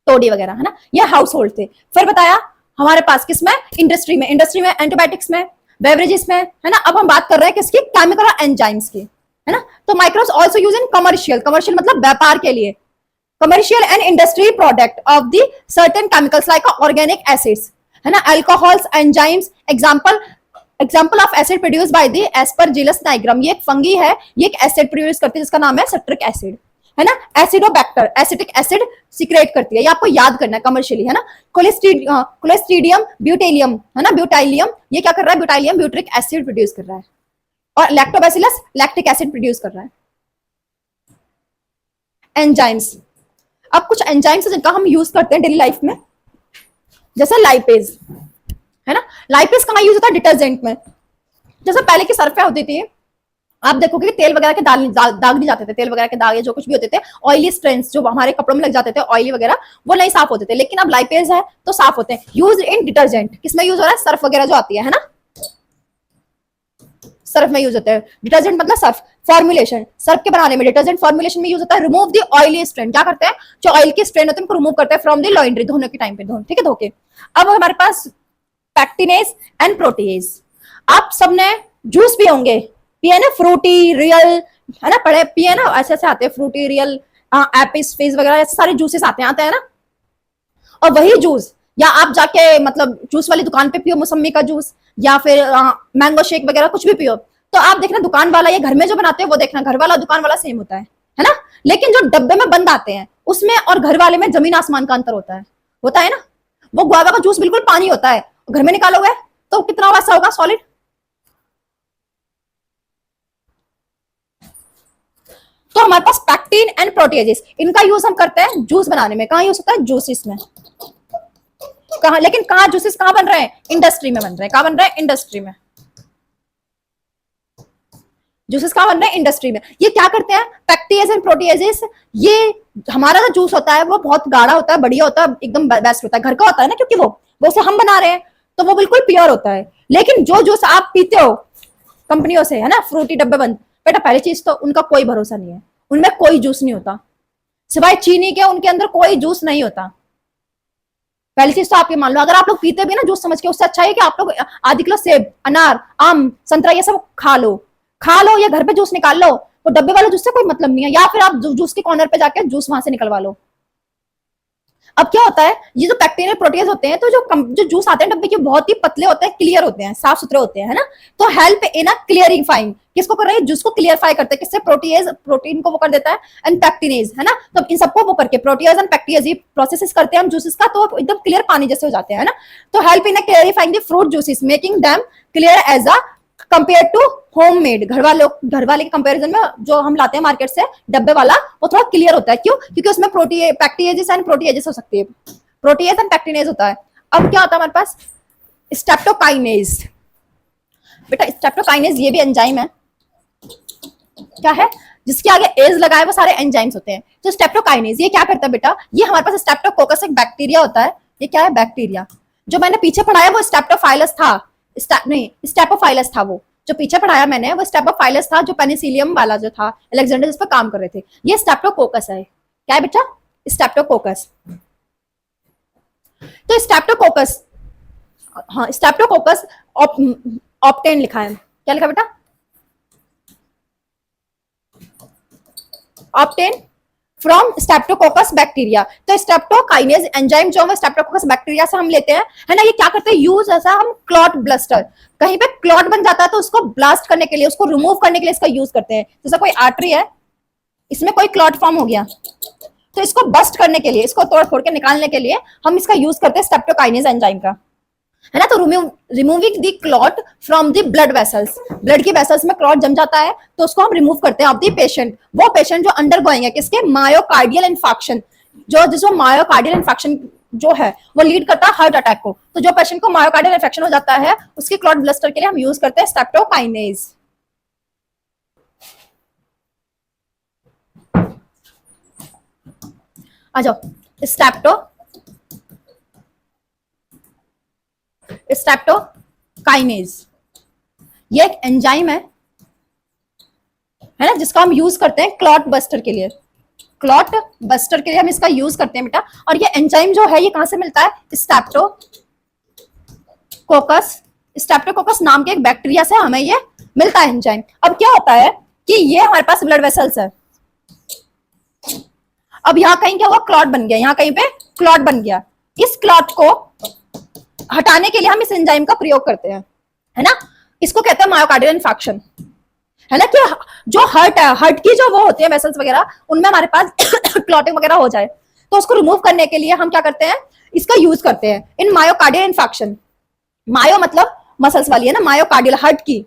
टोडी वगैरह, है ना। ये हाउस होल्ड थे। फिर बताया हमारे पास किसमें? इंडस्ट्री में एंटीबायोटिक्स में, बेवरेजेस में, है ना। अब हम बात कर रहे हैं किसकी? केमिकल और एंजाइम्स की, है ना। तो microbes also use in commercial मतलब व्यापार के लिए, commercial and industry product of the certain chemicals like organic acids, है ना, alcohols, enzymes. Example of acid produce by the Aspergillus nigrum, ये एक फंगी है, ये एक एसिड प्रोड्यूस करती है जिसका नाम है सिट्रिक एसिड, है ना। एसिडोबैक्टर एसिटिक एसिड सीक्रेट करती है, ये आपको याद करना है कमर्शियली, है ना। कोलेस्ट्रीडियम ब्यूटेलियम, है ना, ब्यूटाइलियम, ये क्या कर रहा है? ब्यूटाइलियम ब्यूट्रिक एसिड प्रोड्यूस कर रहा है। और लैक्टोबैसिलस लैक्टिक एसिड प्रोड्यूस कर रहा है। एंजाइम्स, अब कुछ एंजाइम्स है जिनका हम यूज करते हैं डेली लाइफ में, जैसे लाइपेज, है ना। लाइपेज कहाँ यूज होता है? डिटर्जेंट में। जैसे पहले की सर्फे होती थी, आप देखोगे कि तेल वगैरह के दाग नहीं जाते थे, तेल वगैरह के दाग या जो कुछ भी होते थे, ऑयली स्ट्रेंस जो हमारे कपड़ों में लग जाते थे ऑयली वगैरह, वो नहीं साफ होते थे। लेकिन अब लाइपेज है तो साफ होते हैं। यूज इन डिटर्जेंट, किसमें यूज हो रहा है? सर्फ वगैरह जो आती है ना, सर्फ में यूज होता है। डिटर्जेंट मतलब सर्फ। फॉर्मुलेशन, सर्फ के बनाने में डिटर्जेंट फॉर्मुलेशन में यूज होता है। रिमूव द ऑयली स्ट्रेन, क्या करते हैं? जो ऑयल के स्ट्रेन होते हैं उनको रिमूव करते हैं फ्रॉम द लॉन्ड्री, धोने के टाइम पे, ठीक है, धोके। अब हमारे पास पैक्टिनेज एंड प्रोटीएज। आप सबने जूस पिए होंगे, पिए ना, फ्रूटी रियल, है ना, पढ़े पिए ना, ऐसे ऐसे आते हैं फ्रूटी रियल, एपिस फेज वगैरह, ऐसे सारे जूसेस आते हैं ना। और वही जूस या आप जाके मतलब जूस वाली दुकान पे पियो, मौसमी का जूस या फिर मैंगो शेक वगैरह कुछ भी पियो, तो आप देखना दुकान वाला या घर में जो बनाते हैं वो देखना, घर वाला दुकान वाला सेम होता है ना। लेकिन जो डब्बे में बंद आते हैं उसमें और घर वाले में जमीन आसमान का अंतर होता है ना। वो गुआवा का जूस बिल्कुल पानी होता है, घर में निकालोगे तो कितना वैसा होगा? सॉलिड। तो हमारे पास पैक्टिन एंड प्रोटीएजेस, इनका यूज हम करते हैं जूस बनाने में। कहाँ यूज होता है? जूसेस में। कहाँ? लेकिन कहाँ जूसेस कहाँ बन रहे हैं? इंडस्ट्री में बन रहे हैं। कहाँ बन रहे हैं? इंडस्ट्री में। जूसेस कहाँ बन रहे हैं? इंडस्ट्री में। ये क्या करते हैं? पैक्टिएज एंड प्रोटीएजेस, ये हमारा जो जूस होता है वो बहुत गाढ़ा होता है, बढ़िया होता है, एकदम बेस्ट होता है, घर का होता है ना, क्योंकि वो से हम बना रहे हैं तो वो बिल्कुल प्योर होता है। लेकिन जो जूस आप पीते हो कंपनियों से, है ना, फ्रूटी डब्बे बंद, बेटा पहली चीज तो उनका कोई भरोसा नहीं है, उनमें कोई जूस नहीं होता सिवाय चीनी के, उनके अंदर कोई जूस नहीं होता। पहली चीज तो आप ये मान लो, अगर आप लोग पीते भी ना जूस समझ के, उससे अच्छा है कि आप लोग आधी किलो सेब, अनार, आम, संतरा ये सब खा लो या घर पे जूस निकाल लो। तो डब्बे वाले जूस से कोई मतलब नहीं है, या फिर आप जूस के कॉर्नर पे जाके जूस वहां से निकलवा लो। अब क्या होता है, ये जो पैक्टीरियल प्रोटीज होते हैं, तो जो जूस आते हैं डब्बे के बहुत ही पतले होते हैं, क्लियर होते हैं, साफ सुथरे होते हैं, है ना। तो हेल्प इन अ क्लियरिफाइंग, किसको कर रहे हैं? जूस को क्लियरफाई करते हैं, किससे? प्रोटीज, प्रोटीन को वो कर देता है, एंड पैक्टिनेज, है ना। तो इन सबको वो करके प्रोटीज एंड पैक्टिनेज ये प्रोसेस करते हैं हम जूसेस का, तो एकदम क्लियर पानी जैसे हो जाते हैं, ना। तो help in a clarifying the fruit juices, making them clear as a compare to homemade. घर वाले के कंपैरिजन में जो हम लाते हैं मार्केट से डब्बे वाला, वो थोड़ा क्लियर होता है। क्यों? क्योंकि उसमें पैक्टिएजेस एंड प्रोटीएजेस हो सकती है, प्रोटीएज एंड पैक्टिनेज होता है। अब क्या होता है हमारे पास? स्ट्रेप्टोकाइनेज। बेटा स्ट्रेप्टोकाइनेज ये भी एंजाइम है, क्या है? जिसके आगे एज लगाए वो सारे एंजाइम्स होते हैं। तो स्ट्रेप्टोकाइनेज ये क्या करता है बेटा? ये हमारे पास स्ट्रेप्टोकोकस एक बैक्टीरिया होता है। ये क्या है? बैक्टीरिया। जो मैंने पीछे पढ़ाया वो स्ट्रेप्टोफाइलस था, नहीं स्टेपोफाइलस था वो, जो पीछे पढ़ाया मैंने वो स्टेप्टोफाइलस था, जो पेनिसिलियम वाला जो था अलेक्जेंडर जिस पर काम कर रहे थे। ये स्टेप्टोकोकस है। क्या है बेटा? स्टेप्टोकोकस। तो स्टेप्टोकोकस, हाँ स्टेप्टोकोकस ऑप्टेन लिखा है। क्या लिखा बेटा? Obtain from streptococcus bacteria. तो स्टेप्टोकाइनेज एंजाइम जो है स्टेप्टोकोकस बैक्टीरिया से हम लेते हैं, है ना। ये क्या करते हैं? यूज ऐसा हम क्लॉट ब्लस्टर, कहीं पे क्लॉट बन जाता है तो उसको ब्लास्ट करने के लिए, उसको रिमूव करने के लिए इसका यूज करते हैं। जैसे कोई आर्टरी है, इसमें कोई क्लॉट फॉर्म हो गया, तो इसको बस्ट करने के लिए, इसको तोड़ फोड़ के निकालने के लिए हम इसका यूज करते हैं स्टेप्टोकाइनेज एंजाइम का, है ना। तो removing the clot from the blood vessels, blood की वेसल्स में क्लॉट जम जाता है तो उसको हम रिमूव करते हैं ऑफ द पेशेंट। वो पेशेंट जो अंडर गोइंग है किसके? मायोकार्डियल इन्फेक्शन, जो जिसको मायोकार्डियल इन्फेक्शन जो है वो लीड करता है हार्ट अटैक को। तो जो पेशेंट को मायोकार्डियल इन्फेक्शन हो जाता है उसके क्लॉट ब्लस्टर के लिए हम यूज करते हैं स्टेप्टोकाइनेज। आ जाओ, स्टेप्टोकाइनेज ये एक एंजाइम है ना, जिसका हम यूज करते हैं क्लॉट बस्टर के लिए। क्लॉट बस्टर के लिए हम इसका यूज करते हैं बेटा। और ये एंजाइम जो है ये कहां से मिलता है? स्टेप्टोकोकस। स्टेप्टोकोकस नाम के एक बैक्टीरिया से हमें ये मिलता है एंजाइम। अब क्या होता है कि ये हमारे पास ब्लड वेसल्स है, अब यहाँ कहीं क्या हुआ? क्लॉट बन गया, यहाँ कहीं पे क्लॉट बन गया। इस क्लॉट को हटाने के लिए हम इस एंजाइम का प्रयोग करते हैं, है ना। इसको कहते हैं मायोकार्डियल इन्फेक्शन, है ना। कि जो हर्ट है, हर्ट की जो वो होती है वेसल्स वगैरह, उनमें हमारे पास क्लॉटिंग वगैरह हो जाए तो उसको रिमूव करने के लिए हम क्या करते हैं? इसका यूज करते हैं इन मायोकार्डियल इन्फेक्शन। मायो मतलब मसल्स वाली है ना, मायोकार्डियल हर्ट की,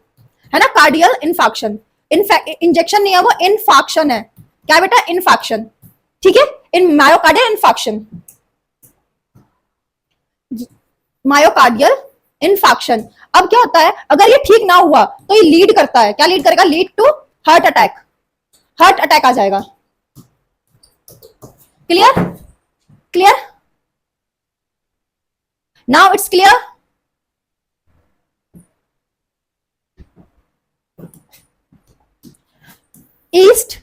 है ना। कार्डियल इन्फेक्शन, इंजेक्शन नहीं है वो, इन्फेक्शन है। क्या बेटा? इन्फेक्शन, ठीक है। इन मायोकार्डियल इन्फेक्शन, मायोकार्डियल इन्फेक्शन। अब क्या होता है? अगर ये ठीक ना हुआ तो ये लीड करता है, क्या लीड करेगा? Lead to heart attack, heart attack आ जाएगा। Clear? Clear? Now it's clear. Yeast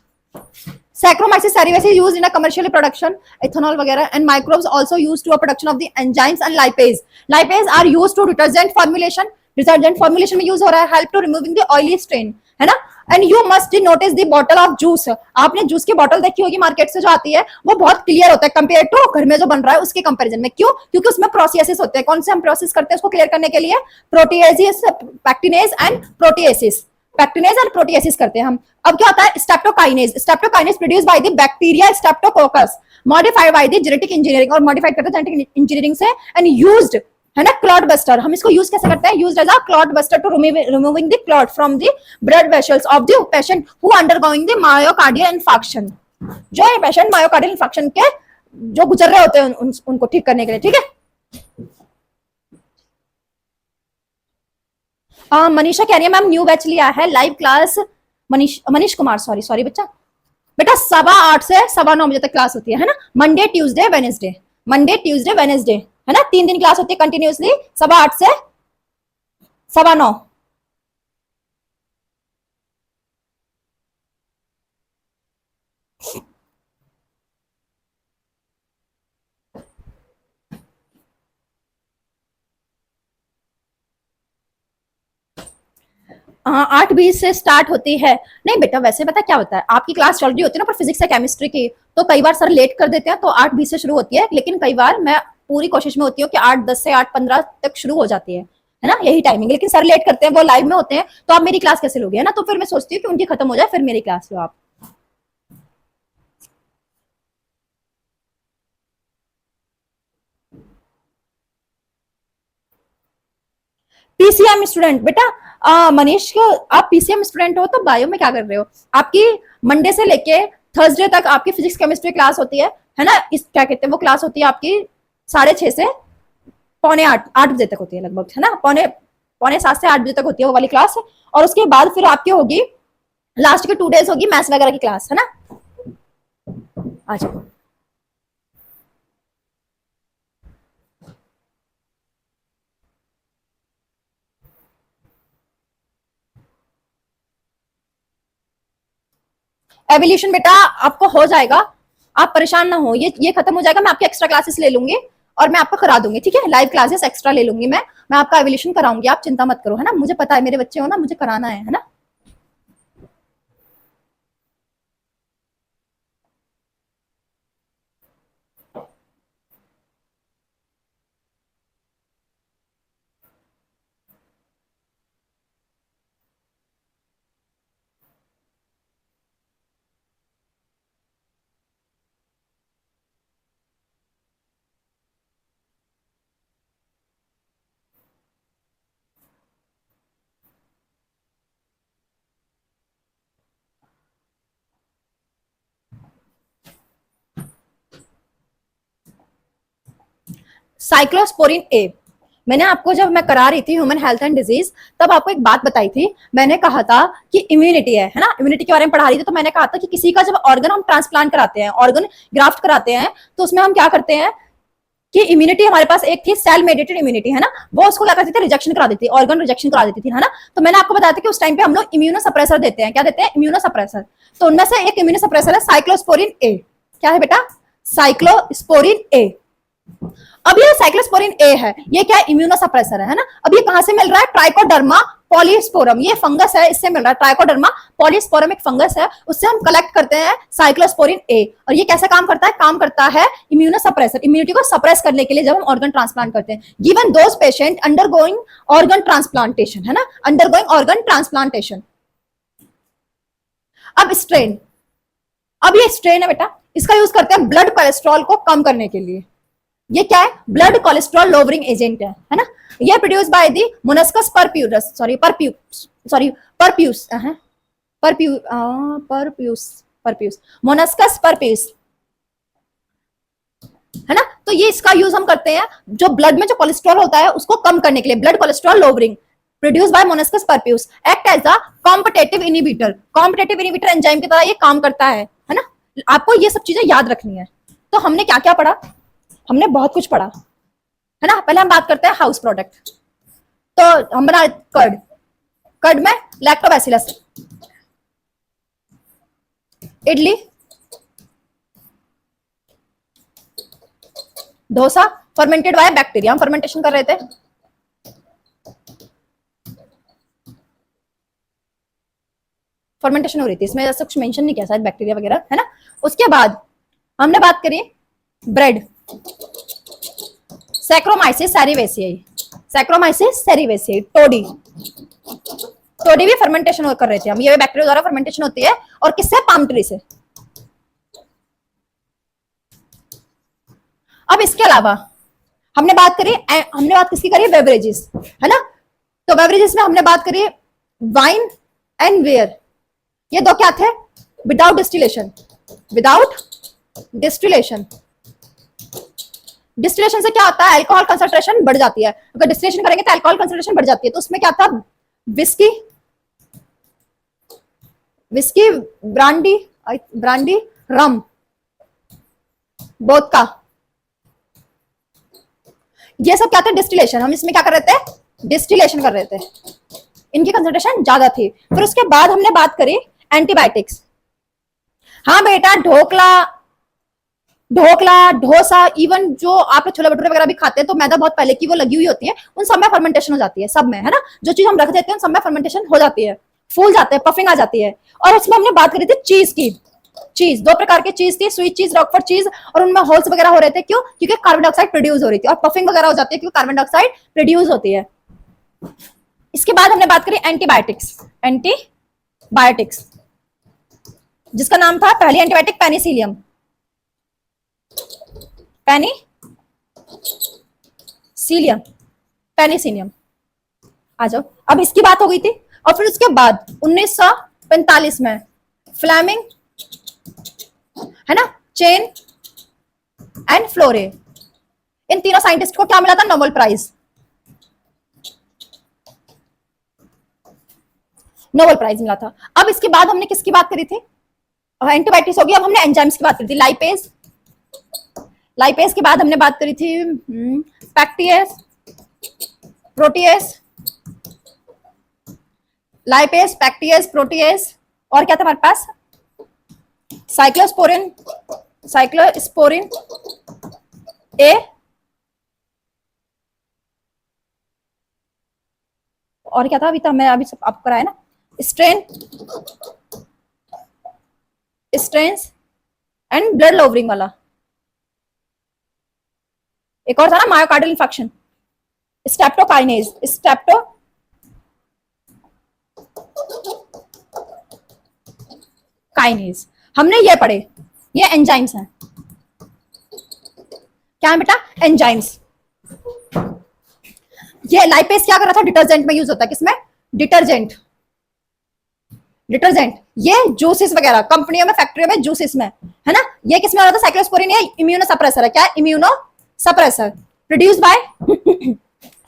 Saccharomyces cerevisiae used in a commercial production, ethanol वगैरह, and microbes also used to a production of the enzymes and lipase. Lipase are used to detergent formulation. Detergent formulation में use हो रहा है, help to removing the oily stain, है ना। And you must notice the bottle of juice. आपने juice की बोतल देखी होगी मार्केट से जो आती है, वो बहुत क्लियर होता है कंपेयर टू घर में जो बन रहा है उसके कंपेरिजन में। क्यों? क्योंकि उसमें प्रोसेसेस होते हैं। कौन से हम प्रोसेस करते हैं उसको क्लियर करने के लिए? Proteases, pectinase and proteases, pectinase और प्रोटीएसिस करते हैं हम। अब क्या होता है? Streptokinase. Streptokinase produce by the bacteria streptococcus, modified by the genetic engineering, और मॉडिफाइड करते हैं जेनेटिक इंजीनियरिंग से, एंड यूज्ड, है ना, क्लॉट बस्टर। हम इसको यूज कैसे करते हैं? Used as a clot buster to removing the clot from the blood vessels of the patient who undergoing the myocardial infection. जो ये पेशेंट मायोकार्डियल इन्फेक्शन के जो गुजर रहे होते हैं उनको ठीक करने के लिए, ठीक है। मनीषा कह रही है मैम न्यू बैच लिया है, live class. Manish Kumar, sorry sorry बच्चा, बेटा 8:15 से 9:15 बजे तक क्लास होती है ना। Monday Tuesday Wednesday, Monday Tuesday Wednesday, है ना। 3 दिन क्लास होती है कंटिन्यूसली, 8:15 से 9:15। हाँ 8:20 से स्टार्ट होती है। नहीं बेटा वैसे पता क्या होता है, आपकी क्लास चल रही होती है ना पर फिजिक्स या केमिस्ट्री की, तो कई बार सर लेट कर देते हैं तो 8:20 से शुरू होती है, लेकिन कई बार मैं पूरी कोशिश में होती हूँ कि 8:10 से 8:15 तक शुरू हो जाती है ना, यही टाइमिंग। लेकिन सर लेट करते हैं, वो लाइव में होते हैं, तो आप मेरी क्लास कैसे लोगे, है ना। तो फिर मैं सोचती हूँ कि उनकी खत्म हो जाए फिर मेरी क्लास लो आप। पीसीएम स्टूडेंट बेटा, मनीष आप पीसीएम स्टूडेंट हो तो बायो में क्या कर रहे हो? आपकी मंडे से लेके थर्सडे तक आपकी फिजिक्स केमिस्ट्री क्लास होती है ना। इस क्या कहते हैं वो क्लास होती है आपकी 6:30 से 7:45, 8 बजे तक होती है लगभग, है ना। पौने 7 से 8 बजे तक होती है वो वाली क्लास। और उसके बाद फिर आपकी होगी लास्ट के 2 डेज होगी मैथ्स वगैरह की क्लास, है ना। आ जाओ। एवोल्यूशन बेटा आपको हो जाएगा, आप परेशान ना हो, ये खत्म हो जाएगा, मैं आपकी एक्स्ट्रा क्लासेस ले लूंगी और मैं आपको करा दूंगी, ठीक है, लाइव क्लासेस एक्स्ट्रा ले लूंगी मैं आपका एवोल्यूशन कराऊंगी, आप चिंता मत करो, है ना, मुझे पता है मेरे बच्चे हो ना, मुझे कराना है ना। साइक्लोस्पोरिन ए, मैंने आपको जब मैं करा रही थी ह्यूमन हेल्थ एंड डिजीज, तब आपको एक बात बताई थी, मैंने कहा था कि इम्यूनिटी है ना, इम्यूनिटी के बारे में पढ़ा रही थी, तो मैंने कहा था कि किसी का जब ऑर्गन हम ट्रांसप्लांट कराते हैं, ऑर्गन ग्राफ्ट कराते हैं, तो उसमें हम क्या करते हैं कि इम्यूनिटी हमारे पास एक थी सेल मेडिएटेड इम्यूनिटी, है ना, वो उसको क्या करती थी, रिजेक्शन करा देती थी, ऑर्गन रिजेक्शन करा देती थी, है ना। तो मैंने आपको बताया था कि उस टाइम पे हम लोग इम्यूनो सप्रेसर देते हैं, क्या देते हैं, इम्यूनो सप्रेसर। तो उनमें से एक इम्यूनो सप्रेसर है साइक्लोस्पोरिन ए। क्या है बेटा, साइक्लोस्पोरिन ए। अब ये साइक्लोस्पोरिन ए है, ये क्या है, इम्यूनोसप्रेसर है ना। अब ये कहां से मिल रहा है, ट्राइकोडर्मा पॉलीस्पोरम, ये फंगस है, इससे मिल रहा है, ट्राइकोडर्मा पॉलीस्पोरम एक फंगस है, उससे हम कलेक्ट करते हैं साइक्लोस्पोरिन ए। और ये कैसे काम करता है, काम करता है इम्यूनोसप्रेसर, इम्यूनिटी को सप्रेस करने के लिए जब हम ऑर्गन ट्रांसप्लांट करते हैं, given those patient undergoing organ transplantation, है ना, अंडरगोइंग ऑर्गन ट्रांसप्लांटेशन। अब स्ट्रेन, अब ये स्ट्रेन है बेटा, इसका यूज करते हैं ब्लड कोलेस्ट्रॉल को कम करने के लिए। ये क्या है, ब्लड कोलेस्ट्रॉल लोवरिंग एजेंट है ना। ये produce by the मोनस्कस परप्यूरस, prepuce मोनस्कस prepuce, है ना। तो ये इसका यूज हम करते हैं जो ब्लड में जो कोलेस्ट्रॉल होता है उसको कम करने के लिए, blood cholesterol lowering, produce by Monascus purpureus, act as a competitive inhibitor, competitive inhibitor enzyme की तरह ये काम करता है ना। आपको ये सब चीजें याद रखनी है। तो हमने क्या क्या पढ़ा, हमने बहुत कुछ पढ़ा, है ना। पहले हम बात करते हैं हाउस प्रोडक्ट, तो हम बना कर्ड, कर्ड में lactobacillus, idli, dosa, fermented by bacteria, हम फर्मेंटेशन कर रहे थे, फर्मेंटेशन हो रही थी, इसमें ऐसा कुछ मेंशन नहीं किया शायद बैक्टीरिया वगैरह, है ना। उसके बाद हमने बात करी bread, saccharomyces सेरिवेसियाई, saccharomyces सेरिवेसियाई, Todi, Todi भी फर्मेंटेशन कर रहे थे हम, ये बैक्टीरिया द्वारा फर्मेंटेशन होती है, और किससे, पाम ट्री से। अब इसके अलावा हमने बात करी, हमने बात किसकी करी, बेवरेजेस, है ना। तो बेवरेजेस में हमने बात करी वाइन एंड बियर, ये दो क्या थे, without distillation, without distillation. Distillation से क्या होता है, अल्कोहल कंसंट्रेशन बढ़ जाती है, अगर डिस्टिलेशन करेंगे तो अल्कोहल कंसंट्रेशन बढ़ जाती है। तो उसमें क्या था, विस्की, विस्की, ब्रांडी, ब्रांडी, रम, वोदका, ये सब क्या था, डिस्टिलेशन। हम इसमें क्या कर रहे थे, डिस्टिलेशन कर रहे थे, इनकी कंसंट्रेशन ज्यादा थी। फिर उसके बाद हमने बात करी एंटीबायोटिक्स। हाँ बेटा, ढोकला, ढोकला, डोसा, इवन जो आप छोले भटूरे वगैरह भी खाते हैं, तो मैदा बहुत पहले की वो लगी हुई होती है, उन सब में फर्मेंटेशन हो जाती है, सब में, है ना। जो चीज हम रख देते हैं उन सब में फर्मेंटेशन हो जाती है, फूल जाते हैं, पफिंग आ जाती है। और उसमें हमने बात करी थी चीज की, चीज दो प्रकार की चीज थी, स्वीट चीज, रॉकफोर्ड चीज, और उनमें होल्स वगैरह हो रहे थे, क्यों, क्योंकि कार्बन डाइऑक्साइड प्रोड्यूस हो रही थी, और पफिंग वगैरह हो जाती है क्योंकि कार्बन डाइऑक्साइड प्रोड्यूस होती है। इसके बाद हमने बात करी एंटीबायोटिक्स, एंटीबायोटिक्स, जिसका नाम था पहली एंटीबायोटिक पेनिसिलियम, पेनिसिलियम, पेनिसिलियम। आ जाओ, अब इसकी बात हो गई थी। और फिर उसके बाद 1945 में फ्लेमिंग, है ना, चेन एंड फ्लोरे, इन तीनों साइंटिस्ट को क्या मिला था, नोबेल प्राइज, नोबेल प्राइज मिला था। अब इसके बाद हमने किसकी बात करी थी, एंटीबायोटिक्स हो गई। अब हमने एंजाइम्स की बात करी थी, लाइपेज, लाइपेज के बाद हमने बात करी थी पैक्टिएस, प्रोटीएस, लाइपेज, पैक्टिएस, प्रोटीएस, और क्या था हमारे पास, साइक्लोस्पोरिन, साइक्लोस्पोरिन ए, और क्या था अभी, तो मैं अभी सब आपको कराया ना, strain, strains and blood lowering वाला, एक और था ना मायोकार्डियल इंफेक्शन, स्टेप्टोकाइनेज, स्टेप्टो काइनेज, हमने ये पढ़े, ये एंजाइम्स हैं, क्या है बेटा, एंजाइम्स। ये लाइपेज क्या कर रहा था, डिटर्जेंट में यूज होता है, किसमें, डिटर्जेंट, डिटर्जेंट, ये जूसेस वगैरह कंपनियों में, फैक्ट्रियों में, जूसेस में, है ना, ये किसमें हो रहा था, साइक्लोस्पोरिन, ये इम्यूनो सप्रेसर है, क्या है, immuno suppressor, produced by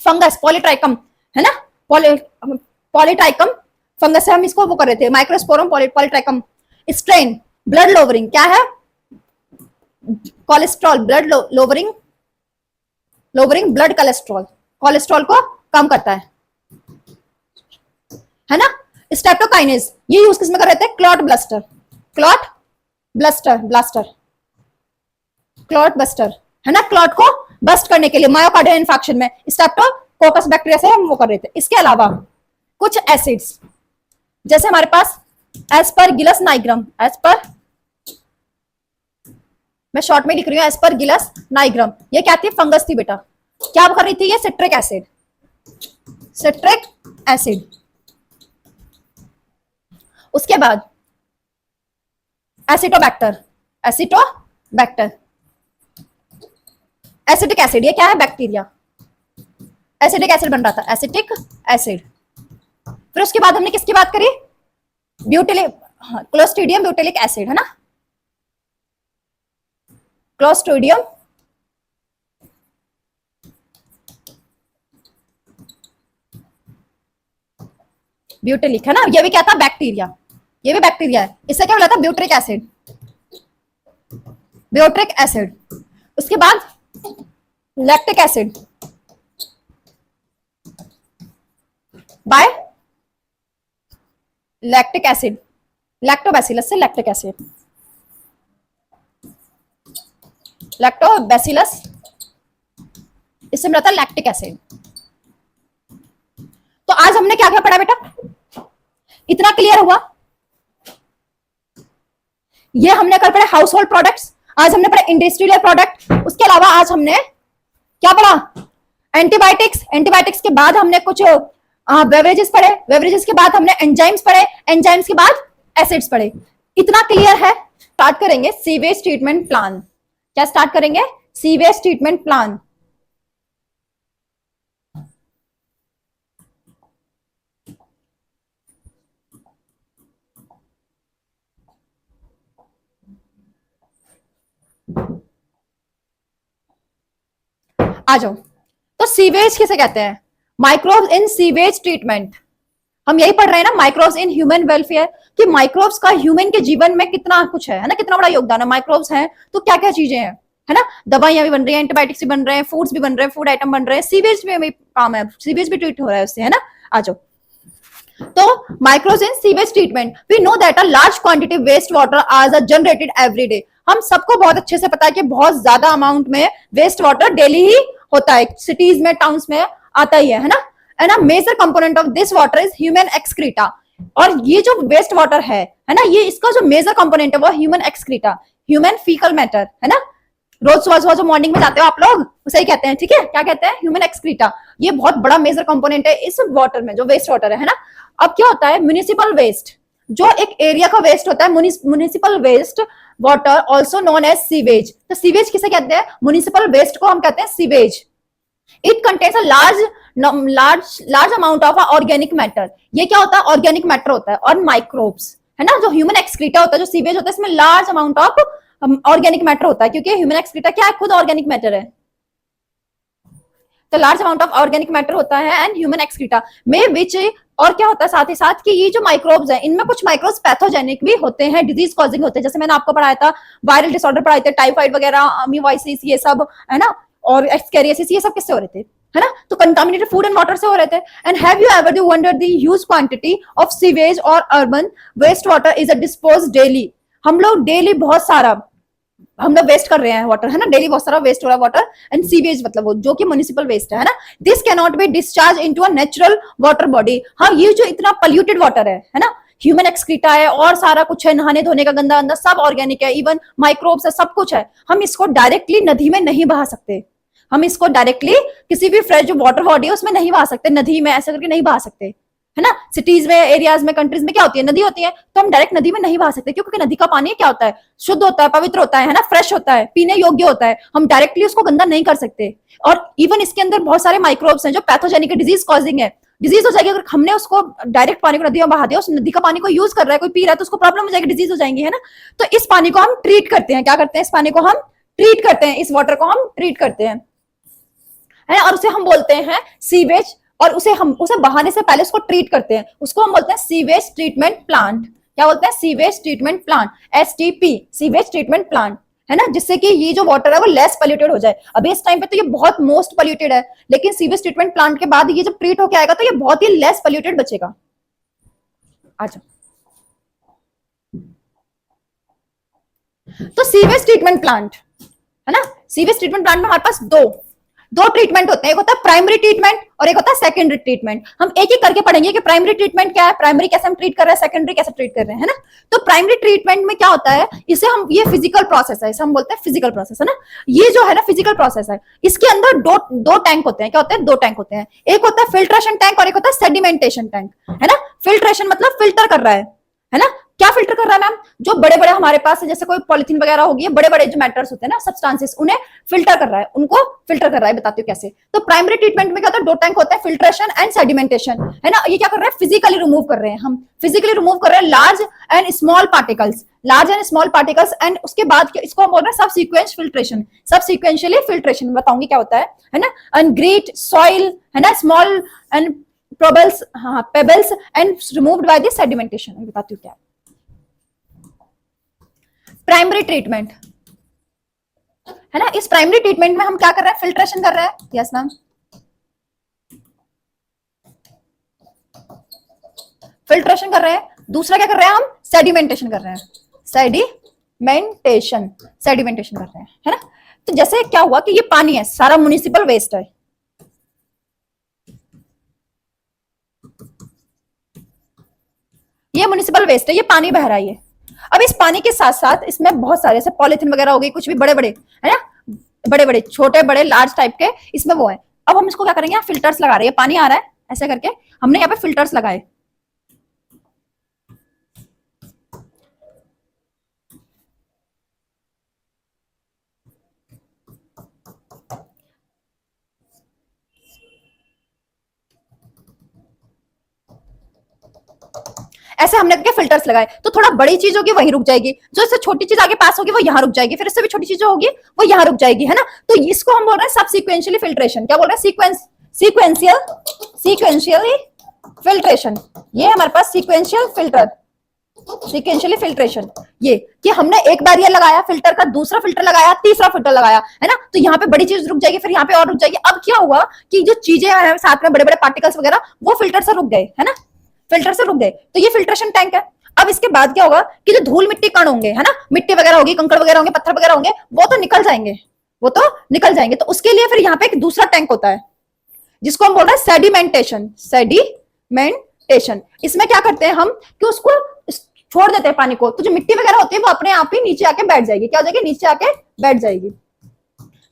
fungus, Polytrichum, है ना, पॉलीट्राइकम फंगस से हम इसको वो कर रहे थे, microsporum Polytrichum. Strain, blood lowering, क्या है, cholesterol, blood lowering, lowering blood cholesterol, cholesterol को कम करता है ना। स्टेप्टोकाइनेज, ये यूज किसमें कर रहे थे, clot bluster, clot bluster, blaster, clot buster, है ना, क्लॉट को बस्ट करने के लिए मायोकार्डियल इंफेक्शन में स्टेप्टोकोकस बैक्टीरिया से हम वो कर रहे थे। इसके अलावा कुछ एसिड्स, जैसे हमारे पास एस्परगिलस नाइग्रम, एस्पर, मैं शॉर्ट में लिख रही हूँ, एस्परगिलस नाइग्रम, ये क्या थी, फंगस थी बेटा, क्या कर रही थी, ये सिट्रिक एसिड, सिट्रिक एसिड। उसके बाद एसिटोबैक्टर, एसिटोबैक्टर, एसिटिक एसिड, ये क्या है, बैक्टीरिया, एसिटिक एसिड बन रहा था, एसिटिक एसिड। फिर उसके बाद हमने किसकी बात करी, ब्यूटिलिक, क्लोस्ट्रीडियम ब्यूटिलिक एसिड, है ना, क्लोस्ट्रीडियम ब्यूटिलिक, है ना, ये भी क्या था, बैक्टीरिया, ये भी बैक्टीरिया है, इससे क्या बोला था, ब्यूट्रिक एसिड, ब्यूट्रिक एसिड। उसके बाद lactic acid, by lactic acid, lactobacillus से लैक्टिक एसिड, लैक्टोबैसिलस, इससे मिला था लैक्टिक एसिड। तो आज हमने क्या क्या पढ़ा बेटा, इतना क्लियर हुआ, ये हमने कल पढ़ा हाउस होल्ड प्रोडक्ट्स, आज हमने पढ़ा इंडस्ट्रियल प्रोडक्ट, उसके अलावा आज हमने क्या पढ़ा, एंटीबायोटिक्स, एंटीबायोटिक्स के बाद हमने कुछ बेवरेजेस पढ़े, बेवरेजेस के बाद हमने एंजाइम्स पढ़े, एंजाइम्स के बाद एसिड्स पढ़े। इतना क्लियर है। स्टार्ट करेंगे सीवेज ट्रीटमेंट प्लान। क्या स्टार्ट करेंगे, सीवेज ट्रीटमेंट प्लान। आ जाओ। तो सीवेज किसे कहते हैं, माइक्रोब्स इन सीवेज ट्रीटमेंट। हम यही पढ़ रहे हैं ना, माइक्रोब्स इन ह्यूमन वेलफेयर, कि माइक्रोब्स का ह्यूमन के जीवन में कितना कुछ है ना, कितना बड़ा योगदान है। माइक्रोब्स हैं तो क्या क्या चीजें हैं, है ना, दवाइयां भी बन रही हैं, एंटीबायोटिक्स भी बन रहे हैं, फूड्स भी बन रहे हैं, फूड आइटम बन रहे हैं, सीवेज में भी काम है, सीवेज भी ट्रीट हो रहा है उससे, है ना। आ जाओ। तो microbes in sewage treatment, we know that a large quantity waste water are generated every day. हम सबको बहुत अच्छे से पता है कि बहुत ज्यादा अमाउंट में वेस्ट वाटर डेली ही होता है, सिटीज में, टाउन्स में आता ही है ना। And a major component of this water is human excreta. और ये जो वेस्ट वाटर है ना, ये इसका जो मेजर कंपोनेंट है वो human excreta, human faecal matter, है ना। रोज सुबह सुबह जो मॉर्निंग में जाते हो आप लोग, उसे ही कहते हैं, ठीक है, क्या कहते हैं, ह्यूमन एक्सक्रीटा। ये बहुत बड़ा मेजर कंपोनेंट है इस वाटर में, जो वेस्ट वाटर है ना। अब क्या होता है, म्युनिसिपल वेस्ट, जो एक एरिया का वेस्ट होता है, municipal waste water also known as sewage. तो सीवेज किसे कहते हैं, म्युनिसिपल वेस्ट को हम कहते हैं sewage. It contains a large amount of organic matter. ये क्या होता है, ऑर्गेनिक मैटर होता है, और माइक्रोब्स, है ना। जो ह्यूमन एक्सक्रीटा होता है, जो सीवेज होता है, इसमें large amount of organic matter होता है, क्योंकि ह्यूमन एक्सक्रीटा क्या है, खुद ऑर्गेनिक मैटर है। तो large amount of organic matter होता है एंड ह्यूमन एक्सक्रीटा में विच, और क्या होता है साथ ही साथ कि ये जो माइक्रोब्स हैं, इनमें कुछ माइक्रोब्स पैथोजेनिक भी होते हैं, डिजीज कॉजिंग होते हैं। जैसे मैंने आपको पढ़ाया था, वायरल डिसऑर्डर पढ़ाए थे, टाइफाइड वगैरह, अमीवाइसिस, ये सब, है ना, और एक्सकैरियोसिस, ये सब किससे हो रहे थे, है ना। तो कंटामिनेटेड फूड एंड वाटर से हो रहे थे। And have you ever do wonder the huge quantity of sewage और urban waste water is dispose daily. हम लोग डेली बहुत सारा हम लोग वेस्ट कर रहे हैं वाटर, है ना, डेली बहुत सारा वेस्ट हो रहा है वाटर एंड सीवेज, मतलब वो जो कि म्युनिसिपल वेस्ट है ना, this can not be discharge into a natural water body. हाँ, ये जो इतना पोल्यूटेड वाटर है ना, ह्यूमन एक्सक्रीटा है और सारा कुछ है, नहाने धोने का गंदा गंदा सब ऑर्गेनिक है, इवन माइक्रोब्स है, सब कुछ है, हम इसको डायरेक्टली नदी में नहीं बहा सकते, हम इसको डायरेक्टली किसी भी फ्रेश जो वाटर बॉडी है उसमें नहीं बहा सकते, नदी में ऐसे करके नहीं बहा सकते, है ना। सिटीज में, एरियाज में, कंट्रीज में क्या होती है, नदी होती है, तो हम डायरेक्ट नदी में नहीं बहा सकते, क्योंकि नदी का पानी क्या होता है, शुद्ध होता है, पवित्र होता है ना, फ्रेश होता है, पीने योग्य होता है, हम डायरेक्टली उसको गंदा नहीं कर सकते। और इवन इसके अंदर बहुत सारे माइक्रोब्स हैं जो पैथोजेनिक डिजीज कॉजिंग है, डिजीज हो जाएगी अगर हमने उसको डायरेक्ट पानी को नदी में बहा दिया, उस नदी का पानी को यूज कर रहा है, कोई पी रहा है तो उसको प्रॉब्लम हो जाएगी, डिजीज हो जाएंगी, है ना। तो इस पानी को हम ट्रीट करते हैं, क्या करते हैं, इस पानी को हम ट्रीट करते हैं, इस वाटर को हम ट्रीट करते हैं, है, और उसे हम बोलते हैं सीवेज, और उसे बहाने से पहले उसको ट्रीट करते हैं, उसको हम बोलते हैं सीवेज ट्रीटमेंट प्लांट। क्या बोलते हैं, sewage treatment plant, STP, sewage treatment plant, है ना, जिससे कि ये जो वाटर है वो लेस पोल्यूटेड हो जाए। अभी इस टाइम पे तो ये बहुत मोस्ट पोल्यूटेड है, लेकिन सीवेज ट्रीटमेंट प्लांट के बाद ये जब ट्रीट होके आएगा तो ये बहुत ही लेस पोल्यूटेड बचेगा। अच्छा, तो सीवेज ट्रीटमेंट प्लांट, है ना, सीवेज ट्रीटमेंट प्लांट में हमारे पास दो ट्रीटमेंट होते हैं, एक होता है प्राइमरी ट्रीटमेंट और एक होता है सेकेंडरी ट्रीटमेंट। हम एक एक करके पढ़ेंगे कि प्राइमरी ट्रीटमेंट क्या है, प्राइमरी कैसे हम ट्रीट कर रहे हैं, सेकेंडरी कैसे ट्रीट कर रहे हैं, है ना। तो प्राइमरी ट्रीटमेंट में क्या होता है, इसे हम, ये फिजिकल प्रोसेस है, इसे हम बोलते हैं फिजिकल प्रोसेस, है ना। ये जो है ना फिजिकल प्रोसेस है, इसके अंदर दो टैंक होते हैं, क्या होते हैं, दो टैंक होते हैं, एक होता है फिल्ट्रेशन टैंक और एक होता है सेडिमेंटेशन टैंक, है ना। फिल्ट्रेशन मतलब फिल्टर कर रहा है ना, क्या फिल्टर कर रहा है मैम, जो बड़े बड़े हमारे पास जैसे कोई पॉलिथीन वगैरह होगी, बड़े बड़े जो मैटर्स होते हैं ना, सब्सटेंसेस, उन्हें फिल्टर कर रहा है, उनको फिल्टर कर रहा है, बताती हूँ कैसे। तो प्राइमरी ट्रीटमेंट में क्या होता है, दो टैंक होता है, फिल्ट्रेशन एंड सेडिमेंटेशन, है ना। ये क्या कर रहे हैं, फिजिकली रिमूव कर रहे हैं, हम फिजिकली रिमूव कर रहे हैं large and small particles, and उसके बाद इसको हम बोल रहे हैं सब सीक्वेंस फिल्ट्रेशन, सब सीक्वेंशियली फिल्ट्रेशन, बताऊंगी क्या होता है ना। एंड ग्रेट सॉइल, है ना, small and pebbles and removed by the sedimentation, बताती हूँ क्या प्राइमरी ट्रीटमेंट, है ना। इस प्राइमरी ट्रीटमेंट में हम क्या कर रहे हैं, फिल्ट्रेशन कर रहे हैं, यस मैम, फिल्ट्रेशन कर रहे हैं। दूसरा क्या कर रहे हैं, हम सेडिमेंटेशन कर रहे हैं, सेडिमेंटेशन कर रहे हैं, है ना। तो जैसे क्या हुआ कि ये पानी है, सारा म्युनिसिपल वेस्ट है, ये म्युनिसिपल वेस्ट है, ये पानी बह रहा है, अब इस पानी के साथ साथ इसमें बहुत सारे जैसे पॉलिथीन वगैरह हो गई, कुछ भी बड़े बड़े, है ना, बड़े बड़े, छोटे बड़े, लार्ज टाइप के इसमें वो है। अब हम इसको क्या करेंगे, यहाँ फिल्टर्स लगा रहे हैं, पानी आ रहा है ऐसे करके, हमने यहाँ पे फिल्टर्स लगाए, ऐसे हमने करके फिल्टर्स लगाए, तो थोड़ा बड़ी चीज होगी वहीं रुक जाएगी, जो इससे छोटी चीज आगे पास होगी वो यहाँ रुक जाएगी, फिर इससे भी छोटी चीज होगी वो यहाँ रुक जाएगी, है ना। तो इसको हम बोल रहे हैं सब सीक्वेंशियली फिल्ट्रेशन, क्या बोल रहे हैं, सीक्वेंशियली फिल्ट्रेशन, ये हमारे पास सीक्वेंशियली फिल्ट्रेशन, ये कि हमने एक बैरियर लगाया फिल्टर का, दूसरा फिल्टर लगाया, तीसरा फिल्टर लगाया, है ना। तो यहाँ पे बड़ी चीज रुक जाएगी, फिर यहाँ पे और रुक जाएगी। अब क्या हुआ कि जो चीजें हैं साथ में बड़े बड़े पार्टिकल्स वगैरह, वो फिल्टर से रुक गए, है ना, फिल्टर से रुक गए, तो ये फिल्ट्रेशन टैंक है। अब इसके बाद क्या होगा कि जो धूल मिट्टी कण होंगे, है ना, मिट्टी वगैरह होगी, कंकड़ वगैरह होंगे, पत्थर वगैरह होंगे, वो तो निकल जाएंगे, तो उसके लिए फिर यहाँ पे एक दूसरा टैंक होता है जिसको हम बोल रहे हैं सेडिमेंटेशन। इसमें क्या करते हैं हम कि उसको छोड़ देते हैं पानी को, तो जो मिट्टी वगैरह होती है वो अपने आप ही नीचे आके बैठ जाएगी, क्या हो जाएगी, नीचे आके बैठ जाएगी,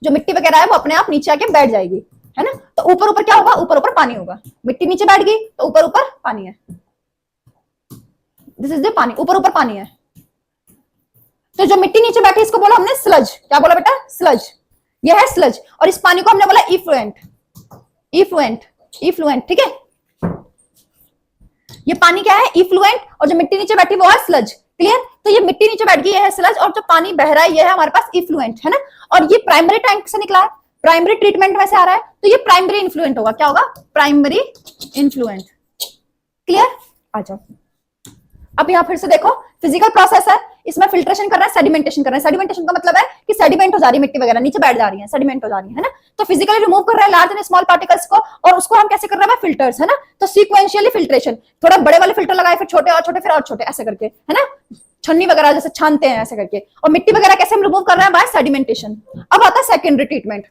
जो मिट्टी वगैरह है वो अपने आप नीचे आके बैठ जाएगी, है ना। तो ऊपर ऊपर क्या होगा, ऊपर ऊपर पानी होगा, मिट्टी नीचे बैठ गई तो ऊपर ऊपर पानी है, दिस इज द पानी, ऊपर ऊपर पानी है। तो जो मिट्टी नीचे बैठी इसको बोला हमने स्लज, क्या बोला बेटा, स्लज, ये है स्लज, और इस पानी को हमने बोला इफ्लुएंट, ठीक है। ये पानी क्या है, इफ्लुएंट, और जो मिट्टी नीचे बैठी वो है स्लज, क्लियर। तो ये मिट्टी नीचे बैठ गई, ये है स्लज, और जो पानी बह रहा है ये है हमारे पास इफ्लुएंट, है ना। और ये प्राइमरी टैंक से निकला है, प्राइमरी ट्रीटमेंट में से आ रहा है, तो ये प्राइमरी इन्फ्लुएंट होगा, क्या होगा, प्राइमरी इन्फ्लुएंट, क्लियर। आ जाओ, अब यहाँ फिर से देखो, फिजिकल प्रोसेस है, इसमें फिल्ट्रेशन कर रहा है, सेडिमेंटेशन कर रहा है। सेडिमेंटेशन का मतलब है कि सेडिमेंट हो जा रही है, मिट्टी वगैरह नीचे बैठ जा रही है, सेडिमेंट हो जा रही है ना। तो फिजिकली रिमूव कर रहा है लार्ज एंड स्मॉल पार्टिकल्स को, और उसको हम कैसे कर रहे हैं, फिल्टर्स, है ना। तो सीक्वेंशियली फिल्ट्रेशन, थोड़ा बड़े वाले फिल्टर लगाए, फिर छोटे और छोटे, फिर और छोटे, ऐसे करके, है ना, छन्नी वगैरह जैसे छानते हैं ऐसे करके, और मिट्टी वगैरह कैसे हम रिमूव कर रहे हैं, बाय सेडिमेंटेशन। अब आता है सेकेंडरी ट्रीटमेंट।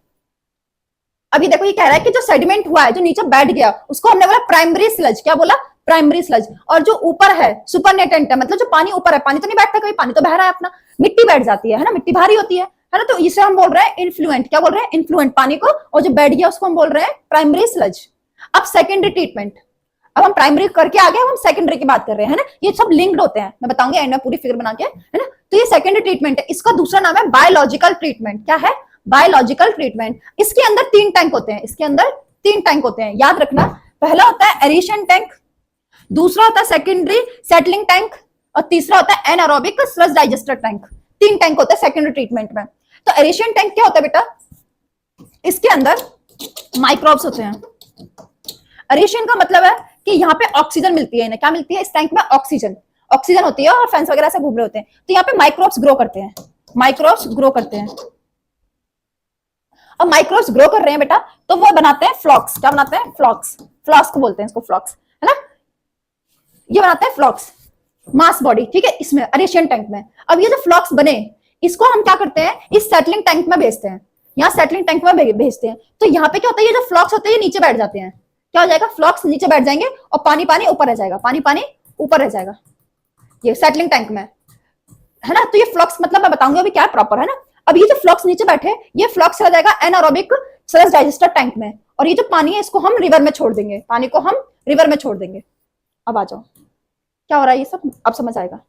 अभी देखो ये कह रहा है कि जो सेडिमेंट हुआ है, जो नीचे बैठ गया, उसको हमने बोला प्राइमरी स्लज। क्या बोला, प्राइमरी स्लज। और जो ऊपर है सुपरनेटेंट है, मतलब जो पानी ऊपर है, पानी तो नहीं बैठता कहीं, पानी तो बह रहा है अपना, मिट्टी बैठ जाती है ना, मिट्टी भारी होती है ना, तो इसे हम बोल रहे हैं इन्फ्लुएंट। क्या बोल रहे हैं, इन्फ्लुएंट पानी को, और जो बैठ गया उसको हम बोल रहे हैं प्राइमरी स्लज। अब सेकेंडरी ट्रीटमेंट, अब हम प्राइमरी करके आ गए, हम सेकेंडरी की बात कर रहे हैं, है ना, ये सब लिंक्ड होते हैं, मैं बताऊंगी एंड में पूरी फिगर बना के, है ना। तो ये सेकेंडरी ट्रीटमेंट है, इसका दूसरा नाम है बायोलॉजिकल ट्रीटमेंट। क्या है, बायोलॉजिकल ट्रीटमेंट। इसके अंदर 3 टैंक होते हैं, इसके अंदर 3 टैंक होते हैं, याद रखना। पहला होता है एरेशन टैंक, दूसरा होता है सेकेंडरी सेटलिंग टैंक, और तीसरा होता है anaerobic sludge digester tank. 3 tank होते हैं सेकेंडरी ट्रीटमेंट में। तो एरेशन टैंक क्या होता है बेटा, इसके अंदर माइक्रोब्स होते हैं। एरेशन का मतलब है कि यहाँ पे ऑक्सीजन मिलती है इन्हें। क्या मिलती है इस टैंक में, ऑक्सीजन। ऑक्सीजन होती है और फैंस वगैरह से घूम रहे होते हैं, तो यहाँ पे माइक्रोब्स ग्रो करते हैं, माइक्रोब्स ग्रो करते हैं। अब माइक्रोब्स ग्रो कर रहे हैं बेटा, तो वो बनाते हैं फ्लॉक्स। क्या बनाते हैं, फ्लॉक्स। फ्लॉक्स बोलते हैं इसको, फ्लॉक्स, है ना। ये बनाते हैं फ्लॉक्स, मास बॉडी, ठीक है, इसमें एरेशन टैंक में। अब ये जो फ्लॉक्स बने, इसको हम क्या करते हैं, इस सेटलिंग टैंक में भेजते हैं, यहाँ सेटलिंग टैंक में भेजते हैं। तो यहाँ पे क्या होता है, ये जो फ्लॉक्स होते हैं ये नीचे बैठ जाते हैं। क्या हो जाएगा, फ्लॉक्स नीचे बैठ जाएंगे और पानी पानी ऊपर रह जाएगा, पानी पानी ऊपर रह जाएगा, ये सेटलिंग टैंक में, है ना। तो ये फ्लॉक्स मतलब मैं बताऊंगी अभी क्या है प्रॉपर, है ना। अब ये जो फ्लॉक्स नीचे बैठे, ये फ्लॉक्स चला जाएगा एनारोबिक स्लज डाइजेस्टर टैंक में, और ये जो पानी है इसको हम रिवर में छोड़ देंगे, पानी को हम रिवर में छोड़ देंगे। अब आ जाओ क्या हो रहा है ये सब, अब समझ आएगा।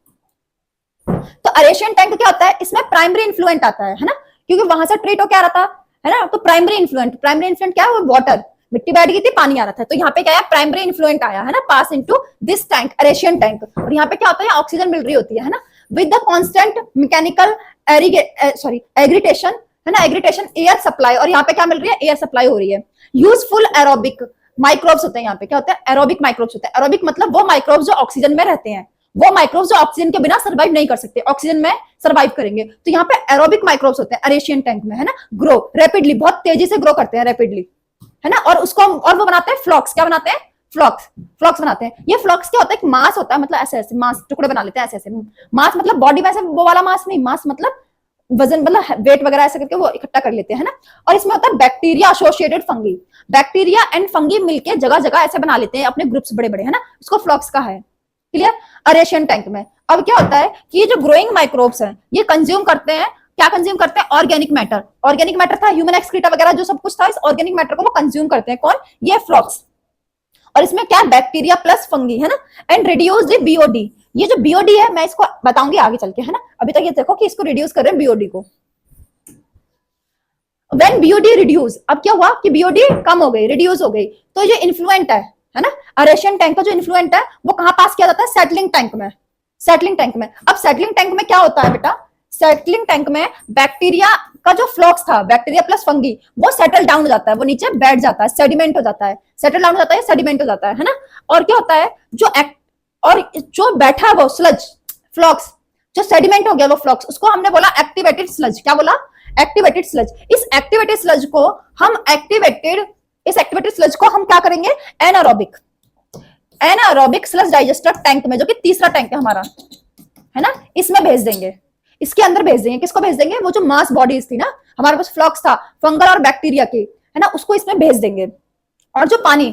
तो एरेशन टैंक क्या होता है, इसमें प्राइमरी इन्फ्लुएंट आता है ना, क्योंकि वहां से ट्रीट हो क्या रहा था, है ना। तो प्राइमरी इन्फ्लुएंट, प्राइमरी इन्फ्लुएंट क्या है, वो वाटर, मिट्टी बैठ गई थी, पानी आ रहा था, तो यहाँ पे क्या है, प्राइमरी इन्फ्लुएंट आया, है ना, पास into this tank, aeration tank. और यहाँ पे क्या होता है, ऑक्सीजन मिल रही होती है ना, विद द कांस्टेंट मैकेनिकल एग्रीटेशन, है ना, एग्रीटेशन एयर सप्लाई, और यहाँ पे क्या मिल रही है, एयर सप्लाई हो रही है। यूजफुल एरोबिक माइक्रोब्स होते हैं, यहाँ पे क्या होता है, एरोबिक माइक्रोब्स होते हैं। एरोबिक मतलब वो माइक्रोब्स जो ऑक्सीजन में रहते हैं, वो माइक्रोब्स जो ऑक्सीजन के बिना सर्वाइव नहीं कर सकते, ऑक्सीजन में सर्वाइव करेंगे। तो यहाँ पे एरोबिक माइक्रोब्स होते हैं एरेशियन टैंक में, है ना, ग्रो रैपिडली, बहुत तेजी से ग्रो करते हैं रैपिडली, है ना। और उसको और वो बनाते हैं फ्लॉक्स। क्या बनाते हैं, फ्लॉक्स, फ्लॉक्स बनाते हैं। ये फ्लॉक्स क्या होता है, एक मास होता है, मतलब ऐसे ऐसे मास टुकड़े बना लेते हैं, ऐसे ऐसे मास, मतलब बॉडी में ऐसे वो वाला मास नहीं, मास मतलब वजन, मतलब वेट वगैरह ऐसे करके वो इकट्ठा कर लेते हैं, है ना। और इसमें होता है bacteria associated fungi, bacteria and fungi मिलके जगह जगह ऐसे बना लेते हैं अपने ग्रुप्स बड़े बड़े, है ना, उसको फ्लॉक्स का है, क्लियर। एरेशियन टैंक में अब क्या होता है कि ये जो ग्रोइंग माइक्रोब्स हैं ये कंज्यूम करते हैं, क्या कंज्यूम करते हैं, ऑर्गेनिक मैटर। ऑर्गेनिक मैटर था, ह्यूमन एक्सक्रीटा वगैरह जो सब कुछ था, इस ऑर्गेनिक मैटर को वो कंज्यूम करते हैं, कौन, ये फ्लॉक्स। और इसमें क्या, बैक्टीरिया प्लस फंगी, है ना, एंड रिड्यूस द बीओडी। ये जो बीओडी है मैं इसको बताऊंगी आगे चल के, है ना। अभी तक ये देखो कि इसको रिड्यूस कर रहे हैं बीओडी को। व्हेन बीओडी रिड्यूस, अब क्या हुआ कि बीओडी कम हो गई, रिड्यूस हो गई, तो ये इन्फ्लुएंट है ना, एरेशियन टैंक का जो इन्फ्लुएंट है वो कहां पास किया जाता है, सेटलिंग टैंक में, सेटलिंग टैंक में। अब सेटलिंग टैंक में क्या होता है बेटा, सेटलिंग टैंक में बैक्टीरिया का जो फ्लॉक्स था, बैक्टीरिया प्लस फंगी, वो सेटल डाउन हो जाता है, वो नीचे बैठ जाता है, सेडिमेंट हो जाता है, सेटल डाउन हो जाता है, सेडिमेंट हो जाता है ना। और क्या होता है, और जो बैठा वो स्लज फ्लॉक्स, जो सेडिमेंट हो गया वो फ्लॉक्स, उसको हमने बोला एक्टिवेटेड स्लज। क्या बोला, एक्टिवेटेड स्लज। इस एक्टिवेटेड स्लज को हम इस एक्टिवेटेड स्लज को हम क्या करेंगे, anaerobic, anaerobic sludge digester tank में, जो कि तीसरा टैंक है हमारा, है ना, इसमें भेज देंगे, इसके अंदर भेज देंगे। किसको भेज देंगे, वो जो मास बॉडीज थी ना, हमारे पास फ्लॉक्स था फंगल और बैक्टीरिया की, है ना, उसको इसमें भेज देंगे। और जो पानी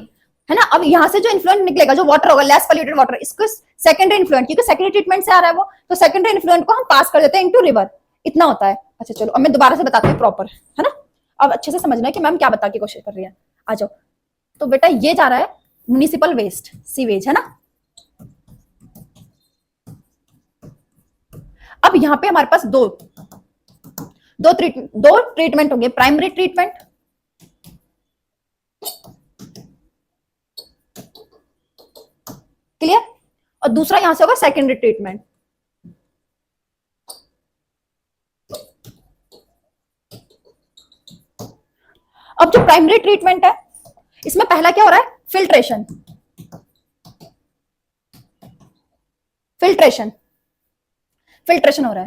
है ना, अब यहाँ से जो इन्फ्लुएंट निकलेगा, जो वाटर होगा, लेस पॉल्यूटेड वाटर, इसको सेकेंडरी इन्फ्लुएंट, क्योंकि सेकेंडरी ट्रीटमेंट से आ रहा है वो, तो सेकेंडरी इन्फ्लुएंट को हम पास कर देते हैं इनटू रिवर, इतना होता है। अच्छा चलो अब मैं दोबारा से बताती हूँ प्रॉपर, है ना, अब अच्छे से समझना है कि मैम क्या बता की कोशिश कर रही है। आ जाओ, तो बेटा ये जा रहा है म्युनिसिपल वेस्ट, सीवेज, है ना। अब यहाँ पे हमारे पास दो ट्रीटमेंट होंगे, प्राइमरी ट्रीटमेंट, क्लियर, और दूसरा यहां से होगा सेकेंडरी ट्रीटमेंट। अब जो प्राइमरी ट्रीटमेंट है, इसमें पहला क्या हो रहा है, फिल्ट्रेशन, फिल्ट्रेशन, फिल्ट्रेशन हो रहा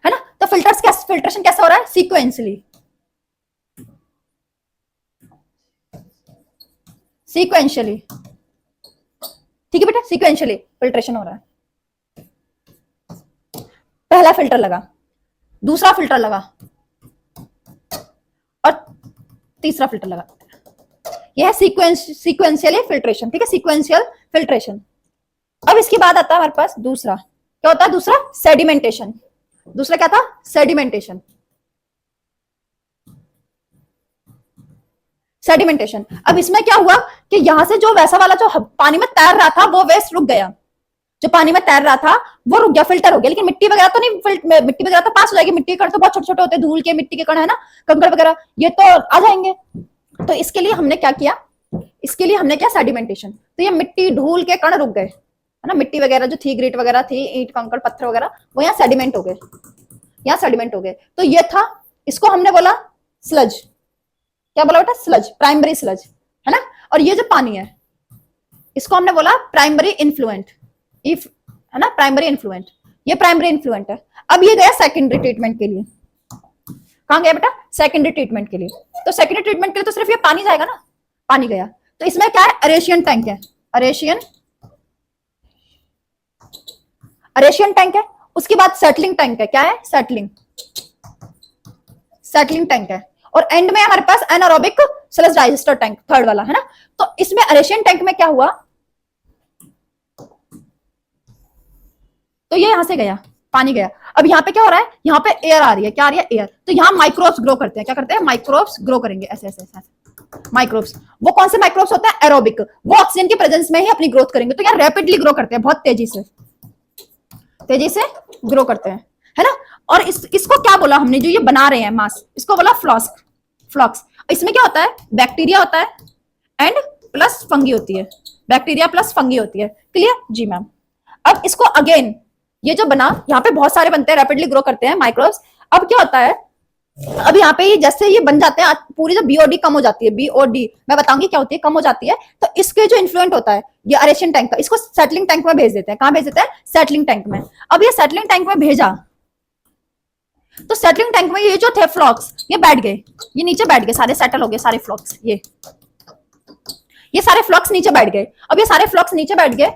है ना। तो फिल्ट्रेशन कैसे हो रहा है, सीक्वेंसली, सीक्वेंशियली, ठीक है बेटा, सीक्वेंशियली फिल्ट्रेशन हो रहा है। पहला फिल्टर लगा, दूसरा फिल्टर लगा और तीसरा फिल्टर लगा। यह है सीक्वेंशियल फिल्ट्रेशन, ठीक है, सीक्वेंशियल फिल्ट्रेशन। अब इसके बाद आता है हमारे पास दूसरा, क्या होता है दूसरा? सेडिमेंटेशन। दूसरा क्या था? सेडिमेंटेशन। सेडिमेंटेशन। अब इसमें क्या हुआ कि यहां से जो वैसा वाला जो पानी में तैर रहा था वो वेस्ट रुक गया, जो पानी में तैर रहा था वो रुक गया, फिल्टर हो गया। लेकिन मिट्टी वगैरह तो नहीं, मिट्टी वगैरह तो पास हो जाएगी, मिट्टी के कण तो बहुत छोटे छोटे होते हैं, धूल के मिट्टी के कण है ना, कंकड़ वगैरह, ये तो आ जाएंगे। तो इसके लिए हमने क्या किया? इसके लिए हमने क्या? सेडिमेंटेशन। तो ये मिट्टी धूल के कण रुक गए, है ना, मिट्टी वगैरह जो थी, ग्रीट वगैरह थी, ईंट कंकड़ पत्थर वगैरह, वो यहाँ सेडिमेंट हो गए, यहाँ सेडिमेंट हो गए। तो ये था, इसको हमने बोला स्लज। क्या बोला बेटा? स्लज, प्राइमरी स्लज, है ना। और ये जो पानी है इसको हमने बोला प्राइमरी इन्फ्लुएंट, इफ, है ना, प्राइमरी इन्फ्लुएंट। ये प्राइमरी इन्फ्लुएंट है। अब ये गया सेकेंडरी ट्रीटमेंट के लिए। कहां गया बेटा? सेकेंडरी ट्रीटमेंट के लिए। तो सेकेंडरी ट्रीटमेंट के लिए तो सिर्फ ये पानी जाएगा ना, पानी गया। तो इसमें क्या है? अरेशियन टैंक है, अरेशियन टैंक है। उसके बाद सेटलिंग टैंक है। क्या है? सेटलिंग टैंक है। और एंड में हमारे पास anaerobic sludge digester tank, third वाला, है ना। तो इसमें अरेशियन टैंक में क्या हुआ? तो ये यहां से गया, पानी गया। अब यहाँ पे क्या हो रहा है? यहाँ पे एयर आ रही है। क्या आ रही है? एयर। तो यहाँ माइक्रोब्स ग्रो करते हैं। क्या करते हैं? माइक्रोब्स ग्रो करेंगे, ऐसे ऐसे ऐसे माइक्रोब्स। वो कौन से माइक्रोब्स होते हैं? एरोबिक। वो ऑक्सीजन की प्रेजेंस में ही अपनी ग्रोथ करेंगे। तो यार रैपिडली ग्रो करते हैं, बहुत तेजी से ग्रो करते हैं, है ना। और इसको क्या बोला हमने? जो ये बना रहे हैं मास, इसको बोला फ्लॉक्स। इसमें क्या होता है? बैक्टीरिया होता है एंड प्लस फंगी होती है, बैक्टीरिया प्लस फंगी होती है। क्लियर? जी मैम। अब इसको अगेन, ये जो बना, यहाँ पे बहुत सारे बनते हैं, रैपिडली ग्रो करते हैं माइक्रोब्स। अब क्या होता है? अब यहाँ पे जैसे ये बन जाते हैं, पूरी जो बीओडी कम हो जाती है, बीओडी मैं बताऊंगी क्या होती है, कम हो जाती है। तो इसके जो इन्फ्लुएंट होता है ये अरेशियन टैंक का, इसको सेटलिंग टैंक में भेज देते हैं। कहां भेज देते हैं? सेटलिंग टैंक में। अब ये सेटलिंग टैंक में भेजा, तो सेटलिंग टैंक में ये जो थे फ्लॉक्स, ये बैठ गए, ये नीचे बैठ गए, सारे सेटल हो गए, सारे फ्लॉक्स, ये सारे फ्लॉक्स नीचे बैठ गए। अब ये सारे फ्लॉक्स नीचे बैठ गए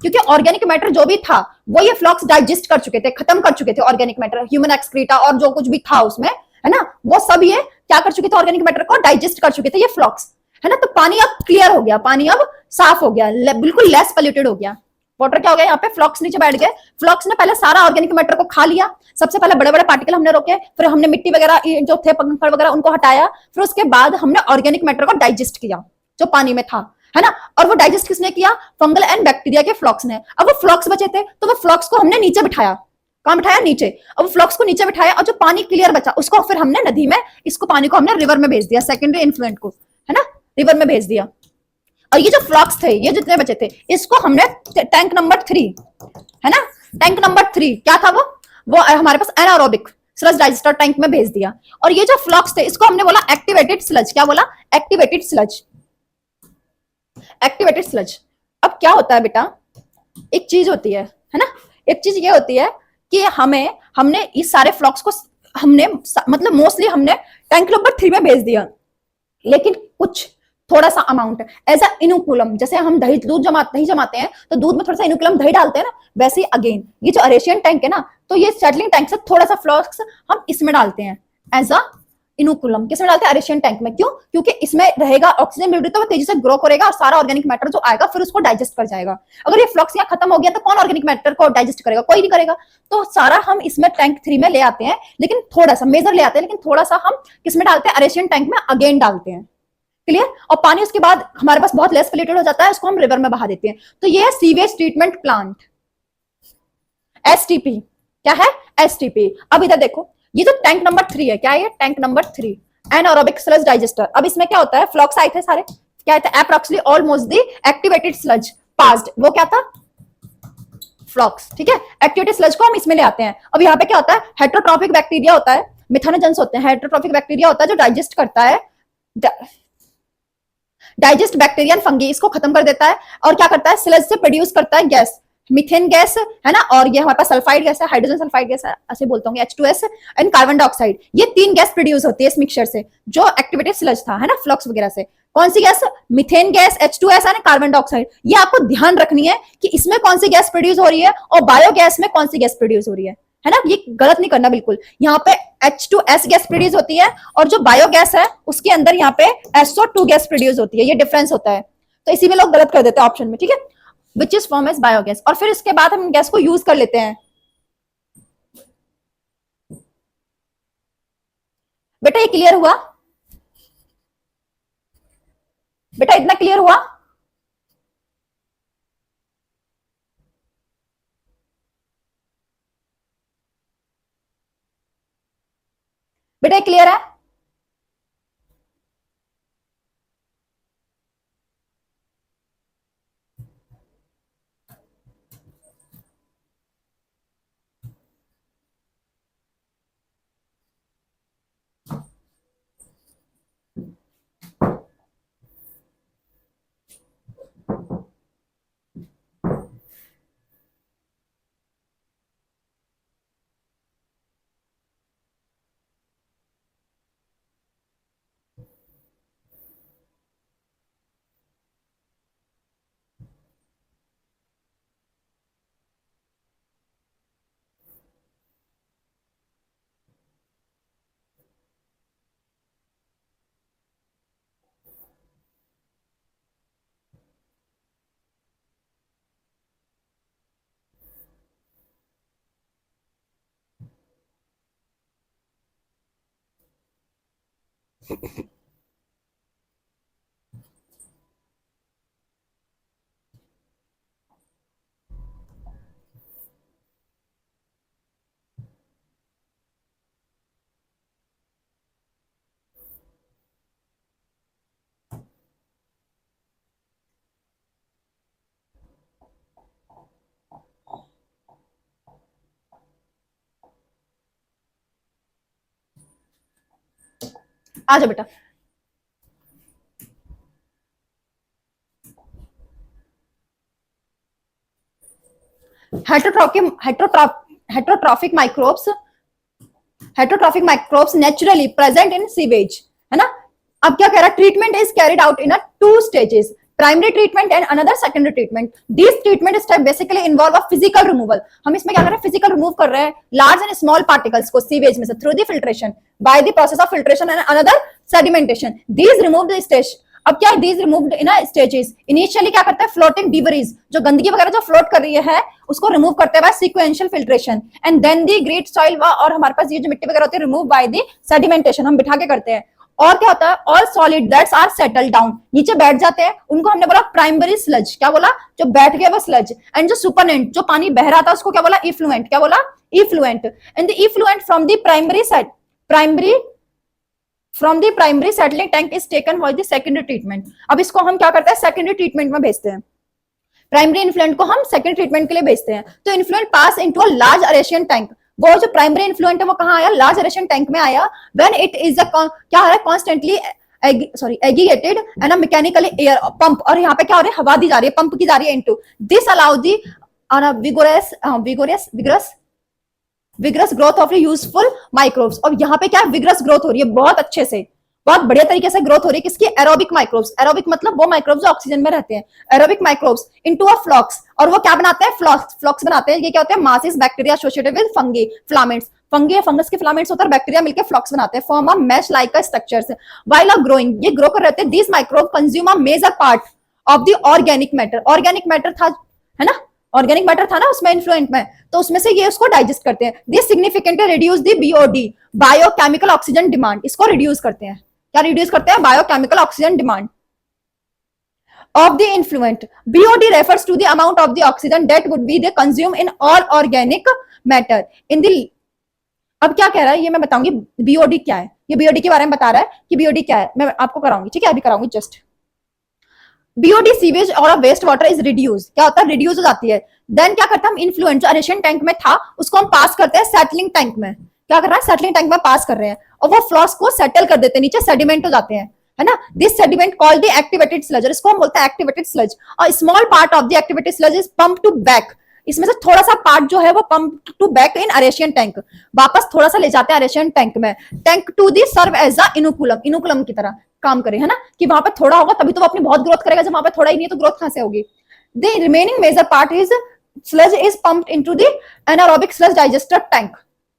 क्योंकि ऑर्गेनिक मैटर जो भी था वो ये फ्लॉक्स डाइजेस्ट कर चुके थे, खत्म कर चुके थे ऑर्गेनिक मैटर, ह्यूमन एक्सक्रीटा और जो कुछ भी था उसमें, है ना, वो सब ये क्या कर चुके थे? ऑर्गेनिक मैटर को डाइजेस्ट कर चुके थे ये फ्लॉक्स, है ना। तो पानी अब क्लियर हो गया, पानी अब साफ हो गया, बिल्कुल लेस पोल्यूटेड हो गया। वाटर क्या हो गया? यहाँ पे फ्लॉक्स नीचे बैठ गए। फ्लॉक्स ने पहले सारा ऑर्गेनिक मैटर को खा लिया। सबसे पहले बड़े बड़े पार्टिकल हमने रोके, फिर हमने मिट्टी वगैरह जो थे, कंकड़ वगैरह, उनको हटाया। फिर उसके बाद हमने ऑर्गेनिक मैटर को डाइजेस्ट किया जो पानी में था, है ना। और वो डाइजेस्ट किसने किया? फंगल एंड बैक्टीरिया के फ्लॉक्स ने। अब वो फ्लॉक्स बचे थे तो वो फ्लॉक्स को हमने नीचे बिठाया। कहां बिठाया? नीचे। अब फ्लॉक्स को नीचे बिठाया और जो पानी क्लियर बचा उसको फिर हमने नदी में, इसको पानी को हमने रिवर में भेज दिया, सेकेंडरी इन्फ्लुएंट को, है ना, रिवर में भेज दिया। और ये जो फ्लॉक्स थे, ये जितने बचे थे, इसको हमने टैंक नंबर 3, है ना, टैंक नंबर 3 क्या था? वो हमारे पास एनारोबिक स्लज डाइजेस्टर टैंक में भेज दिया। और ये जो फ्लॉक्स थे इसको हमने बोला एक्टिवेटेड स्लज। क्या बोला? Activated sludge, activated sludge. अब क्या होता है बेटा? एक चीज होती है ना, एक चीज ये होती है कि हमने इस सारे फ्लॉक्स को हमने मतलब मोस्टली हमने टैंक नंबर 3 में भेज दिया, लेकिन कुछ थोड़ा सा अमाउंट एज अ इनोकुलम, जैसे हम दही जमाते हैं तो दूध में थोड़ा सा इनोकुलम दही डालते हैं ना, वैसे ही अगेन ये जो अरेशियन टैंक है ना, तो ये सेटलिंग टैंक से थोड़ा सा फ्लॉक्स हम इसमें डालते हैं एज अ इनोकुलम। किसमें डालते हैं? अरेशियन टैंक में। क्यों? क्योंकि इसमें रहेगा ऑक्सीजन मिल रही, तो वो तेजी से ग्रो करेगा और सारा ऑर्गेनिक मैटर जो आएगा फिर उसको डाइजेस्ट कर जाएगा। अगर ये फ्लॉक्स यहाँ खत्म हो गया तो कौन ऑर्गेनिक मैटर को डाइजेस्ट करेगा? कोई नहीं करेगा। तो सारा हम इसमें टैंक 3 में ले आते हैं, लेकिन थोड़ा सा मेजर ले आते हैं, लेकिन थोड़ा सा हम किसमें डालते हैं? अरेशियन टैंक में अगेन डालते हैं। क्लियर? और पानी उसके बाद हमारे पास बहुत लेस पोल्यूटेड हो जाता है, उसको हम रिवर में बहा देते हैं। तो ये है सीवेज ट्रीटमेंट प्लांट, एसटीपी। क्या है? एसटीपी। अब इधर देखो, ये जो टैंक नंबर 3 है, क्या है? Tank number 3 anaerobic sludge digester. अब इसमें क्या होता है? फ्लॉक्स आए थे सारे, क्या था? Approximately almost the activated sludge passed. वो क्या था? फ्लॉक्स। ठीक है, एक्टिवेटेड स्लज को हम इसमें ले आते हैं। अब यहाँ पे क्या होता है? हेटरोट्रॉफिक बैक्टीरिया होता है, मिथानोजेंस होते हैं, हेटरोट्रॉफिक बैक्टीरिया होता है जो डाइजेस्ट करता है, डाइजेस्ट बैक्टीरिया फंगी, इसको खत्म कर देता है। और क्या करता है? स्लज से प्रोड्यूस करता है गैस, मीथेन गैस, है ना, और ये हमारे पास सल्फाइड गैस है, हाइड्रोजन सल्फाइड गैस है, ऐसे बोलते होंगे, H2S एंड कार्बन डाइऑक्साइड। ये 3 गैस प्रोड्यूस होती है इस मिक्सचर से, जो एक्टिवेटेड स्लज था, है ना, फ्लक्स वगैरह से। कौन सी gas? Methane gas, H2S and carbon dioxide. ये आपको ध्यान रखनी है कि इसमें कौन सी गैस प्रोड्यूस हो रही है और बायोगैस में कौन सी गैस प्रोड्यूस हो रही है है ना, ये गलत नहीं करना बिल्कुल। यहाँ पे H2S गैस प्रोड्यूस होती है और जो बायोगैस है उसके अंदर यहाँ पे SO2 गैस प्रोड्यूस होती है, ये डिफरेंस होता है। तो इसी में लोग गलत कर देते हैं ऑप्शन में, ठीक है, which is form as biogas. और फिर इसके बाद हम गैस को यूज कर लेते हैं। बेटा ये क्लियर हुआ? बेटा इतना क्लियर हुआ? बेटा क्लियर है? आ जाओ बेटा। Heterotrophic microbes, heterotrophic microbes naturally present in sewage, है ना। अब क्या कह रहा है, treatment is carried out in a 2 stages, primary treatment and another secondary treatment. This treatment step basically involve a physical removal. हम इसमें क्या कर रहे हैं, फिजिकल रिमूव कर रहे हैं लार्ज एंड स्मॉल पार्टिकल्स को सीवेज में से through the filtration by the process of filtration and another sedimentation. These remove the stage. अब क्या है, these removed in stages. Initially क्या करता है, फ्लोटिंग डिबरीज, जो गंदगी वगैरह जो फ्लोट कर रही है उसको रिमूव करते हैं sequential filtration, and then the grit soil, और हमारे पास ये जो मिट्टी वगैरह होती है रिमूव बाय दी सेडिमेंटेशन, हम बिठा के करते हैं। और क्या होता है, all solid that's are settle down, नीचे बैठ जाते हैं, उनको हमने बोला प्राइमरी स्लज। क्या बोला, जो बैठ गया वो स्लज। एंड जो सुपरनेंट, जो पानी बह रहा था उसको क्या बोला, इफ्लुएंट। क्या बोला, effluent. And the effluent from the primary settling tank is taken for the secondary treatment. अब इसको हम क्या करते हैं, सेकेंडरी ट्रीटमेंट में भेजते हैं। प्राइमरी इन्फ्लुएंट को हम सेकेंड ट्रीटमेंट के लिए भेजते हैं। तो influent pass into a large aeration tank. वो जो प्राइमरी इन्फ्लुएंट है वो कहां आया, लार्ज एरेशियन टैंक में आया। व्हेन इट इज क्या हो रहा है, constantly agitated and a mechanically air pump, और यहाँ पे क्या हो रहा है, हवा दी जा रही है, पंप की जा रही है into this, allow the vigorous growth of useful microbes. और यहाँ पे क्या विग्रस ग्रोथ हो रही है, बहुत अच्छे से, बहुत बढ़िया तरीके से ग्रोथ हो रही है किसकी, एरोबिक माइक्रोब्स। एरोबिक मतलब वो माइक्रोब्स जो ऑक्सीजन में रहते हैं, एरोबिक माइक्रोब्स इनटू अ फ्लॉक्स। और वो क्या बनाते हैं, फ्लॉक्स बनाते हैं। ये क्या होते हैं, masses bacteria associated with fungi filaments. Fungi fungus के फिलामेंट्स होते हैं, बैक्टीरिया मिलकर फ्लॉक्स बनाते हैं, form a mesh like structures while are growing. ये ग्रो कर रहते हैं। This microbe consume a major part of the organic matter. Organic matter था, है ना, ऑर्गेनिक मैटर था ना उसमें इन्फ्लुएंट में, तो उसमें से ये उसको डाइजेस्ट करते हैं। This significantly reduce the BOD, biochemical oxygen demand. इसको रिड्यूस करते हैं, क्या रिड्यूस करते हैं, biochemical oxygen demand of the influent. BOD refers to the amount of the oxygen that would be consumed in all organic matter in the। अब क्या कह रहा है ये मैं बताऊंगी, BOD क्या है, ये BOD के बारे में बता रहा है कि BOD क्या है, मैं आपको कराऊंगी, ठीक है, अभी कराऊंगी जस्ट। BOD सीवेज और वेस्ट वाटर इज रिड्यूस। क्या होता है, रिड्यूस हो जाती है। देन क्या करता है, हम इन्फ्लुएंट जो एरेशियन टैंक में था उसको हम पास करते हैं सेटलिंग टैंक में। क्या कर रहा है, सेटलिंग टैंक में पास कर रहे हैं, और वो फ्लॉस को सेटल कर देते हैं, नीचे सेडिमेंट हो जाते हैं, है ना। This sediment called the activated sludge, इसको हम बोलते हैं एक्टिवेटेड स्लज। और small part of the activated sludge is pump to back. इसमें से थोड़ा सा पार्ट जो है वो pump to back in aeration tank, वापस थोड़ा सा ले जाते हैं एरेशियन टैंक में। Tank to the serve as a inoculum, inoculum की तरह काम करे, है ना, कि वहां पे थोड़ा होगा तभी तो वो अपनी बहुत ग्रोथ करेगा, जब वहां पे थोड़ा ही नहीं तो ग्रोथ कहां से होगी। The remaining major part is sludge is pumped into the anaerobic sludge digester tank,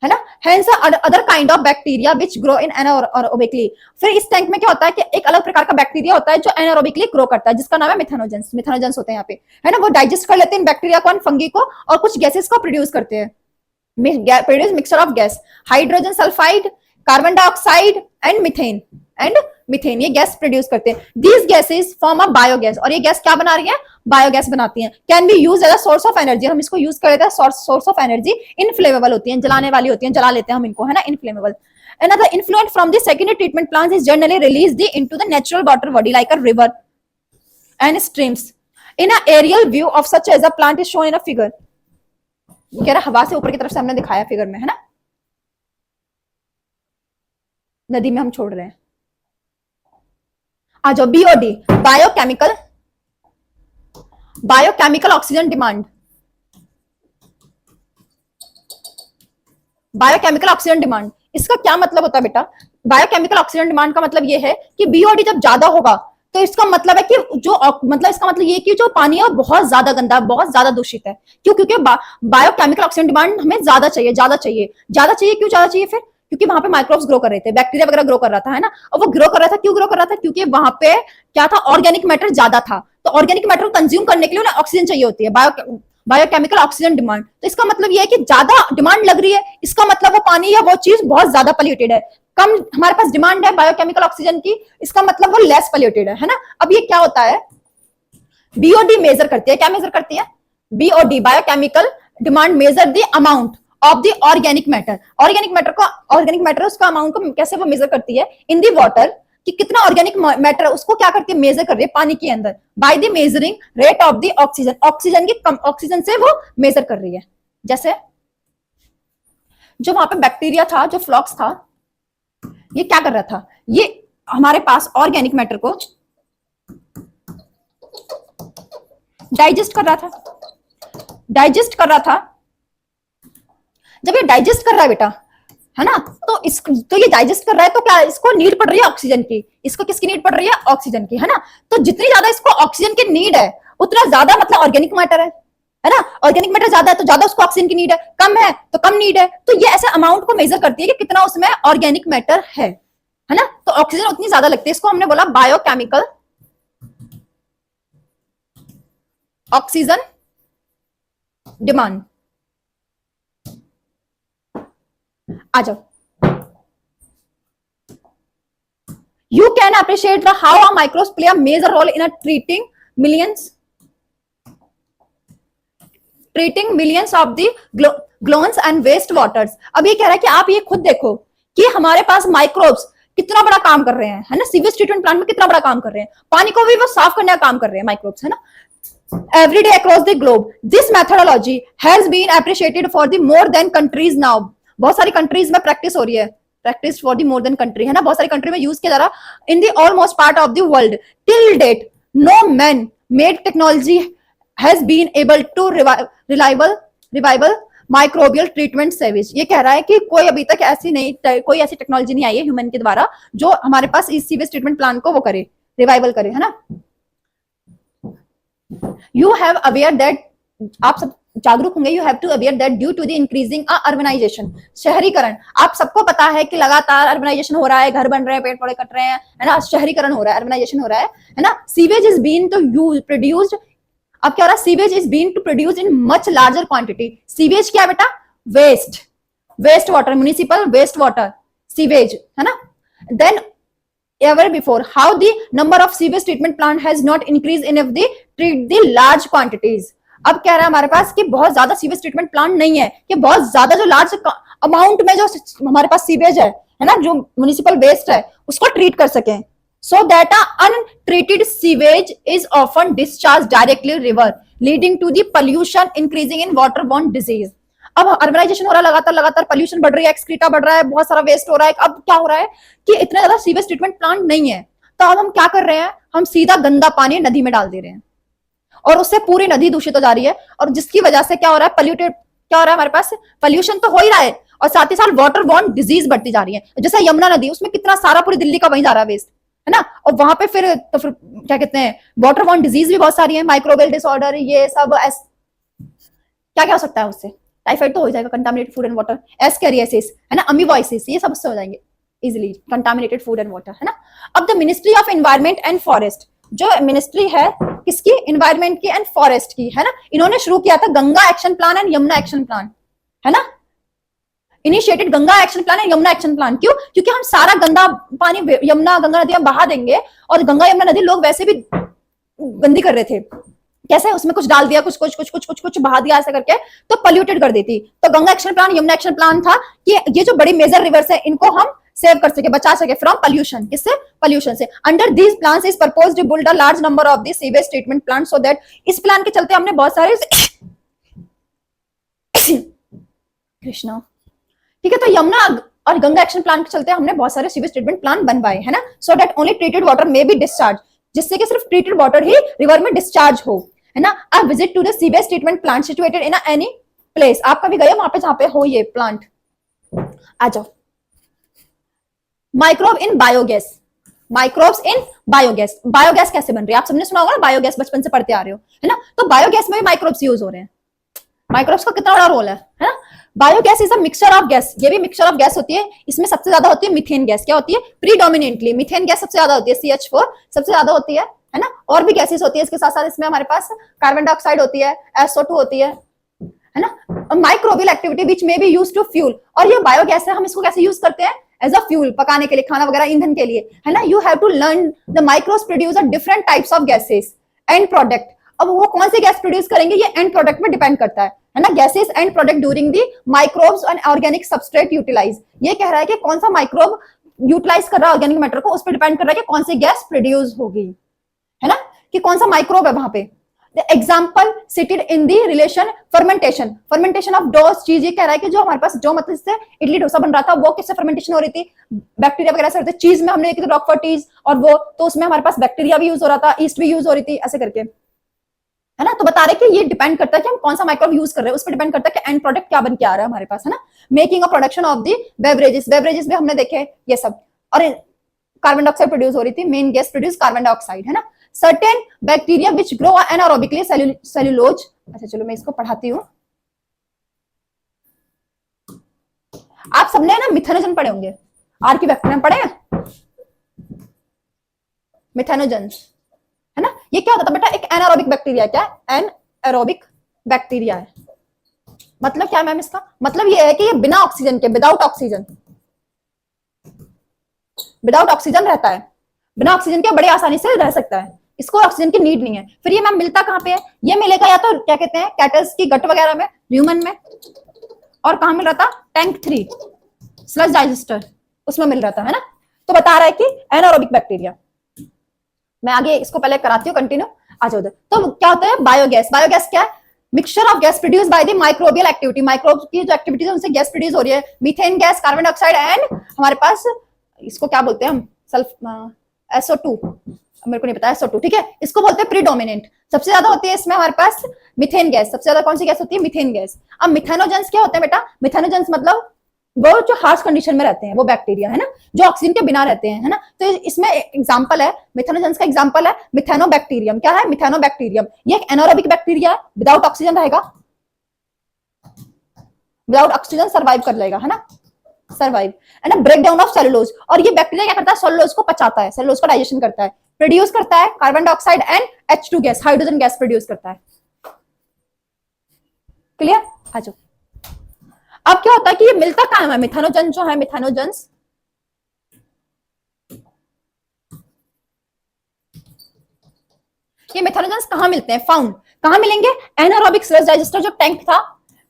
है ना. Hence other kind of bacteria which grow in anaerobically. फिर इस टैंक में क्या होता है कि एक अलग प्रकार का बैक्टीरिया होता है जो एनारोबिकली ग्रो करता है, जिसका नाम है मिथेनोजेंस. मिथेनोजेंस होते हैं यहाँ पे, है ना. वो डाइजेस्ट कर लेते हैं बैक्टीरिया को, फंगी को, और कुछ गैसेस को प्रोड्यूस करते हैं. Produce mixture of gas, hydrogen sulphide, carbon dioxide and methane ये गैस प्रोड्यूस करते हैं. These gases form a biogas. और ये गैस क्या बना रही है? बायोगैस बनाती हैं. Can be use as a source of energy. हम इसको यूज कर लेते हैं सोर्स ऑफ एनर्जी. इनफ्लेमेबल होती हैं, जलाने वाली होती हैं, जला लेते हैं हम इनको, है ना. Inflammable. Another influent from the secondary treatment plants is generally released into the natural water body like a river and streams. In an aerial view of such as a plant is shown in a figure. कह रहा हवा से ऊपर की तरफ से हमने दिखाया फिगर में, है ना. नदी में हम छोड़ रहे हैं. आ जाओ BOD, biochemical oxygen demand. Biochemical oxygen demand, इसका क्या मतलब होता है बेटा? बायोकेमिकल ऑक्सीजन डिमांड का मतलब ये है कि बीओडी जब ज्यादा होगा तो इसका मतलब है कि इसका मतलब ये कि जो पानी है बहुत ज्यादा गंदा, बहुत ज्यादा दूषित है. क्यों? क्योंकि बायोकेमिकल ऑक्सीजन डिमांड हमें ज्यादा चाहिए. क्यों ज्यादा चाहिए? फिर क्योंकि वहां पे माइक्रोब्स ग्रो कर रहे थे, बैक्टीरिया वगैरह ग्रो कर रहा था, है ना. और वो ग्रो कर रहा था, क्यों ग्रो कर रहा था? क्योंकि वहां पे क्या था? ऑर्गेनिक मैटर ज्यादा था. तो ऑर्गेनिक मैटर को कंज्यूम करने के लिए उन्हें ऑक्सीजन चाहिए होती है. Biochemical oxygen demand. तो इसका मतलब ये है कि ज्यादा डिमांड लग रही है, इसका मतलब वो पानी या वो चीज बहुत ज्यादा पोल्यूटेड है. कम हमारे पास डिमांड है बायोकेमिकल ऑक्सीजन की, इसका मतलब वो लेस पोल्यूटेड है ना. अब ये क्या होता है? बीओडी मेजर करती है. क्या मेजर करती है? BOD, biochemical demand measure the amount of the organic matter. Organic matter उसका अमाउंट को कैसे वो मेजर करती है? इन दी वाटर, कि कितना ऑर्गेनिक मैटर है उसको क्या करती है? मेजर कर रही है पानी के अंदर. By the measuring rate of the oxygen. Oxygen से वो मेजर कर रही है. जैसे जो वहां पे बैक्टीरिया था, जो फ्लॉक्स था, ये क्या कर रहा था? ये हमारे पास ऑर्गेनिक मैटर को डाइजेस्ट कर रहा था. जब ये डाइजेस्ट कर रहा है बेटा, है ना, तो ये डाइजेस्ट कर रहा है, तो क्या इसको नीड पड़ रही है ऑक्सीजन की. इसको किसकी नीड पड़ रही है? ऑक्सीजन की, है ना. तो जितनी ज्यादा इसको ऑक्सीजन की नीड है उतना ज्यादा मतलब ऑर्गेनिक मैटर है ना. ऑर्गेनिक मैटर ज्यादा है तो ज्यादा उसको ऑक्सीजन की नीड है, कम है तो कम नीड है. तो ये ऐसे अमाउंट को मेजर करती है कि कितना उसमें ऑर्गेनिक मैटर है ना. तो ऑक्सीजन उतनी ज्यादा लगती है. इसको हमने बोला बायोकेमिकल ऑक्सीजन डिमांड. आ जाओ. You can appreciate how a microbes play a major role in treating millions of the gluons and waste waters. अब ये कह रहा है कि आप ये खुद देखो कि हमारे पास माइक्रोब्स कितना बड़ा काम कर रहे हैं, है ना. सीवेज ट्रीटमेंट प्लांट में कितना बड़ा काम कर रहे हैं. पानी को भी वो साफ करने का काम कर रहे हैं माइक्रोब्स, है ना. Every day across the globe, this methodology has been appreciated for the more than countries now. बहुत सारी कंट्रीज में प्रैक्टिस हो रही है. Practice for the more than country, है ना. बहुत सारी कंट्री में यूज किया जा रहा. In the almost part of the world till date no man made technology has been able to revival microbial treatment service. ये कह रहा है कि कोई अभी तक कोई ऐसी टेक्नोलॉजी नहीं आई है ह्यूमन के द्वारा जो हमारे पास इस सीवेज ट्रीटमेंट प्लांट को वो करे, रिवाइवल करे, है ना. यू हैव अवेयर दैट, आप सब जागरूक होंगे. You have to aware that due to the increasing urbanisation, शहरीकरण. आप सबको पता है कि लगातार अर्बनाइजेशन हो रहा है, घर बन रहे हैं, पेड़ पौधे कट रहे हैं, है ना. शहरीकरण हो रहा है, अर्बनाइजेशन हो रहा है ना. Sewage is been to use produced. अब क्या हो रहा है? Sewage is been to produce in much larger quantity. Sewage क्या है बेटा? Waste water, municipal waste water, sewage, है ना. Then ever before, how the number of sewage treatment plant has not increased enough to treat the large quantities. अब कह रहा है हमारे पास कि बहुत ज्यादा सीवेज ट्रीटमेंट प्लांट नहीं है कि बहुत ज्यादा जो लार्ज अमाउंट में जो हमारे पास सीवेज है ना, जो म्युनिसिपल वेस्ट है उसको ट्रीट कर सके. So that untreated sewage is often discharge directly river leading to the pollution increasing in water borne disease. अब अर्बनाइजेशन हो रहा है, लगातार पोल्यूशन बढ़ रही है, एक्सक्रीटा बढ़ रहा है, बहुत सारा वेस्ट हो रहा है. अब क्या हो रहा है कि इतना ज्यादा सीवेज ट्रीटमेंट प्लांट नहीं है, तो अब हम क्या कर रहे हैं? हम सीधा गंदा पानी नदी में डाल दे रहे हैं और उससे पूरी नदी दूषित हो जा रही है. और जिसकी वजह से क्या हो रहा है? पोल्यूटेड क्या हो रहा है? हमारे पास पोल्यूशन तो हो ही रहा है और साथ ही साथ वाटर बॉर्न डिजीज बढ़ती जा रही है. जैसे यमुना नदी, उसमें कितना सारा पूरी दिल्ली का वहीं जा रहा है वेस्ट, है ना. और वहां पे फिर क्या कहते हैं, वाटर बॉर्न डिजीज भी बहुत सारी है, माइक्रोबियल डिसऑर्डर, ये सब क्या क्या हो सकता है उससे? टाइफाइड तो हो जाएगा, contaminated food and water, ascariasis है ना, अमीबॉइसिस, ये सब उससे हो जाएंगे easily, contaminated food and water, है ना। अब the ministry of environment and forest, जो मिनिस्ट्री है किसकी? एनवायरमेंट की एंड फॉरेस्ट की, है ना। इन्होंने शुरू किया था Ganga action plan and Yamuna action plan, है ना। Initiated Ganga action plan and Yamuna action plan. क्यों? क्योंकि हम सारा गंदा पानी यमुना गंगा नदी में बहा देंगे, और गंगा यमुना नदी लोग वैसे भी गंदी कर रहे थे, कैसे? उसमें कुछ डाल दिया, कुछ कुछ कुछ कुछ कुछ कुछ बहा दिया ऐसा करके, तो पॉल्यूटेड कर देती। तो Ganga action plan, Yamuna action plan था कि ये जो बड़ी मेजर रिवर्स है इनको हम सेव कर सके, बचा सके फ्रॉम पॉल्यूशन। किससे? पॉल्यूशन से। Under these plans is proposed to build a large number of the sewage treatment plant, so that, इस प्लान के चलते हमने बहुत सारे कृष्णा, ठीक है, तो यमुना और गंगा एक्शन प्लान के चलते हमने बहुत सारे सीवेज ट्रीटमेंट प्लान बनवाए, है ना, so that only treated water may be discharge, जिससे कि सिर्फ ट्रीटेड वाटर ही रिवर में डिस्चार्ज हो, है ना। A visit to the sewage treatment plant situated in any place, आप कभी गए वहां पे जहां पे हो ये प्लांट? आ जाओ। Microbe in biogas, microbes in biogas, biogas कैसे बन रही है? आप सबने सुना होगा ना, बायोगैस बचपन से पढ़ते आ रहे हो, है ना। तो बायोगैस में भी माइक्रोब्स यूज हो रहे हैं। माइक्रोब्स का कितना बड़ा रोल है ना। Biogas is a mixture of gas, ये भी मिक्सचर ऑफ गैस होती है। इसमें सबसे ज्यादा होती है मीथेन गैस। क्या होती है? प्रीडोमिनेंटली मीथेन गैस सबसे ज्यादा होती है, CH4 सबसे ज्यादा होती है ना। और भी गैसेस होती है इसके साथ साथ, इसमें हमारे पास कार्बन डाइऑक्साइड होती है, SO2 होती है ना। माइक्रोबियल एक्टिविटी विच में बी यूज टू फ्यूल, और ये बायोगैस है, हम इसको कैसे यूज करते हैं? एज अ फ्यूल, पकाने के लिए, खाना वगैरह, ईंधन के लिए, है ना। You have to learn the microbes produce different types of gases and product. अब वो कौन से गैस प्रोड्यूस करेंगे ये एंड प्रोडक्ट में डिपेंड करता है ना। Gases and product during the microbes and organic substrate utilise, ये कह रहा है कि कौन सा माइक्रोब यूटिलाइज कर रहा है ऑर्गेनिक मैटर को, उस पर डिपेंड कर रहा है कि कौन सी गैस प्रोड्यूस होगी, है ना, कि कौन सा माइक्रोब है वहां पे। Example cited in the relation fermentation, fermentation of dough cheese, ये कह रहा है कि जो हमारे पास डो मतलब इससे इडली डोसा बन रहा था, वो किससे फर्मेंटेशन हो रही थी? बैक्टीरिया वगैरह से होते। चीज में हमने देखी रॉकफोर्ट चीज, और वो तो उसमें हमारे पास बैक्टीरिया भी यूज हो रहा था, ईस्ट भी यूज हो रही थी, ऐसे करके, है ना। तो बता रहे कि ये डिपेंड करता है कि हम कौन सा माइक्रोब यूज कर रहे हैं, उस पर डिपेंड करता है कि एंड प्रोडक्ट क्या बन के आ रहा है हमारे पास, है ना। Making a production of the beverages, beverages भी हमने देखे ये सब, और कार्बन डाइऑक्साइड प्रोड्यूस हो रही थी, main gas produce carbon dioxide, है ना। Certain bacteria which grow anaerobically cellulose, अच्छा चलो मैं इसको पढ़ाती हूँ। आप सबने ना मिथेनोजन पढ़े होंगे, आर की बैक्टीरिया पढ़े हैं, मिथेनोजन, है ना। ये क्या होता था बेटा? एक एनारोबिक बैक्टीरिया, क्या एनारोबिक बैक्टीरिया है। मतलब क्या मैम इसका? मतलब ये है कि ये बिना ऑक्सीजन के, विदाउट ऑक्सीजन, विदाउट ऑक्सीजन रहता है, बिना ऑक्सीजन के बड़े आसानी से रह सकता है, इसको ऑक्सीजन की नीड नहीं है। फिर ये मैम मिलता कहाँ पे है? ये मिलेगा या तो क्या कहते हैं कैटल्स की गट वगैरह में, ह्यूमन में, और कहाँ मिल रहा था? टैंक 3 स्लज डाइजेस्टर, उसमें मिल रहा था, है ना। तो बता रहा है कि एनारोबिक बैक्टीरिया। मैं आगे इसको पहले कराती हूँ कंटिन्यू, आ जाओ उधर। तो क्या होता है? बायोगैस, बायोगैस क्या है? Mixture of gas produce by the microbial activity, microbe की जो एक्टिविटीज है उनसे गैस प्रोड्यूस हो रही है। Methane gas, carbon dioxide and हमारे पास इसको क्या बोलते हैं हम? SO2, मेरे को नहीं पता, SO2, ठीक है, इसको बोलते हैं प्रीडोमिनेंट। सबसे ज्यादा होती है इसमें हमारे पास मीथेन गैस, सबसे ज्यादा कौन सी गैस होती है? Methane gas. अब मिथेनोजेंस क्या होते हैं बेटा? मिथेनोजेंस मतलब वो जो हार्श कंडीशन में रहते हैं, वो बैक्टीरिया, है ना, जो ऑक्सीजन के बिना रहते हैं, है ना। तो इसमें एग्जांपल है, मिथेनोजेंस का एग्जांपल है मिथेनोबैक्टीरियम। क्या है? मिथेनोबैक्टीरियम। ये एक एनारोबिक बैक्टीरिया है, विदाउट ऑक्सीजन रहेगा, विदाउट ऑक्सीजन सर्वाइव कर लेगा, है ना, सर्वाइव, है ना। ब्रेक डाउन ऑफ सेलुलोज, और ये बैक्टीरिया क्या करता है? सेलुलोज को पचाता है, सेलुलोज को डाइजेशन करता है, प्रोड्यूस करता है carbon dioxide and H2 gas, hydrogen gas produce करता है। क्लियर? आ जाओ। अब क्या होता है कि ये मिलता कहाँ है? मिथेनोजन जो है, मिथेनोजेंस, ये मिथेनोजेंस कहाँ मिलते हैं? फाउंड कहाँ मिलेंगे? एनारोबिक स्लज डाइजेस्टर जो टैंक था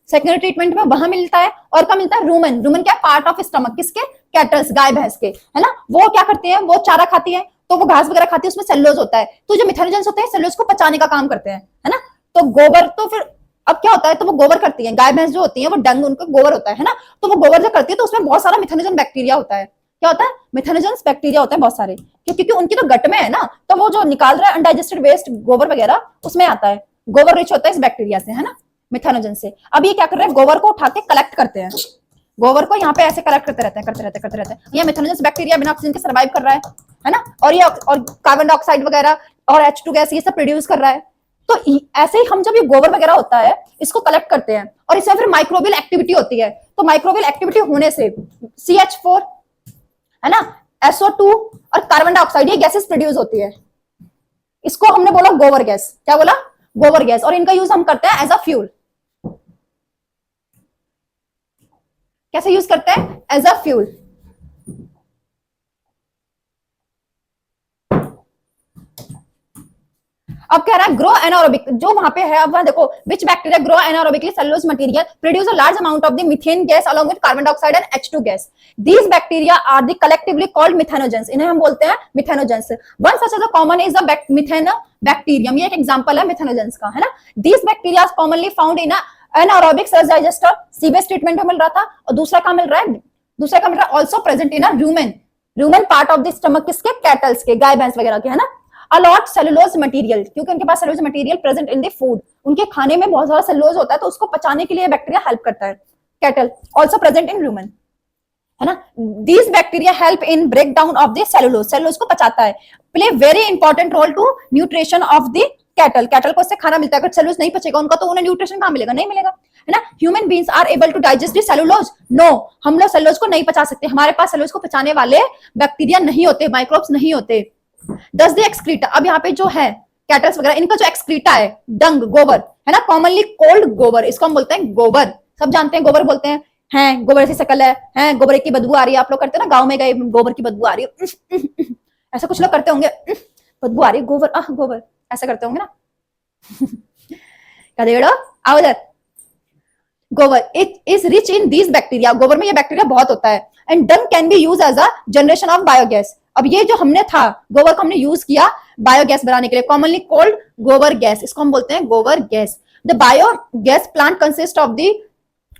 सेकेंडरी ट्रीटमेंट में, वहां मिलता है। और क्या मिलता है? रूमन, रूमन क्या? पार्ट ऑफ स्टमक, किसके? कैटल्स, गाय भैंस के, है ना। वो क्या करती है? वो चारा खाती है, तो वो घास वगैरह खाती है, उसमें सेलुलोज होता है। तो जो मिथेनोजेंस होते हैं सेलुलोज को पचाने का काम करते हैं, है ना। तो गोबर, तो फिर अब क्या होता है? तो वो गोबर करती है, गाय भैंस जो होती है वो डंग उनका गोबर होता है ना। तो वो गोबर जो करती है तो उसमें बहुत सारा मिथेनोजन बैक्टीरिया होता है। क्या होता है? मिथेनोजेंस बैक्टीरिया होते हैं बहुत सारे, क्योंकि उनकी तो गट में है ना, तो वो जो निकाल रहा है अनडाइजेस्टेड वेस्ट गोबर वगैरह, उसमें आता है, गोबर रिच होता है इस बैक्टीरिया से, है ना, मिथेनोजन से। अब ये क्या कर रहे हैं? गोबर को उठा के कलेक्ट करते हैं, गोबर को यहाँ पे ऐसे कलेक्ट करते रहते हैं, करते रहते हैं। ये मिथेनोजेंस बैक्टीरिया बिना ऑक्सीजन के सर्वाइव कर रहा है ना। और ये और कार्बन डाइऑक्साइड वगैरह और H2 गैस ये सब प्रोड्यूस कर रहा है। तो ऐसे ही हम जब ये गोबर वगैरह होता है इसको कलेक्ट करते हैं और इसमें फिर माइक्रोबियल एक्टिविटी होती है। तो माइक्रोबियल एक्टिविटी होने से CH4 है ना, SO2 और कार्बन डाइऑक्साइड, ये गैसेस प्रोड्यूस होती है। इसको हमने बोला गोबर गैस। क्या बोला? गोबर गैस। और इनका यूज हम करते हैं एज अ फ्यूल। कैसे यूज करते हैं? As a fuel. अब कह रहा है ग्रो एनारोबिक, जो वहां पे है, अब वहां देखो, which bacteria grow anaerobically cellulose material produce a large amount of the methane gas along with carbon dioxide and H2 gas. These bacteria are the collectively called methanogens. इन्हें हम बोलते हैं methanogens. One such as a common is the methane bacterium. ये एक example है methanogens का, है ना। These bacteria are commonly found in anaerobic cell digester. Sewage treatment में मिल रहा था। और दूसरा का मिल रहा है, दूसरा का मिल रहा है also present in a rumen, rumen part of the stomach, किसके? कैटल्स के, गाय भैंस वगैरह के, है ना। अलॉट सेलुलोज मटेरियल, क्योंकि उनके पास cellulose material present in the food, उनके खाने में बहुत सारा सेलुलोज होता है, तो उसको पचाने के लिए बैक्टीरिया हेल्प करता है। Cattle also present in human, है ना। These bacteria help in break down of the cellulose, cellulose को पचाता है। Play very important role to nutrition of the cattle, cattle को उससे खाना मिलता है। अगर सेलुलोज नहीं पचेगा उनका, तो उन्हें न्यूट्रिशन कहां मिलेगा? नहीं मिलेगा, है ना। Human beings are able to digest the cellulose? No, हम लोग सेलुलोज को नहीं पचा सकते। हमारे पास सेलुलोज को पचाने वाले बैक्टीरिया नहीं होते, माइक्रोब्स नहीं होते। दस द एक्सक्रीटा, अब यहाँ पे जो है कैटल्स वगैरह, इनका जो एक्सक्रीटा है, डंग, गोबर, है ना, कॉमनली कोल्ड गोबर, इसको हम बोलते हैं गोबर। सब जानते हैं गोबर बोलते हैं गोबर ऐसी शक्ल है, गोबर की बदबू आ रही है। आप लोग करते हैं ना, गांव में गए, गोबर की बदबू आ रही है, ऐसा कुछ लोग करते होंगे, बदबू आ रही है, गोबर, गोबर, ऐसा करते होंगे ना। क्या देड़ो, आओ इधर। गोबर it is rich in these bacteria, गोबर में ये बैक्टीरिया बहुत होता है। And dung can be use as a generation of biogas. अब ये जो हमने था, गोबर को हमने यूज किया बायोगैस बनाने के लिए, कॉमनली कॉल्ड गोबर गैस, इसको हम बोलते हैं गोबर gas. The biogas plant consist of the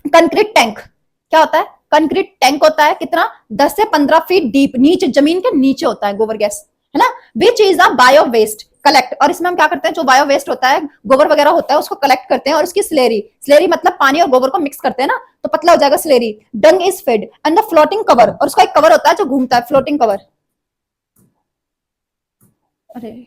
concrete tank. क्या होता है? कंक्रीट टैंक होता है, कितना? 10 से 15 फीट डीप, नीचे, जमीन के नीचे होता है गोबर गैस, है ना। Which is a bio waste collect, और इसमें हम क्या करते हैं, जो बायो वेस्ट होता है, गोबर वगैरह होता है, उसको कलेक्ट करते हैं और उसकी स्लेरी, स्लेरी मतलब पानी और गोबर को मिक्स करते हैं ना, तो पतला हो जाएगा slurry. Dang is fed and the floating cover, और उसका एक कवर होता है जो घूमता है, फ्लोटिंग कवर। अरे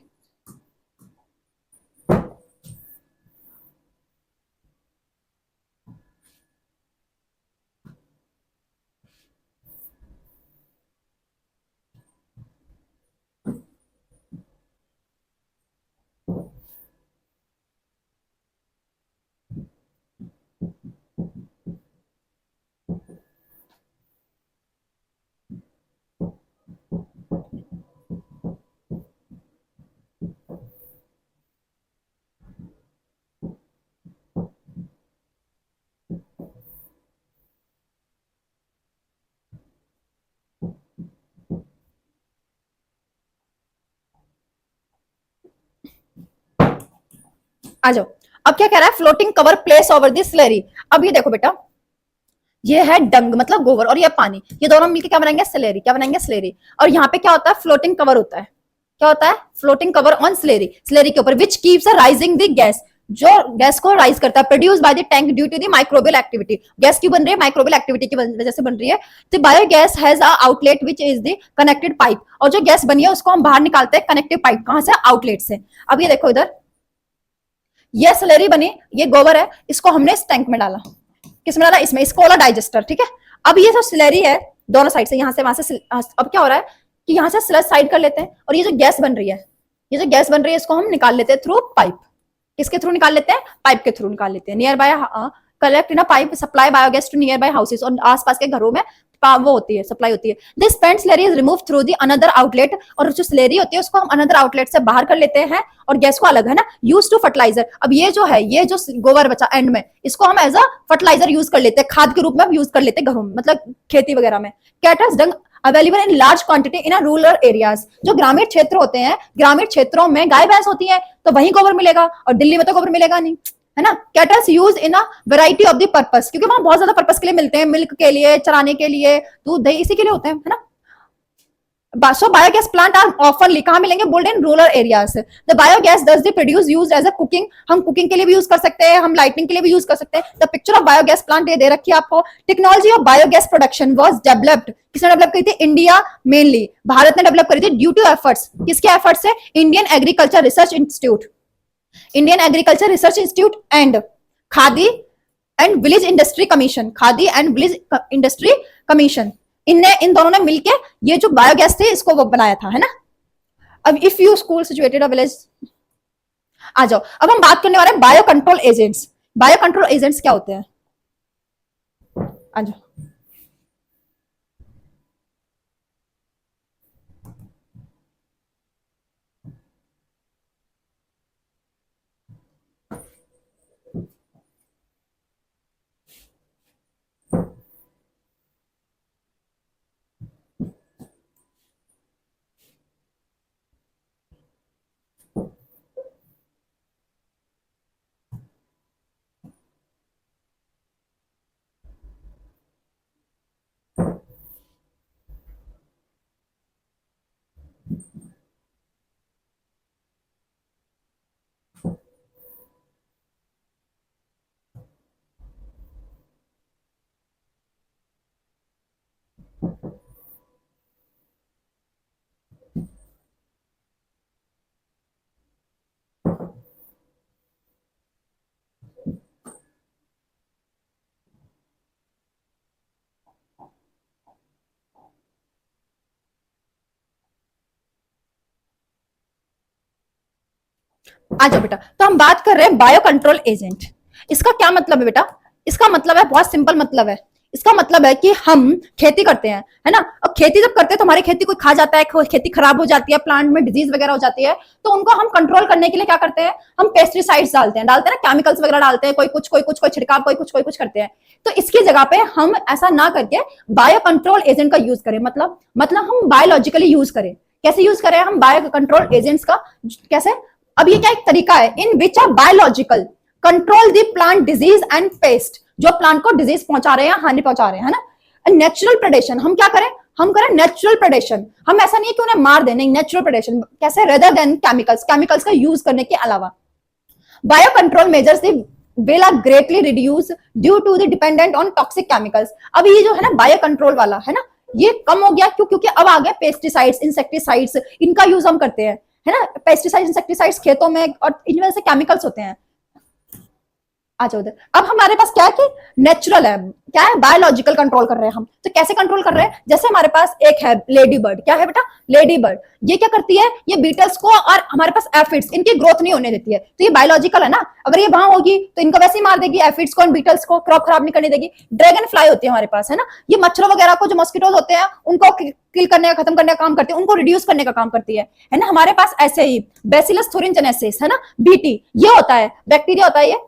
आ जाओ। अब क्या कह रहा है? Floating cover place over the slurry. अब ये देखो बेटा, ये है डंग मतलब गोबर, और ये पानी, ये दोनों मिलकर क्या बनाएंगे? स्लेरी। क्या बनाएंगे? स्लेरी। और यहाँ पे क्या होता है? फ्लोटिंग कवर होता है। क्या होता है? Floating cover on slurry, slurry के ऊपर, which keeps a rising the gas, जो गैस को राइज करता है, produce by the tank due to the microbial activity. Gas क्यों बन रही है? माइक्रोबियल एक्टिविटी की वजह से बन रही है। तो biogas has a outlet which is the connected pipe, और जो गैस बनी है उसको हम बाहर निकालते हैं कनेक्टिव पाइप, कहां से? आउटलेट से। अब ये देखो इधर, ये स्लेरी बनी, ये गोबर है, इसको हमने इस टैंक में डाला। किसमें डाला? इसमें, इसको वाला डाइजेस्टर, ठीक है। अब ये जो स्लेरी है, दोनों साइड से, यहां से वहां से, अब क्या हो रहा है कि यहां से स्लज साइड कर लेते हैं, और ये जो गैस बन रही है, ये जो गैस बन रही है, इसको हम निकाल लेते हैं थ्रू पाइप। किसके थ्रू निकाल लेते हैं? पाइप के थ्रू निकाल लेते हैं। Nearby collect in a pipe supply biogas to nearby houses, और आसपास के घरों में वो होती है, सप्लाई होती है। This spent slurry is remove through the another outlet, और जो स्लेरी होती है उसको हम अनदर आउटलेट से बाहर कर लेते हैं, और गैस को अलग, है ना, यूज टू फर्टिलाइजर। अब ये जो है, ये जो गोबर बचा एंड में, इसको हम एज अ फर्टिलाइजर यूज कर लेते हैं, खाद के रूप में यूज कर लेते हैं घरों में, मतलब खेती वगैरह में। Cattles dung available in large quantity in rural areas, जो ग्रामीण क्षेत्र होते हैं, ग्रामीण क्षेत्रों में गाय भैंस होती है, तो वहीं गोबर मिलेगा, और दिल्ली में तो गोबर मिलेगा नहीं, है ना। Kettles use in a variety of the purpose, क्योंकि वहां बहुत ज्यादा पर्पस के लिए मिलते हैं, मिल्क के लिए, चराने के लिए, दूध दही इसी के लिए होते हैं, है ना। So biogas plant are oftenly कहाँ मिलेंगे? Bold in rural areas. The biogas does the produce used as a cooking, हम कुकिंग के लिए भी यूज कर सकते हैं, हम लाइटिंग के लिए भी यूज कर सकते हैं। The picture of biogas plant ये दे रखी है आपको। Technology of biogas production was developed, किसने डेवलप करी थी? इंडिया, मेनली भारत ने डेवलप करी थी, ड्यू टू एफर्ट्स, किसके एफर्ट्स से? Indian Agriculture Research Institute, Indian Agriculture Research Institute and Khadi and Village Industry Commission, Khadi and Village Industry Commission, इन दोनों ने मिलके ये जो बायोगैस थे इसको वो बनाया था, है ना। अब if you school situated a village, आ जाओ। अब हम बात करने वाले हैं bio control agents. Bio control agents क्या होते हैं, आ जाओ। आ जाओ बेटा। तो हम बात कर रहे हैं बायो कंट्रोल एजेंट। इसका क्या मतलब है बेटा, इसका मतलब है, बहुत सिंपल मतलब है। इसका मतलब है कि हम खेती करते हैं, है ना, और खेती जब करते हैं तो हमारी खेती कोई खा जाता है, खेती खराब हो जाती है, प्लांट में डिजीज वगैरह हो जाती है, तो उनको हम कंट्रोल करने के लिए क्या करते हैं, हम पेस्टिसाइड्स डालते हैं ना, केमिकल्स वगैरह डालते हैं, कोई छिड़काव, कोई कुछ करते हैं। तो इसकी जगह पे हम ऐसा ना करके बायो कंट्रोल एजेंट का यूज करें, मतलब हम बायोलॉजिकली यूज करें। कैसे यूज करें हम बायो कंट्रोल एजेंट्स का, कैसे? अब ये क्या एक तरीका है, in which are biological control the plant disease and pest, जो प्लांट को डिजीज पहुंचा रहे हैं, हानि पहुंचा रहे हैं, है ना। नेचुरल प्रेडेशन, हम क्या करें, हम करें नेचुरल प्रेडेशन। हम ऐसा नहीं कि उन्हें मार दें, नहीं, नेचुरल प्रेडेशन कैसे, रेदर देन केमिकल्स का यूज करने के अलावा। Bio control measures will are greatly reduced due to the dependent on toxic chemicals। अब ये जो है ना बायो कंट्रोल वाला, है ना, ये कम हो गया, क्यों? क्योंकि अब आ गए पेस्टिसाइड्स, इंसेक्टिसाइड्स, इनका यूज हम करते हैं, है ना। पेस्टिसाइड्स, इंसेक्टिसाइड्स खेतों में, और इनमें वजह से केमिकल्स होते हैं। आ जाओ उधर। अब हमारे पास क्या है कि नेचुरल है, क्या है, बायोलॉजिकल कंट्रोल कर रहे हैं हम। तो कैसे कंट्रोल कर रहे हैं, जैसे हमारे पास एक है लेडी बर्ड, क्या है बेटा, लेडी बर्ड। ये क्या करती है, ये बीटल्स को और हमारे पास एफिड्स, इनकी ग्रोथ नहीं होने देती है। तो ये बायोलॉजिकल है ना, अगर ये वहां होगी तो इनको वैसे ही मार देगी, एफिड्स को, बीटल्स को, क्रॉप खराब नहीं करने देगी। ड्रैगन फ्लाई होती है हमारे पास, है ना, ये मच्छरों वगैरह को, जो मॉस्किटोज होते हैं, उनको किल करने का, खत्म करने का काम करती है, उनको रिड्यूस करने का काम करती है ना। हमारे पास ऐसे ही बैसिलस थोरिनजेनेसिस, है ना, बीटी, ये होता है, बैक्टीरिया होता है ये,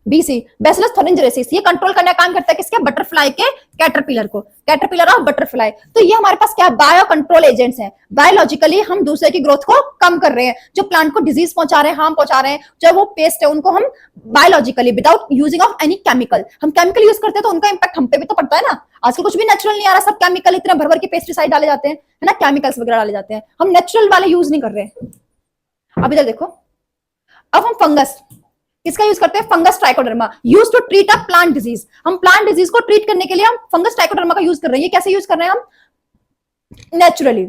बीसी, बैसिलस थोरिनजेनेसिस, ये कंट्रोल करने का काम करता है किसके, बटरफ्लाई के, कैटरपिलर को, कैटरपिलर ऑफ बटरफ्लाई। तो ये हमारे पास क्या, बायो कंट्रोल एजेंट्स हैं। बायोलॉजिकली हम दूसरे की ग्रोथ को कम कर रहे हैं, जो प्लांट को डिजीज पहुंचा रहे हैं, हार्म पहुंचा रहे हैं, जो वो पेस्ट है, उनको हम biologically, without using of any chemical, हम केमिकल यूज करते हैं, तो उनका इंपैक्ट हम पे भी तो पड़ता है ना। आजकल कुछ भी नेचुरल नहीं आ रहा, सब केमिकल, इतना भर भर के पेस्टिसाइड डाले जाते हैं, है ना, केमिकल्स वगैरह डाले जाते हैं, हम नेचुरल वाले यूज नहीं कर रहे हैं। अब इधर देखो, अब हम फंगस किसका यूज करते हैं, fungus trichoderma, use to treat a plant disease. हम प्लांट डिजीज को ट्रीट करने के लिए हम फंगस ट्राइकोडर्मा का यूज कर रहे हैं। ये कैसे यूज कर रहे हैं हम, नेचुरली,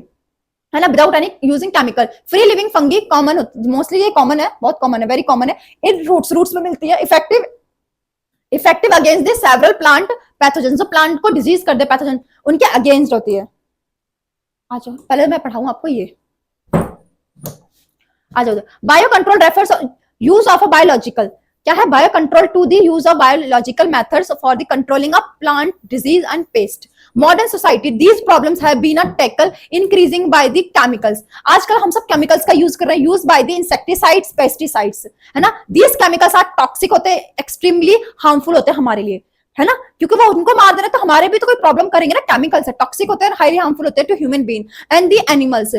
है ना, without any using chemical. Free living fungi common, mostly ये कॉमन है, बहुत कॉमन है, वेरी कॉमन है, इन रूट्स में मिलती है। Effective against the several plant pathogen, जो प्लांट को डिजीज कर दे, पैथोजन, उनके अगेंस्ट होती है। आ जाओ, पहले मैं पढ़ाऊं आपको ये, आ जाओ। Bio control refers use of a biological, क्या है, bio control to the use of biological methods for the controlling of plant disease and pest. Modern society these problems have been tackle increasing by the chemicals. आजकल हम सब chemicals का use कर रहे हैं, use by the insecticides, pesticides, है ना। These chemicals are toxic होते हैं, एक्सट्रीमली हार्मफुल होते हैं हमारे लिए, है ना, क्योंकि वो उनको मार देना तो हमारे भी तो कोई प्रॉब्लम करेंगे ना। केमिकल्स टॉक्सिक होते हैं, हाईली हार्मफुल होते हैं to human being and the animals,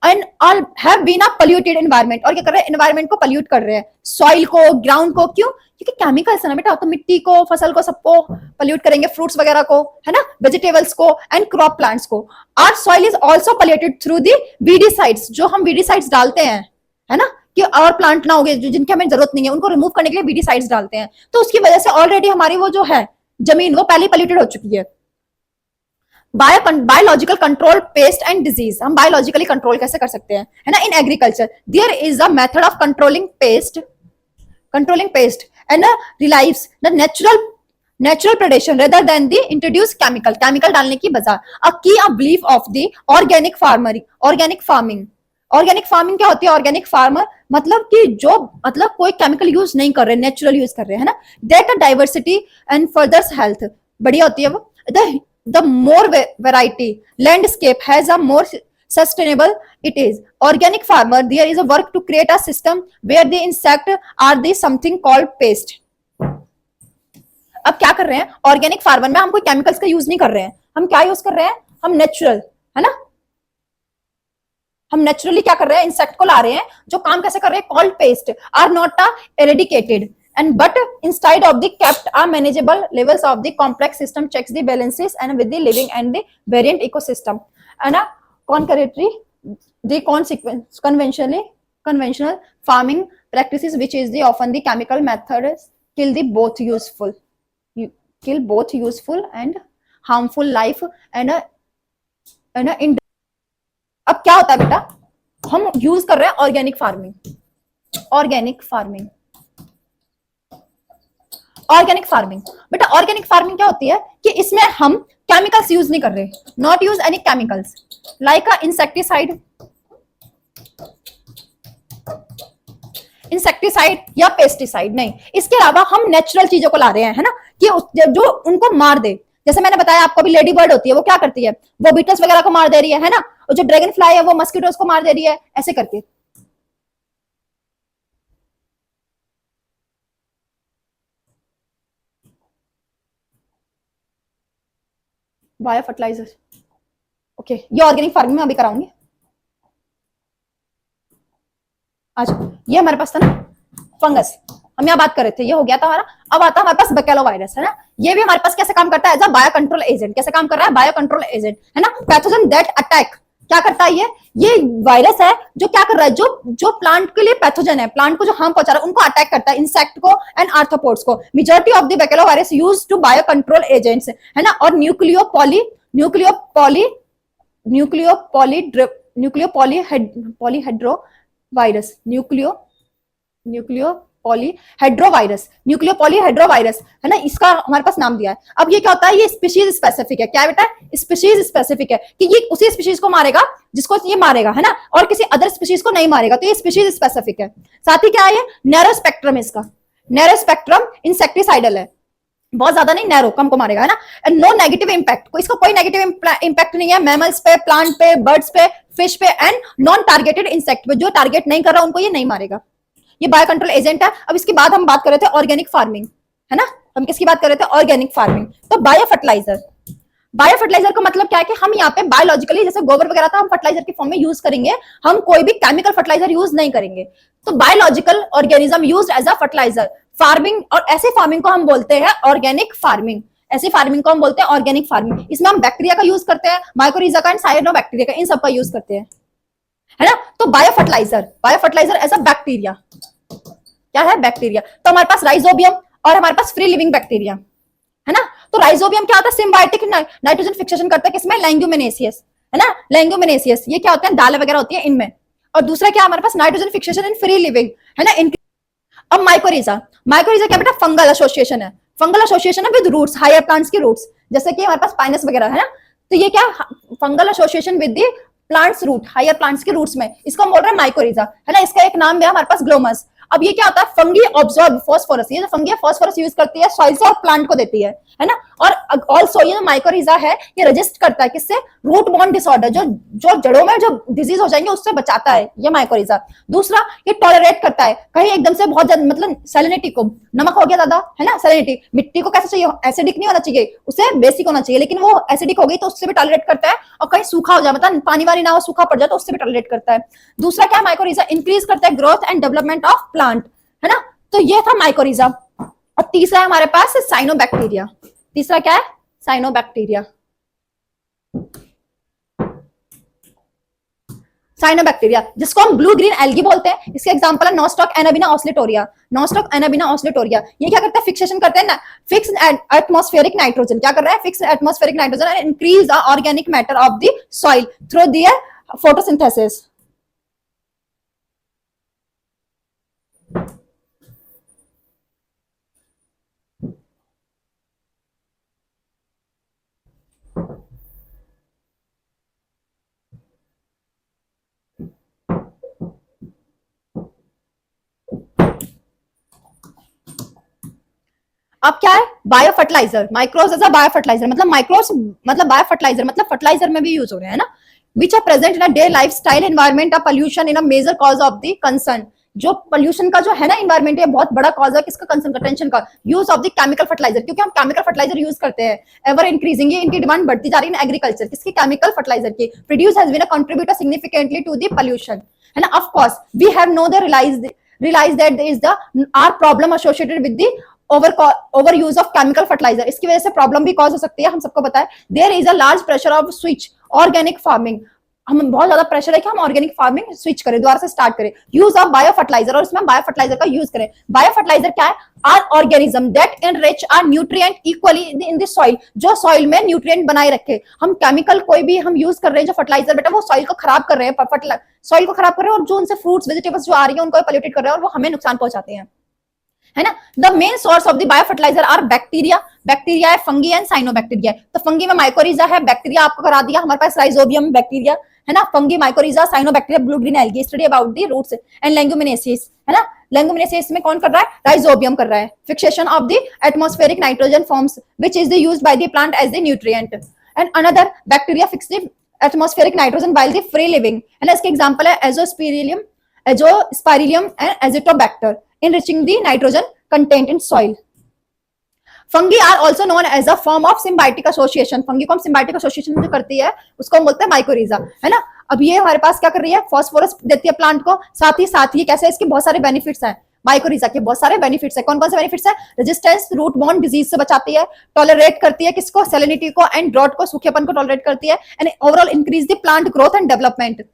and all have been a polluted environment. और क्या कर रहे हैं, एनवायरनमेंट को पोल्यूट कर रहे हैं, सॉइल को, ग्राउंड को, क्यों, क्योंकि केमिकल्स है ना बेटा, तो मिट्टी को, फसल को, सबको पोल्यूट करेंगे, फ्रूट्स वगैरह को, है ना, वेजिटेबल्स को एंड क्रॉप प्लांट्स को। Our soil is also polluted through the weedicides, जो हम वीडीसाइड्स डालते हैं, है ना, कि और प्लांट ना हो गए जिनकी हमें जरूरत नहीं है, उनको रिमूव करने के लिए वीडीसाइड्स डालते हैं। तो उसकी वजह से ऑलरेडी हमारी वो जो है जमीन, वो पहले पोल्यूटेड हो चुकी है। Biological control pest and disease, हम बायोलॉजिकली कंट्रोल कैसे कर सकते हैं, है ना। In agriculture there is a method of controlling pest and relies the natural predation rather than the introduced chemical डालने की बजाय. A key a belief of the organic farming. Organic farming क्या होती है? ऑर्गेनिक फार्मर मतलब कि जो मतलब कोई केमिकल यूज नहीं कर रहे, नेचुरल यूज कर रहे हैं ना. That diversity and furthers health, बढ़िया होती है वो. The more variety landscape has a more sustainable it is. Organic farmer, there is a work to create a system where the insect are the something called pest. अब क्या कर रहे हैं organic farmer में? हम कोई केमिकल्स का use नहीं कर रहे हैं, हम क्या यूज कर रहे हैं? हम नेचुरल, है ना, हम नेचुरली क्या कर रहे हैं? इंसेक्ट को ला रहे हैं जो काम कैसे कर रहे हैं? Called pest are not eradicated and but instead of the kept are manageable levels of the complex system checks the balances and with the living and the variant ecosystem and a concretely the conventional farming practices which is the often the chemical methods kill both useful and harmful life and अब क्या होता है बेटा? हम use कर रहे हैं organic farming. बेटा ऑर्गेनिक फार्मिंग क्या होती है कि इसमें हम केमिकल्स यूज नहीं कर रहे, not use any chemicals like a insecticide या पेस्टिसाइड नहीं. इसके अलावा हम नेचुरल चीजों को ला रहे हैं, है ना, कि जो उनको मार दे. जैसे मैंने बताया आपको भी, लेडी बर्ड होती है, वो क्या करती है? वो बीटल्स वगैरह को मार दे रही है ना. और जो ड्रैगन फ्लाई है वो मस्किटोज को मार दे रही है, ऐसे करके. बायो फर्टिलाइजर, ओके, ये ऑर्गेनिक फार्मिंग में अभी कराऊंगी. आज ये हमारे पास था ना फंगस, हम यहाँ बात कर रहे थे, ये हो गया था हमारा. अब आता है हमारे पास बकेलो वायरस, है ना. ये भी हमारे पास कैसे काम करता है? As a bio control agent. कैसे काम कर रहा है? बायो कंट्रोल एजेंट, है ना. पैथोजन दैट अटैक, क्या करता है ये वायरस है जो क्या कर रहा है? जो प्लांट के लिए पैथोजन है, प्लांट को जो हार्म पहुंचा रहा है, उनको अटैक करता है, इंसेक्ट को एंड आर्थ्रोपोड्स को. Majority of the baculovirus use to bio control agents, है ना. और न्यूक्लियोपॉलीहेड्रोवायरस, है ना, इसका हमारे पास नाम दिया है. अब ये क्या होता है? ये स्पीशीज स्पेसिफिक है. क्या है बेटा? स्पीशीज स्पेसिफिक है कि ये उसी स्पीशीज को मारेगा जिसको ये मारेगा, है ना, और किसी अदर स्पीशीज को नहीं मारेगा. तो ये स्पीशीज स्पेसिफिक है. साथ ही क्या है? नैरो स्पेक्ट्रम, इसका नैरो स्पेक्ट्रम इंसेक्टिसाइडल है, बहुत ज्यादा नहीं, नैरो, कम को मारेगा, है ना. नो नेगेटिव इंपैक्ट, इसका कोई नेगेटिव इंपैक्ट नहीं है मैमल्स पे, प्लांट पे, बर्ड्स पे, फिश पे एंड नॉन टारगेटेड इंसेक्ट पे. जो टारगेट नहीं कर रहा उनको ये नहीं मारेगा. ये बायो कंट्रोल एजेंट है. अब इसके बाद हम बात कर रहे थे ऑर्गेनिक फार्मिंग, है ना. हम किसकी बात कर रहे थे? Organic farming. तो बायो फर्टिलाइजर का मतलब क्या है कि हम यहाँ पे बायोलॉजिकली, जैसे गोबर वगैरह था, हम फर्टिलाइजर की फॉर्म में यूज करेंगे, हम कोई भी केमिकल फर्टिलाइजर यूज नहीं करेंगे. तो biological organism used as a fertilizer farming, और ऐसे फार्मिंग को हम बोलते हैं ऑर्गेनिक फार्मिंग. ऐसी फार्मिंग को हम बोलते हैं ऑर्गेनिक फार्मिंग. इसमें हम बैक्टीरिया का यूज करते हैं, माइकोरिजा का एंड साइनोबैक्टीरिया का, इन सब का यूज करते हैं, है ना. तो bio fertilizer as a bacteria, क्या है? बैक्टीरिया. तो हमारे पास राइजोबियम और हमारे पास फ्री लिविंग बैक्टीरिया, है ना. तो राइजोबियम क्या होता है? सिम्बायोटिक नाइट्रोजन फिक्सेशन करता है किसमें? लेंग्यूमिनेसियस, है ना. लेंग्यूमिनेसियस ये क्या होते हैं? दालें वगैरह होती है इनमें. और दूसरा क्या हमारे पास? Nitrogen fixation in free living, है ना. अब माइकोरिजा क्या बेटा? फंगल एसोसिएशन है. विद रूट्स, हायर प्लांट्स की रूट्स, जैसे कि हमारे पास पाइनस वगैरह, है ना. तो ये क्या? Fungal association with the plants root, higher plants के रूट्स में, इसको हम बोल रहे हैं माइकोरिजा, है ना. इसका एक नाम भी है हमारे पास ग्लोमस. अब ये क्या होता है? Fungi absorb phosphorus. ये जो फंगी है फास्फोरस यूज करती है सॉइल से और प्लांट को देती है ना. और ऑल्सो ये जो माइकोरिजा है ये रजिस्ट करता है किससे? रूट बॉर्न डिसऑर्डर, जो जड़ों में जो डिजीज हो जाएंगे उससे बचाता है ये माइकोरिजा. दूसरा, ये टॉलरेट करता है कहीं एकदम से बहुत ज्यादा, मतलब सैलिनिटी को, नमक हो गया ज्यादा, है ना. सैलिनिटी, मिट्टी को कैसे चाहिए? एसिडिक नहीं होना चाहिए, उसे बेसिक होना चाहिए, लेकिन वो एसिडिक हो गई तो उससे भी टॉलरेट करता है. और कहीं सूखा हो जाए, मतलब पानी वानी ना हो, सूखा पड़ जाए, तो उससे भी टॉलरेट करता है. दूसरा क्या? माइकोरिजा इंक्रीज करता है growth and development of plant, है ना. तो ये था माइकोरिजा. और तीसरा है हमारे पास साइनोबैक्टीरिया. तीसरा क्या है? साइनोबैक्टीरिया. जिसको हम ब्लू ग्रीन एल्गी बोलते हैं. इसके एग्जांपल है नोस्टॉक एनाबिना ऑस्लिटोरिया. ये क्या करता है? फिक्सेशन करते हैं ना, फिक्स एटमॉस्फेरिक नाइट्रोजन. क्या कर रहा है? Fix atmospheric nitrogen and increase the organic matter of the soil through the photosynthesis. अब क्या है bio fertilizer, microbes as a bio fertilizer, मतलब माइक्रोब्स मतलब बायो फर्टिलाइजर, मतलब फर्टिलाइजर में भी यूज हो रहे हैं ना, which are present in a day life style environment of pollution in a major cause of the concern. जो पोल्यूशन का जो है ना इन्वायरमेंट, ये बहुत बड़ा कॉज है किसका, कंसर्न का, टेंशन का, use of the chemical fertilizer, क्योंकि हम केमिकल फर्टिलाइजर यूज करते हैं, एवर इंक्रीजिंग, इनकी डिमांड बढ़ती जा रही है एग्रीकल्चर, किसकी, केमिकल फर्टिलाइजर की, produce has been a contributor significantly to the pollution, है ना। Of course we have know the realize that there is the our problem associated with the over use of chemical fertilizer, इसकी वजह से problem भी cause हो सकती है, हम सबको पता है। There is a large pressure of switch organic farming, हम बहुत ज्यादा प्रेशर है कि हम ऑर्गेनिक फार्मिंग स्विच करें, दोबारा से स्टार्ट करें, यूज ऑफ बायो फर्टिलाइजर, और इसमें बायो फर्टिलाइजर का यूज करें। बायो फर्टिलाइजर क्या है, are organism that enrich our nutrient equally in the soil, जो सॉइल में न्यूट्रिएंट बनाए रखे। हम केमिकल कोई भी हम यूज कर रहे हैं जो फर्टिलाइजर, बेटा वो सॉइल को खराब कर रहे हैं, सॉइल को खराब कर रहे हैं, और जो उनसे फ्रूट्स वेजिटेबल्स जो आ रही है उनको पोल्यूटेड कर रहे हैं, और वो हमें नुकसान पहुंचाते हैं, है ना। The main source of the bio fertiliser are bacteria, bacteria है, फंगी एंड साइनोबैक्टीरिया। तो फंगी में माइकोरिजा है, बैक्टीरिया आपको करा दिया, हमारे पास राइजोबियम बैक्टीरिया है ना, fungi, mycorrhiza, cyanobacteria, blue green algae, study about the roots and leguminosae, है ना। लेगुमिनेसिस में कौन कर रहा है, राइजोबियम कर रहा है। Fixation of the atmospheric nitrogen forms which is the used by the plant as the nutrient, and another bacteria fix the atmospheric nitrogen while the free living, है ना। इसके एग्जांपल है azospirillum and azotobacter enriching the nitrogen content in soil. Fungi are also known as a form of symbiotic association. Fungi को हम symbiotic association जो करती है उसको हम बोलते हैं माइकोरिजा, है ना। अब ये हमारे पास क्या कर रही है, फॉस्फोरस देती है प्लांट को, साथ ही कैसे, इसके बहुत सारे बेनिफिट्स हैं, माइकोरिजा के बहुत सारे बेनिफिट्स है। कौन कौन से बेनिफिट्स है, रेजिस्टेंस रूट बॉर्न डिजीज से बचाती है, टॉलरेट करती है किसको, सैलिनिटी को एंड ड्रॉट को, सूखेपन को टॉलरेट करती है, and overall increase the plant growth and development.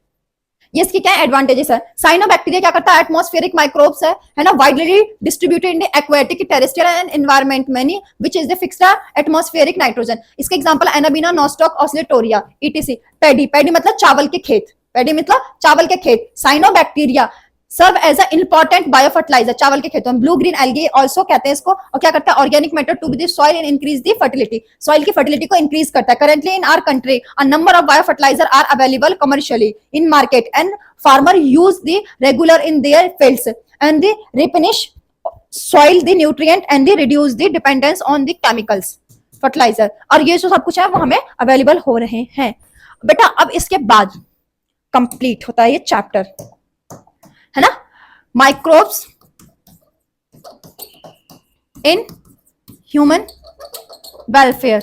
ये इसकी क्या एडवांटेजेस है। साइनोबैक्टीरिया क्या करता है, एटमॉस्फेरिक माइक्रोब्स है ना, widely distributed in the aquatic, terrestrial and environment many which is the fixed atmospheric nitrogen. इसके example anabaena, nostoc, oscillatoria, ETC. Paddy, paddy मतलब चावल के खेत, पैडी मतलब चावल के खेत। Cyanobacteria serve as a important bio fertiliser, चावल के खेतों में। ब्लू ग्रीन एल्गी ऑल्सो कहते हैं इसको, और क्या करता है, organic matter to the soil and increase the fertility, soil की फर्टिलिटी को इंक्रीज करता है। Currently in our country a number of bio fertiliser are available commercially in market and farmer use the regular in their fields and the replenish soil the nutrient and the reduce the dependence on the chemicals fertilizer. और ये जो सब कुछ है वो हमें available हो रहे हैं बेटा। अब इसके बाद कंप्लीट होता है ये चैप्टर, है ना, microbes in human welfare,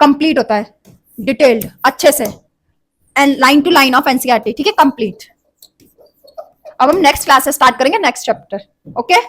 complete होता है डिटेल्ड अच्छे से, and line to line of NCERT, ठीक है, कंप्लीट। अब हम नेक्स्ट क्लास से स्टार्ट करेंगे नेक्स्ट चैप्टर, ओके।